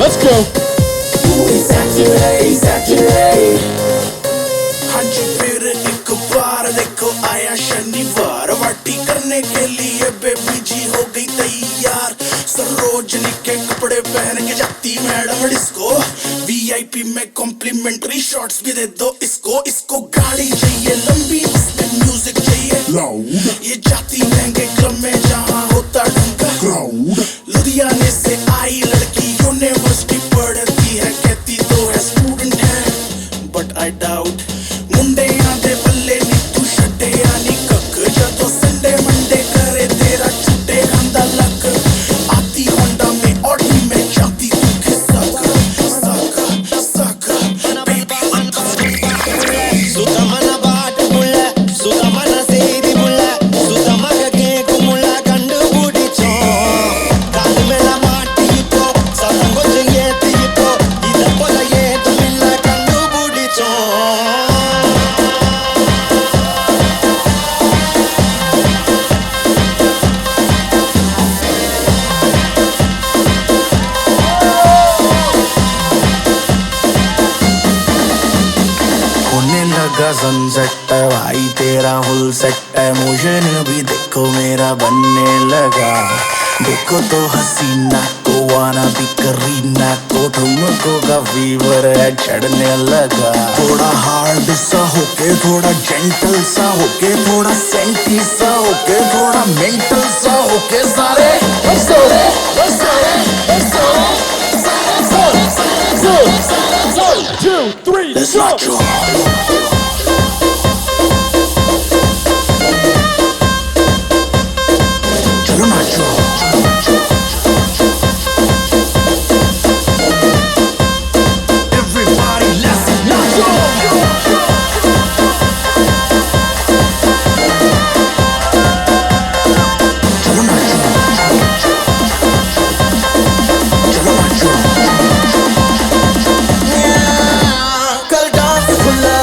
Let's go. हाँ जी फिर एक बार देखो आया शनिवार party करने के लिए baby जी हो गई तैयार सरोजनी के कपड़े पहन के जाती मैडम डिस्को वीआईपी में कॉम्प्लीमेंट्री शॉट्स भी दे दो इसको इसको गाड़ी चाहिए लंबी उसमें म्यूजिक चाहिए लाउड ये जाती महंगे क्लब में जहाँ होता ढंका क्राउड लुधियाने से आई लड़की यूनिवर्सिटी पढ़ती है कहती तो है स्टूडेंट है बट आई डाउट मुंडे आंदे बल्ले नी तू छड्डे आनी कक जदों संडे मंडे करे तेरा छुट्टे खांदा लक आती होंडा में ऑडी में जाती तू खिसक सक सक बेबी सुतमना बाट मुள்ள सुतमना சேதி முள்ள சுத்தமாக கேக்கும் முள்ள கண்டுபிடிச்சோம் காது மேல மாட்டிட்டோ சத்தம் கொஞ்சம் ஏத்திட்டோ இத போல ஏதும் இல்ல கண்டுபிடிச்சோம் होने लगा सनसेट भाई तेरा फुल सेट है मोशन भी देखो मेरा बनने लगा देखो तो हसीना को आना भी करीना को तुमको का फीवर है चढ़ने लगा थोड़ा हार्ड सा होके थोड़ा जेंटल सा होके थोड़ा सेंटी सा होके थोड़ा मेंटल सा होके सारे सारे सारे One, two, three, Let's go! not draw. चलो नाचो Everybody let's nacho चलो नाचो चलो नाचो कल डांस खुला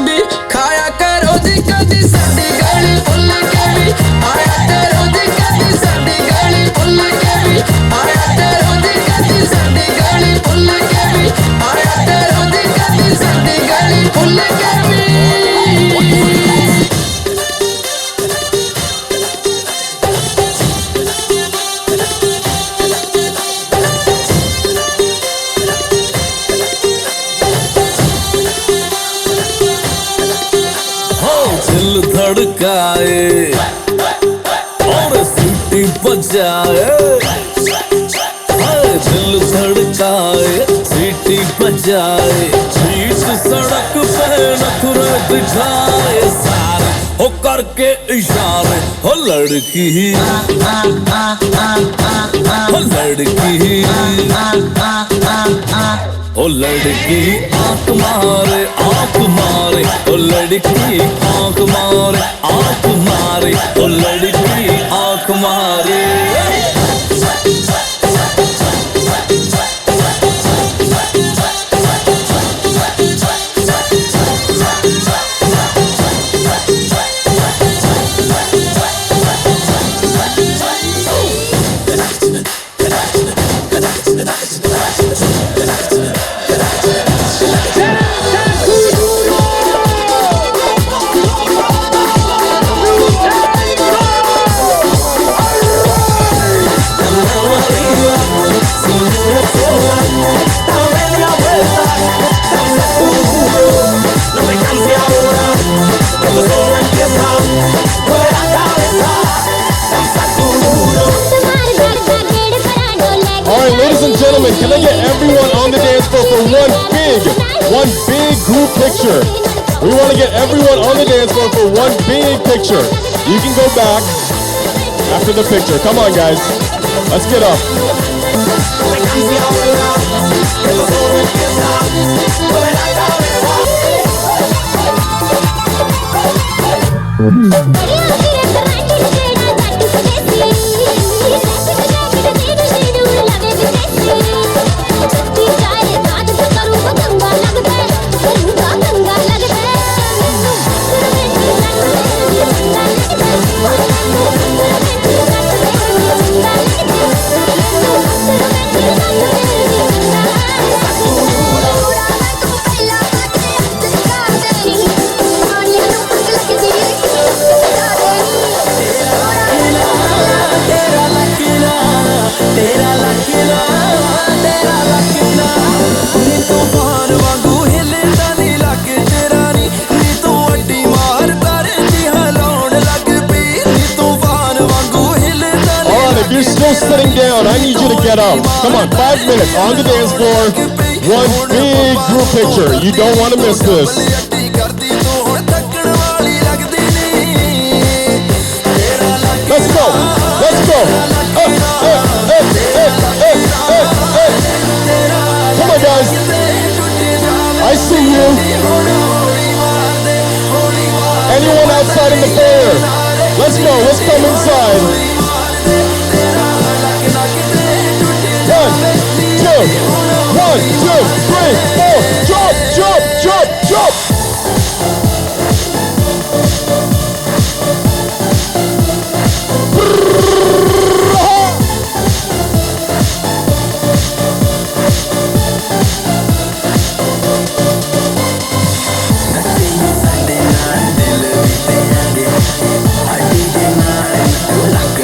भी खाया करो जी कदी साडी गाली भुल के भी आया करो जी कदी साडी गाली भुल के भी आया करो जी कदी साडी गाली भुल के भी आया करो जी कदी साडी गाली भुल के भी दिल धड़काए और सीटी बजाए दिल धड़काए सीटी बजाए बीच सड़क पे नखरे दिखाए सारे हो करके इशारे हो लड़की हो लड़की ओ लड़की आंख मारे ओ लड़की आंख मारे ओ लड़की आंख मारे Alright, ladies and gentlemen, can I get everyone on the dance floor for one big group picture? We want to get everyone on the dance floor for one big picture. You can go back after the picture. Come on, guys. Let's get up. If you're still sitting down, I need you to get up. Come on, 5 minutes on the dance floor. One big group picture. You don't want to miss this. Let's go. Let's go. Come on, guys. I see you. Anyone outside in the foyer? Let's go. Let's come inside. 1, 2, 3, 4. Jump, jump, jump, jump. Like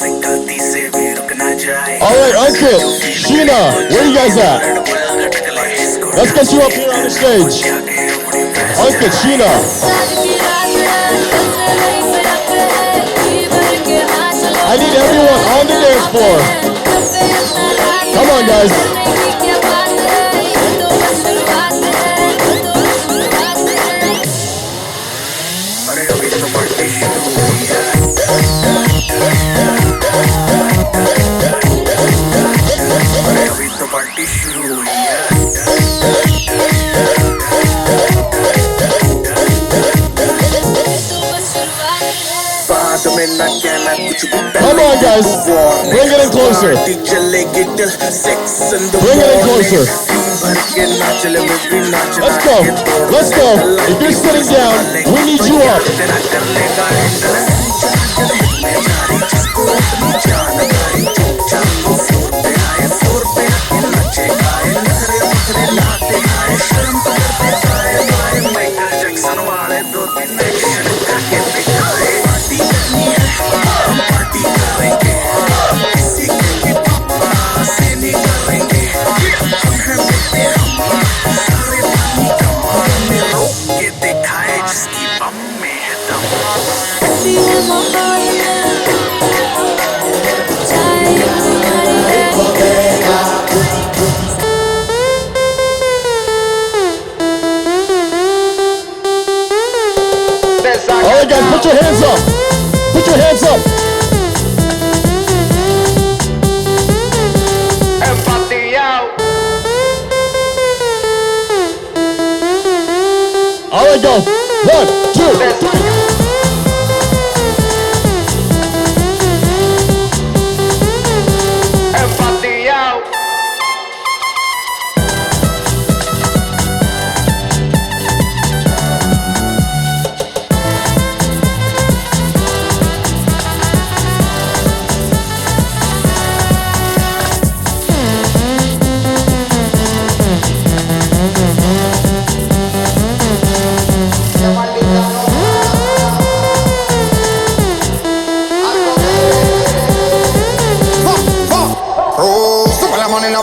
Alright, Ankit, Sheena, where you guys at? Let's get you up here on the stage. Ankit, Sheena. I need everyone on the dance floor. Come on, guys. Come on, guys. Bring it in closer. Bring it in closer. Let's go. Let's go. If you're sitting down, we need you up. Alright, guys, put your hands up. Put your hands up. Alright, go. 1, 2, 3.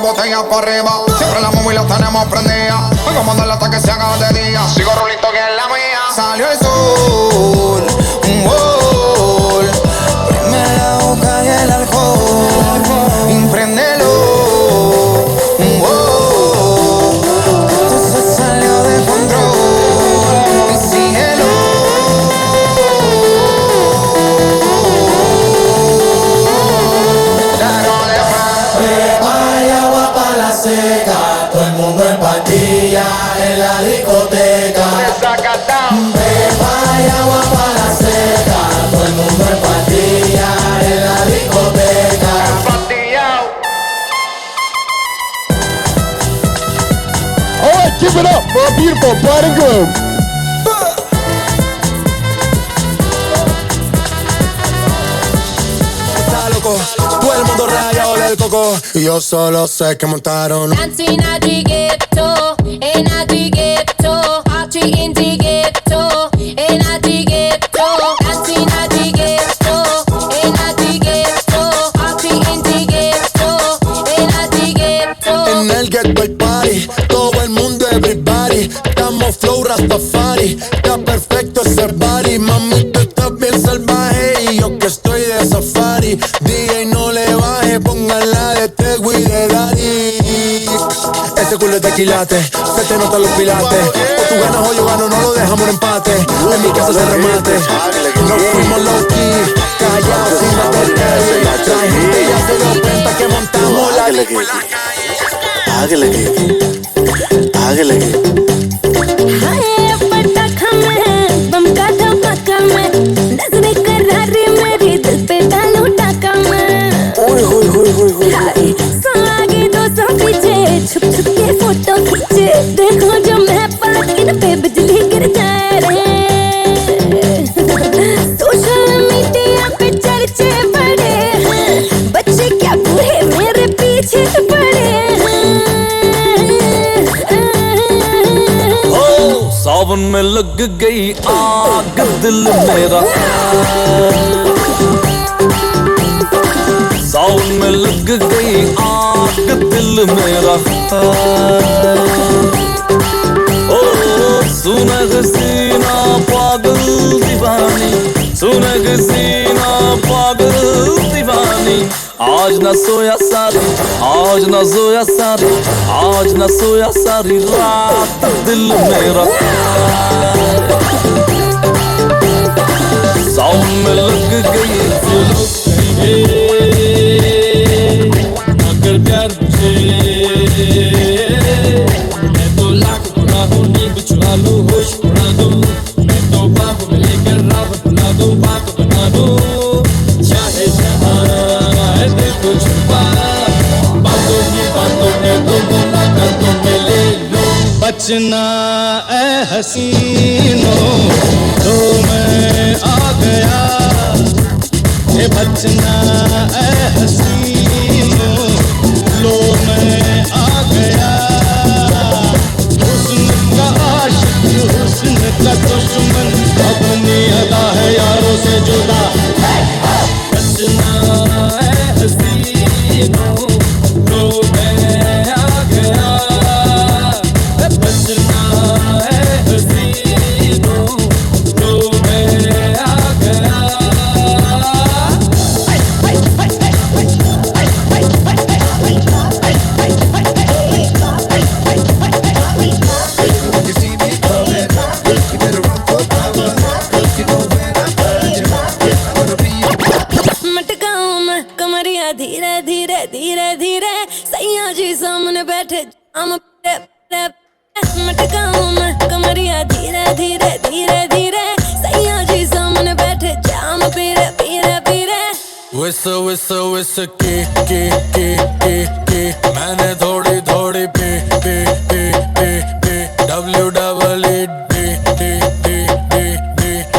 Botella para arriba, siempre la móvil la tenemos prendida. Vengo a mandarla hasta que se haga de día. Sigo rulito que es la mía. Salió el sol, un gol. Prende la boca y el alcohol. Impréndelo, un gol. Esto se salió de control. Y síguelo. Seca, todo el mundo en patilla en la discoteca. Beba y agua para la seca, todo el mundo en patilla en la discoteca. Alright, give it up for a beautiful bride and groom. Todo el mundo rayado del coco y yo solo sé que montaron. Dancing at the ghetto, in at the ghetto, party in the ghetto, in at the ghetto, dancing at the ghetto, in at the ghetto, party in the ghetto, in at the ghetto. En el ghetto hay party, todo el mundo everybody, estamos flow Rastafari, está perfecto ese body, mami tú estás bien salvaje y yo que estoy de safari. DJ no le baje, póngala de Tego y de Daddy. Ese culo es de quilate, se te notan los pilates. O tú ganas o yo gano, no lo dejamos en empate. En mi casa se remate, nos fuimos low key, callados sin batería. La gente ya se dio cuenta que montamos la disco en la calle. Hágale que, hágale que. हाय पटाखा में बम का धमाका में नजरें करारी मेरी दिल पे डालूं टाका में ओए होए होए होए होए हाय सौ आगे 200 पीछे छुप छुप के फोटो खींचे देखो जो मैं पास इन पे बिजली गिर जाए रे सोशल मीडिया पे चर्चे बड़े हैं बच्चे क्या बूढ़े मेरे पीछे पड़े हैं सावन में लग गई आग दिल मेरा गई आग दिल मेरा ओ सुनग सीना पागल दीवानी सुनग सीना पागल दीवानी आज न सोया सारी आज न सोया सारी आज न सोया सारी रात दिल मेरा साउंड में लग गई अगर प्यार मुझे मैं तो लाख बुरा हूँ नींद चुरा लूँ होश उड़ा दूँ मैं तो बाबू में लेकर राह बुला दूँ बात बना दूँ चाहे जहाँ है दिल को छुपा बातों में तो मुलाकातों में ले लो बचना ए हसीनों तो मैं आ गया ये बचना ए हसीनों लो मैं आ गया हुस्न का आशिक हुस्न का दुश्मन अपनी अदा है यारों से जुदा बचना है हसीनों तो मैं आ गया बचना है हसीनों तो मैं आ गया मटकाऊं मैं कमरिया धीरे धीरे धीरे धीरे सैया जी सामने बैठे जाम पीरे पीरे मटकाऊं मैं कमरिया धीरे धीरे धीरे धीरे सैया जी सामने बैठे जाम पीरे पीरे पीरे विस के मैंने थोड़ी थोड़ी पे डब्ल्यू डबल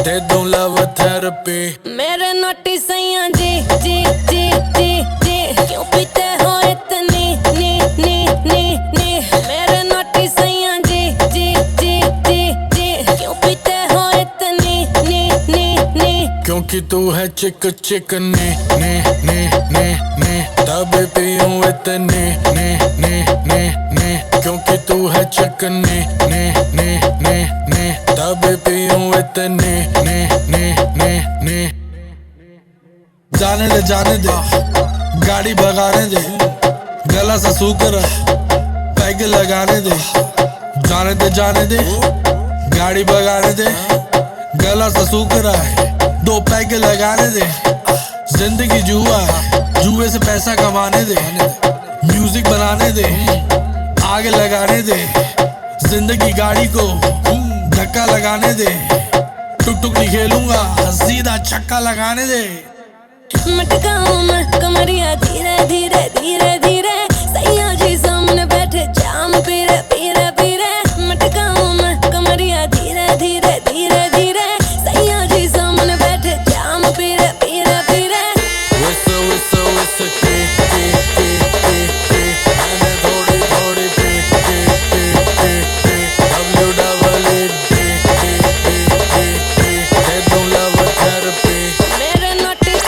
दे दूं लव थेरेपी मेरे नोटी सैया जी जी जी जी जी क्यों पीते हो इतनी नी नी नी नी मेरे नोटी सैया जी जी जी जी जी क्यों पीते हो इतनी नी नी नी क्योंकि तू है चिक चिक ने तब पीऊं इतने ने क्योंकि तू है चिक ने तब पीऊं इतने ने जाने दे गाड़ी भगाने दे गला सा सूकर पैग लगाने दे जाने दे गाड़ी भगाने दे गला सा सूकर है दो पैग लगाने दे जिंदगी जुआ है जुए से पैसा कमाने दे म्यूजिक बनाने दे आग लगाने दे जिंदगी गाड़ी को धक्का लगाने दे टुक टुक नहीं खेलूंगा सीधा छक्का लगाने दे मटकाऊं मैं कमरिया धीरे धीरे धीरे धीरे सैया जी सामने बैठे जाम पीरे पीरे पीरे मटकाऊं मैं कमरिया धीरे धीरे धीरे धीरे सैया जी सामने बैठे जाम पीरे पीरे पीरे मैंने थोड़ी थोड़ी पे डब्ल्यू डबल दे दूं लव थेरेपी मेरे नोटिस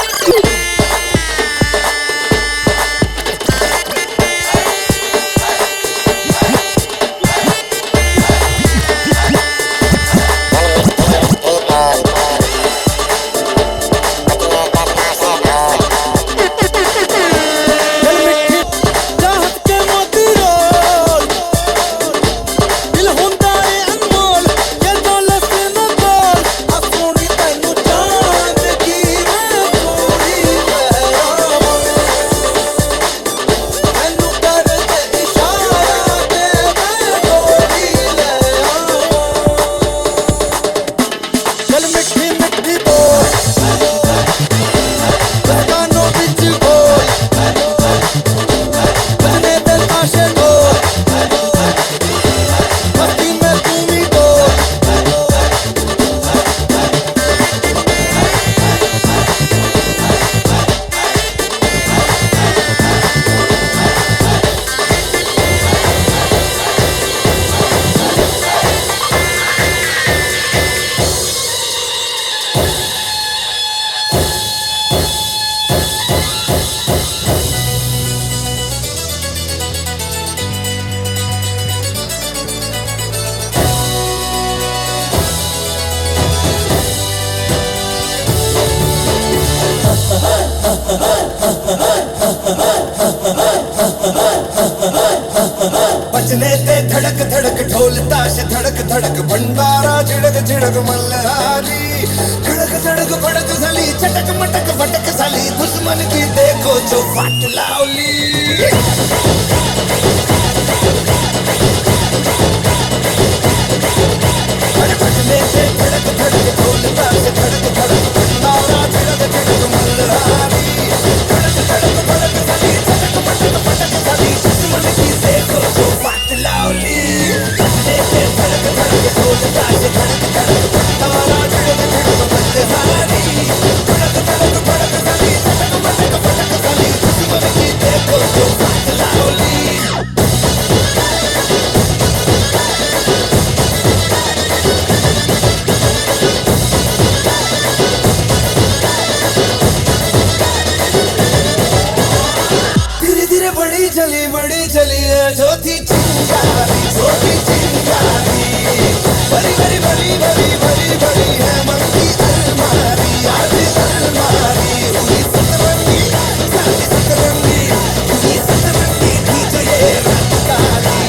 बचने ते धड़क धड़क ढोल ताश धड़क धड़क भंडारा झिड़क झिड़क मल्हारी धड़क धड़क भड़क साली चटक मटक फटक साली दुश्मन की देखो जो फाट लावली अरे बचने ते धड़क धड़क ढोल ताश धड़क धड़क भंडारा झिड़क झिड़क मल्हारी धड़क धड़क भड़क साली चटक मटक फटक साली दुश्मन की देखो जो फाट लावली बचने ते धड़क धड़क ढोल ताश धड़क धड़क भंडारा झिड़क झिड़क मल्हारी धड़क धड़क भड़क साली चटक मटक फटक साली दुश्मन की देखो जो फाट लावली धीरे धीरे बड़ी चली है ज्योति चिंगारी बड़ी बड़ी बड़ी बड़ी बड़ी बड़ी है मन की अलमारी आज अलमारी हुई सतरंगी साली सतरंगी हुई सतरंगी थी जो ये रात काली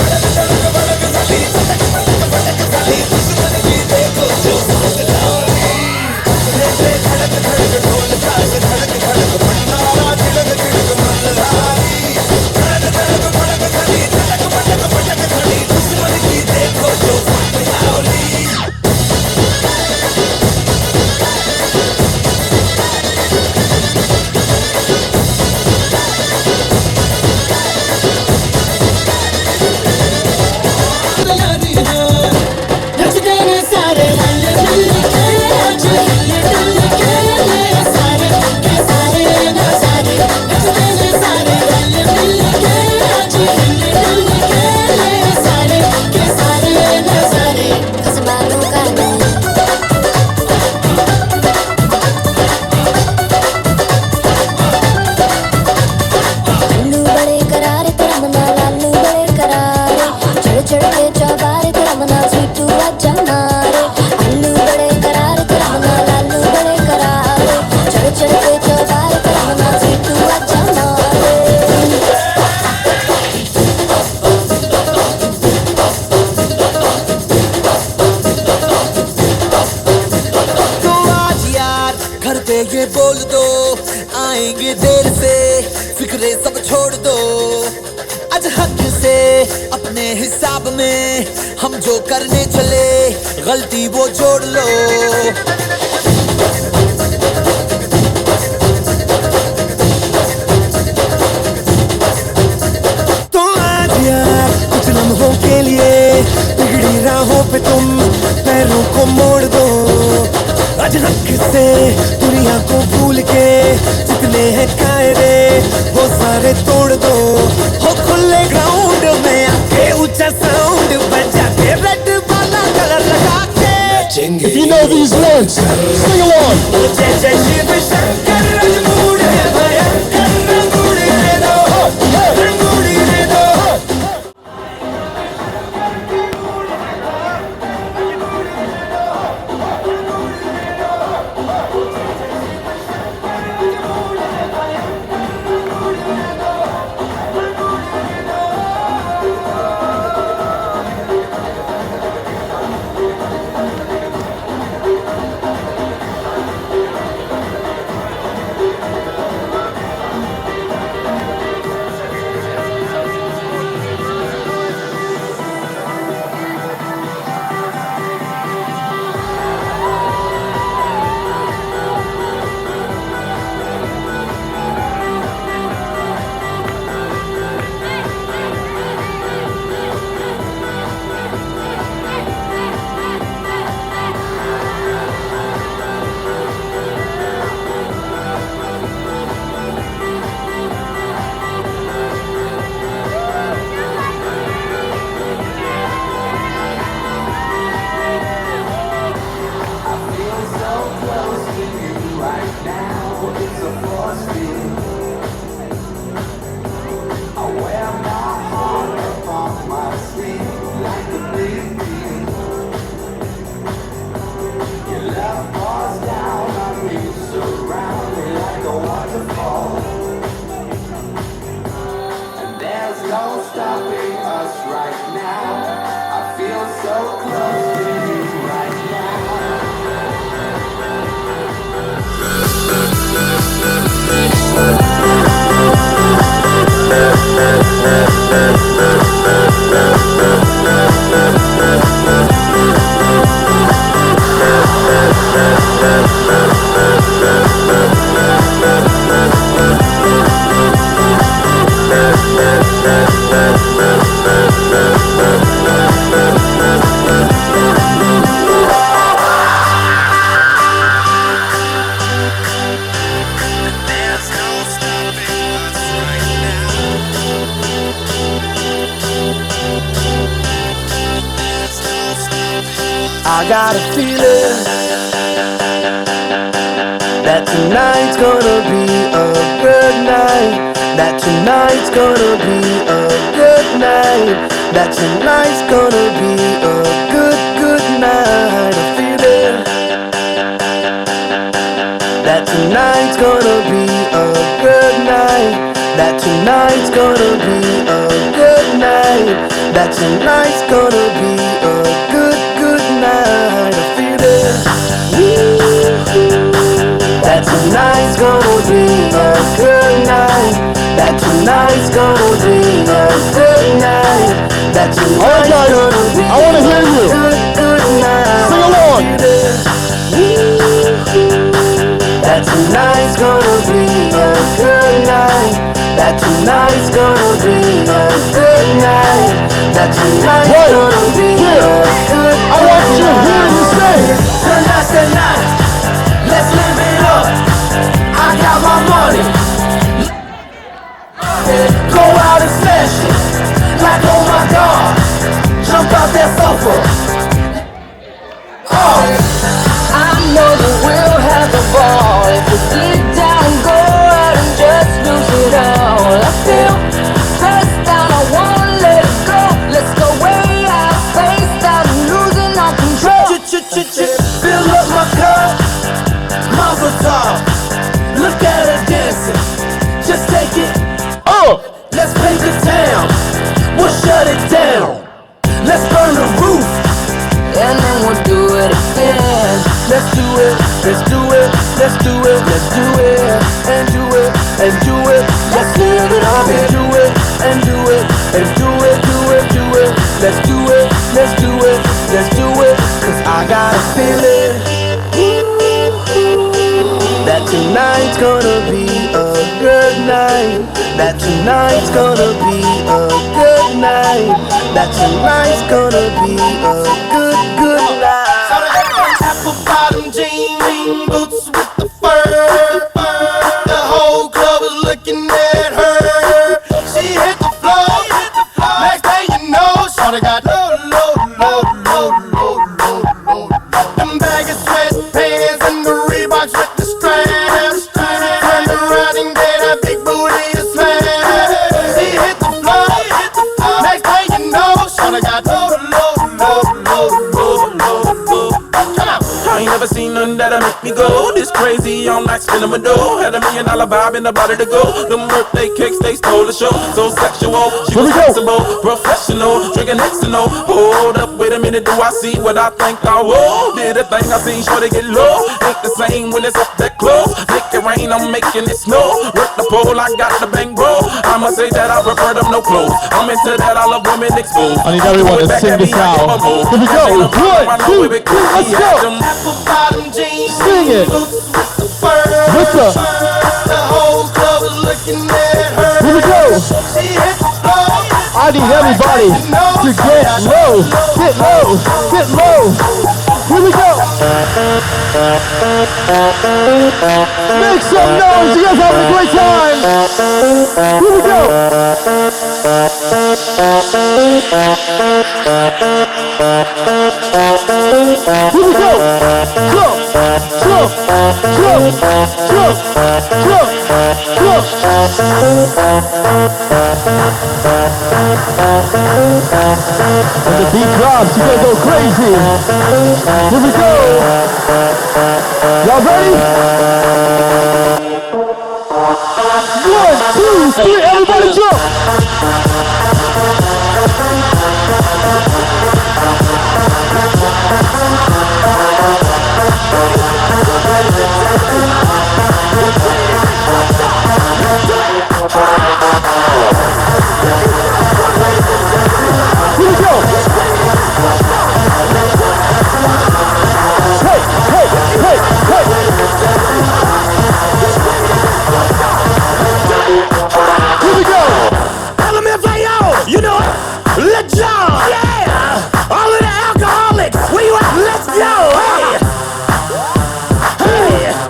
धड़क धड़क भड़क साली चटक मटक फटक साली दुश्मन की देखो जो फाट लावली धड़क धड़क ढोल ताश धड़क धड़क भंडारा झिड़क झिड़क मल्हारी धड़क धड़क भड़क साली चटक मटक फटक साली दुश्मन की देखो जो फाट लावली लालू बड़े करारे तेरा मना लालू बड़े करारे चढ़ चढ़ के चौबारे तेरा मना स्वीटू आजा मारे आलू बड़े करारे तेरा मना लालू बड़े करारे चढ़ चढ़ के चौबारे तेरा मना स्वीटू आजा मारे तो आज यार घर पे ये बोल दो आएंगे देर से फिक्रे सब छोड़ दो आज हक से अपने हिसाब में हम जो करने चले गलती वो जोड़ लो तो आज यार कुछ लम्हों के लिए बिगड़ी राहों पे तुम पैरों को मोड़ दो आज हक से दुनिया को भूल के जितने हैं कायदे वो सारे तोड़ दो हो खुले ग्राउंड में आके ऊंचा साउंड बजा के रेड वाला कलर लगा के If you know these words, sing along. जय जय शिव शंकर रंगूड़ है भयंकर रंगूड़ है दो रंगूड़ है दो I got a feeling that tonight's gonna be a good night. That tonight's gonna be a good night. That tonight's gonna be a good night. I feel it. That tonight's gonna be a good night. That tonight's gonna be a good night. That tonight's gonna be a good night. I feel it. That tonight's gonna be a good night. That tonight's gonna be a good night. That tonight's gonna be I want to hear you. good night. Sing along. That tonight's gonna be a good night. That tonight's gonna be a good night. That tonight's gonna be a good night. I want you to hear you say. Tonight's the night. Let's live it up. I got my money. Go out and smash it. Like oh my God. Jump out that sofa. Oh, I know that we'll have a ball if we get down, go out and just lose it all. I feel stressed out, I wanna let it go. Let's go way out, spaced out and losing our control. Fill up my cup, Mazel tov. Look at her dancing, just take it. Oh, let's paint the town, we'll shut it down. Let's burn the roof, and then we'll do it again. Let's do it, let's do it, let's do it, let's do it, and do it, and do it. Let's live it up and do it, and do it, and do it, do it, do it. Let's do it, let's do it, let's do it. Cause I got a feeling that tonight's gonna be a good night. That tonight's gonna be a good night. That tonight's gonna be a good night. Apple bottom jean boots with the fur. The whole club is looking at her. She hit the floor. Next thing you know, shorty got low. Them baggy sweatpants and the Reeboks with the straps. Turned around and gave that big booty a slap. She hit the floor. Next thing you know, shorty got low. I ain't never seen nothing that'll make me go this crazy all night spinning my dough. Had $1 million vibe in the body to go. Them birthday cakes, they stole the show. So sexual, she was flexible, professional, drinking Xano. Hold up, wait a minute, do I see what I think I will? Did a thing I seen, sure to get low. Ain't the same when it's up that close. Make it rain, I'm making it snow. Work the pole, I got the bang bro. I must say that I prefer them no clothes. I'm into that, I love women exposed. I need everyone to sing this out. Here we go. 1, 2, 3, let's go. Bottom jeans, sing it. Boots with the fur. The whole club is looking at her. Here we go. She hit the floor. I need everybody to get low, get low, get low. Here we go. Make some noise. You guys having a great time. Here we go. Here we go. Jump, jump, jump, jump, jump, jump. When the beat drops, you gonna go crazy. Here we go. Y'all ready? 1, 2, 3, everybody jump. Here we go. Hey, hey, hey, hey. Here we go. LMFAO, you know, let's go. Yeah, all of the alcoholics, where you at? Let's go. Hey, hey.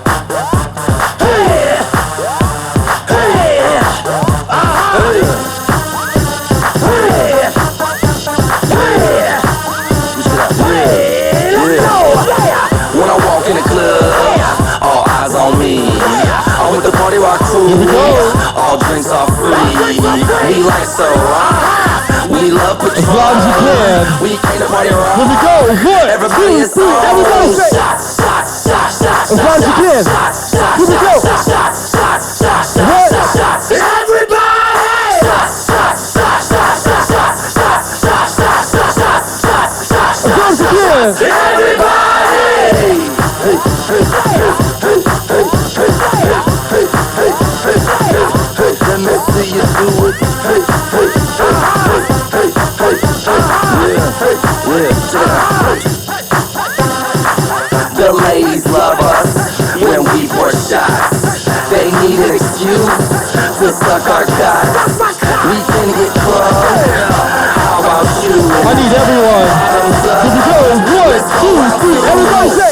All drinks are free. We like so rock. We love Patron. As loud as you can. We came to party rock. Here we go. 1, Everybody 2, is 3. on. Everybody say. Shots, shots, shots, shots. As loud as you can. Here we go. What? Everybody! Shots, shots, shots, shots, shots, shots, shots, shots, shots, shots, shots, shots, shots. As loud as you can. Everybody! Let me see you do it. The ladies love us when we pour shots. They need an excuse to suck our cock. We can get crunk. How about you? I need everyone. Here we go. 1, 2, 3. Everybody say.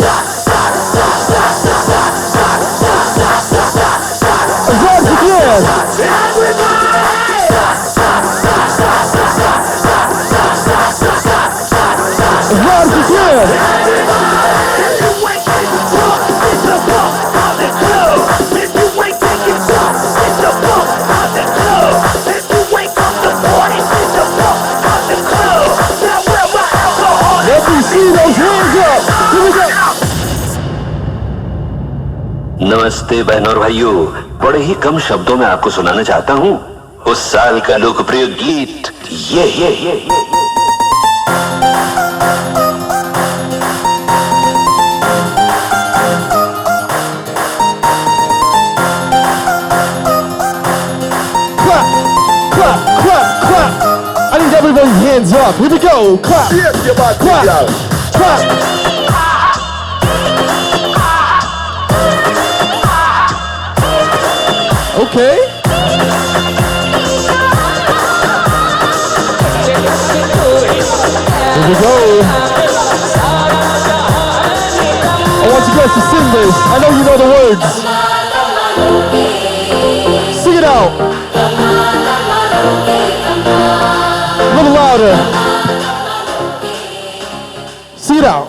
As loud as you can. As loud as you can. Let me see those hands up. Here we go. नमस्ते बहनों और भाइयों, बड़े ही कम शब्दों में आपको सुनाना चाहता हूँ उस साल का लोकप्रिय गीत ये। Clap, clap, clap, clap. I need everybody's hands up. Here we go. Clap, clap, clap. Okay. Here we go. I want you guys to sing this. I know you know the words. Sing it out. A little louder. Sing it out.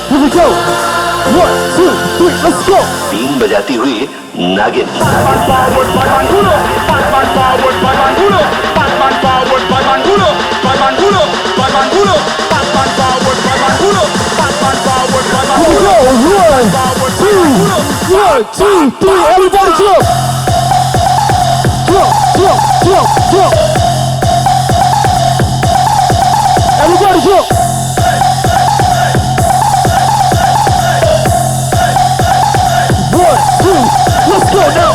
Here we go. 1, 2, 3, let's go. 3 बजाती हुई नागिन। Here we go. 1, 2, 3. Everybody jump. Jump, jump, jump, jump. Everybody jump. Let's go now!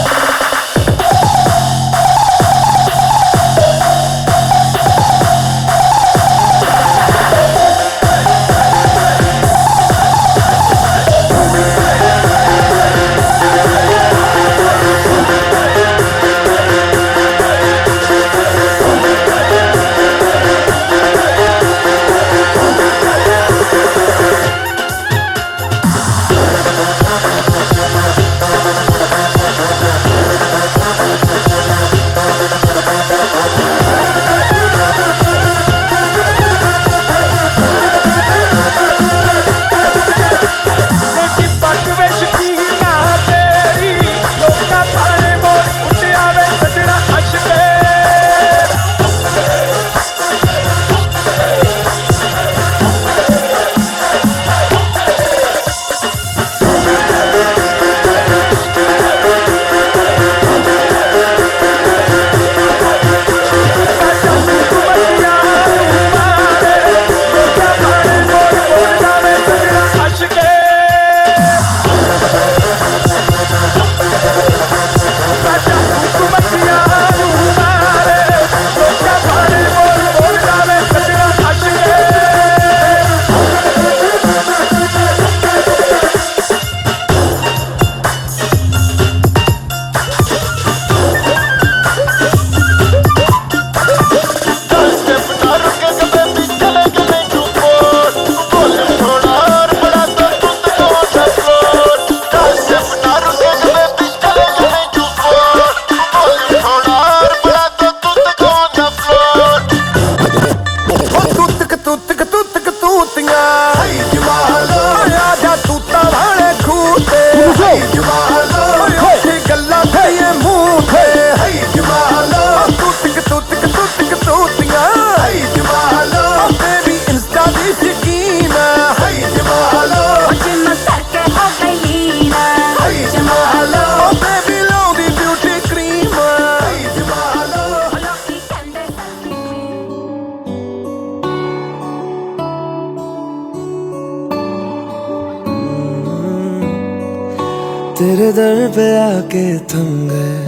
के थम गए,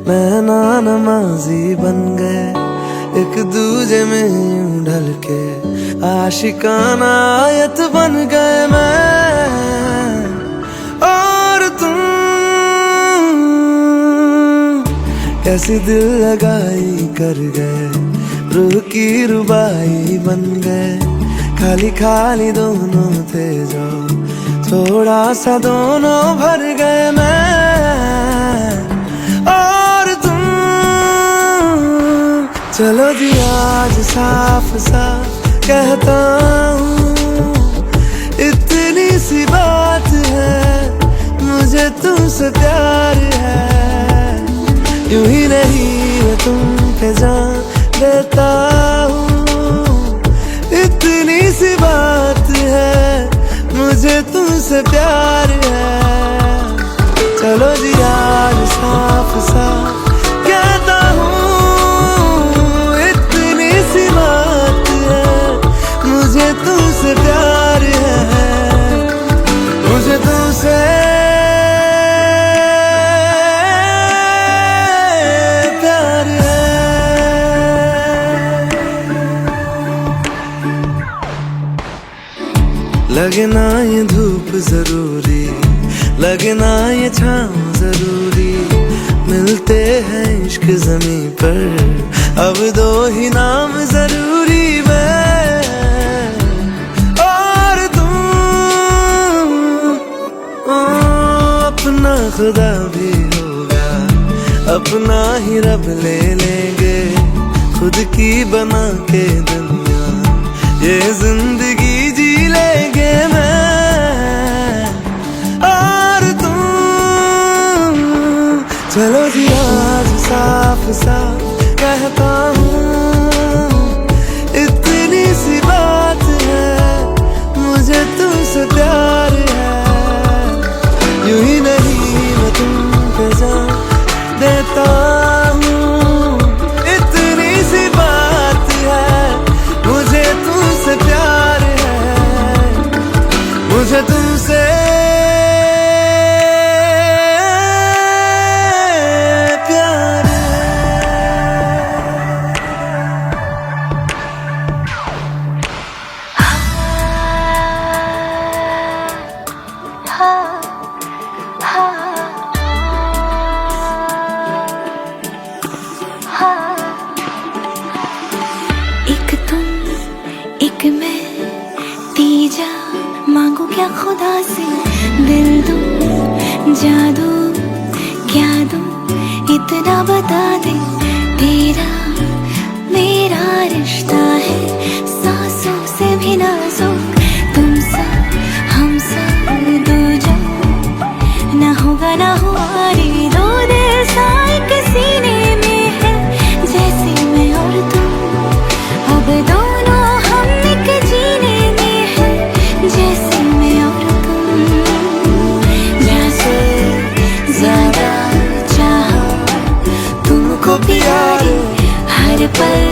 नैना नमाजी बन गए, एक दूजे में यूं ढल के आशिकाना आयत बन गए मैं और तुम। कैसी दिल लगाई कर गए, रूह की रुबाई बन गए, खाली खाली दोनों थे जो थोड़ा सा दोनों भर गए मैं और तुम। चलो जी आज साफ साफ कहता हूँ, इतनी सी बात है, मुझे तुमसे प्यार है, यूं ही नहीं मैं तुम पे जान देता हूँ, इतनी सी बात है, मुझे तुमसे प्यार है। चलो जी आज साफ साफ कहता हूँ, इतनी सी बात है, मुझे तुमसे प्यार है, मुझे तुमसे प्यार है। लगे ना ये धूप जरूरी, लगे ना ये छाँव जरूरी, मिलते हैं इश्क ज़मीं पर अब दो ही नाम जरूरी, मैं और तुम। अपना खुदा भी होगा, अपना ही रब ले लेंगे, खुद की बना के दुनिया ये जिंदगी जी लेंगे मैं और तुम। चलो जी आज साफ साफ कहता हूँ, इतनी सी बात है, मुझे तुमसे प्यार है, यूं ही नहीं मैं तुम पे जान देता हूँ, इतनी सी बात है, मुझे तुमसे प्यार है, मुझे तुमसे प्यार है। एक तुम एक मैं, तीजा मांगू क्या खुदा से, दिल दूं जादू क्या दूं इतना बता दे, तेरा मेरा रिश्ता है सांसों से भी नाजुक, तुम सा हम सा दो जो ना होगा ना हुआ रे, दो दिल सा एक सीने में है, जैसे मैं और तुम अब दोनों हम एक जीने में है, जैसे मैं और तुम, जैसे ज्यादा चाहा तुमको प्यारे, हर पल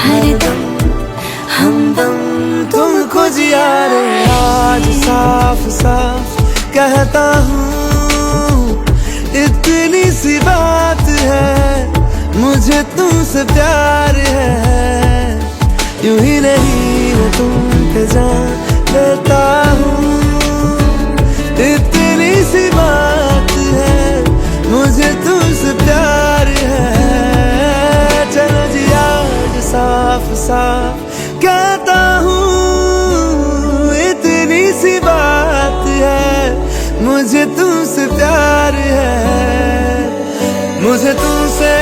हर दम हमदम तुमको जिया रे आज साफ साफ कहता हूँ, इतनी सी बात है, मुझे तुमसे प्यार है, यूं ही नहीं मैं तुम पे जान देता हूँ, इतनी सी बात है, मुझे तुमसे प्यार है। चलो जी आज साफ साफ कहता हूँ, इतनी सी बात है, मुझे तुमसे प्यार है, मुझे तुमसे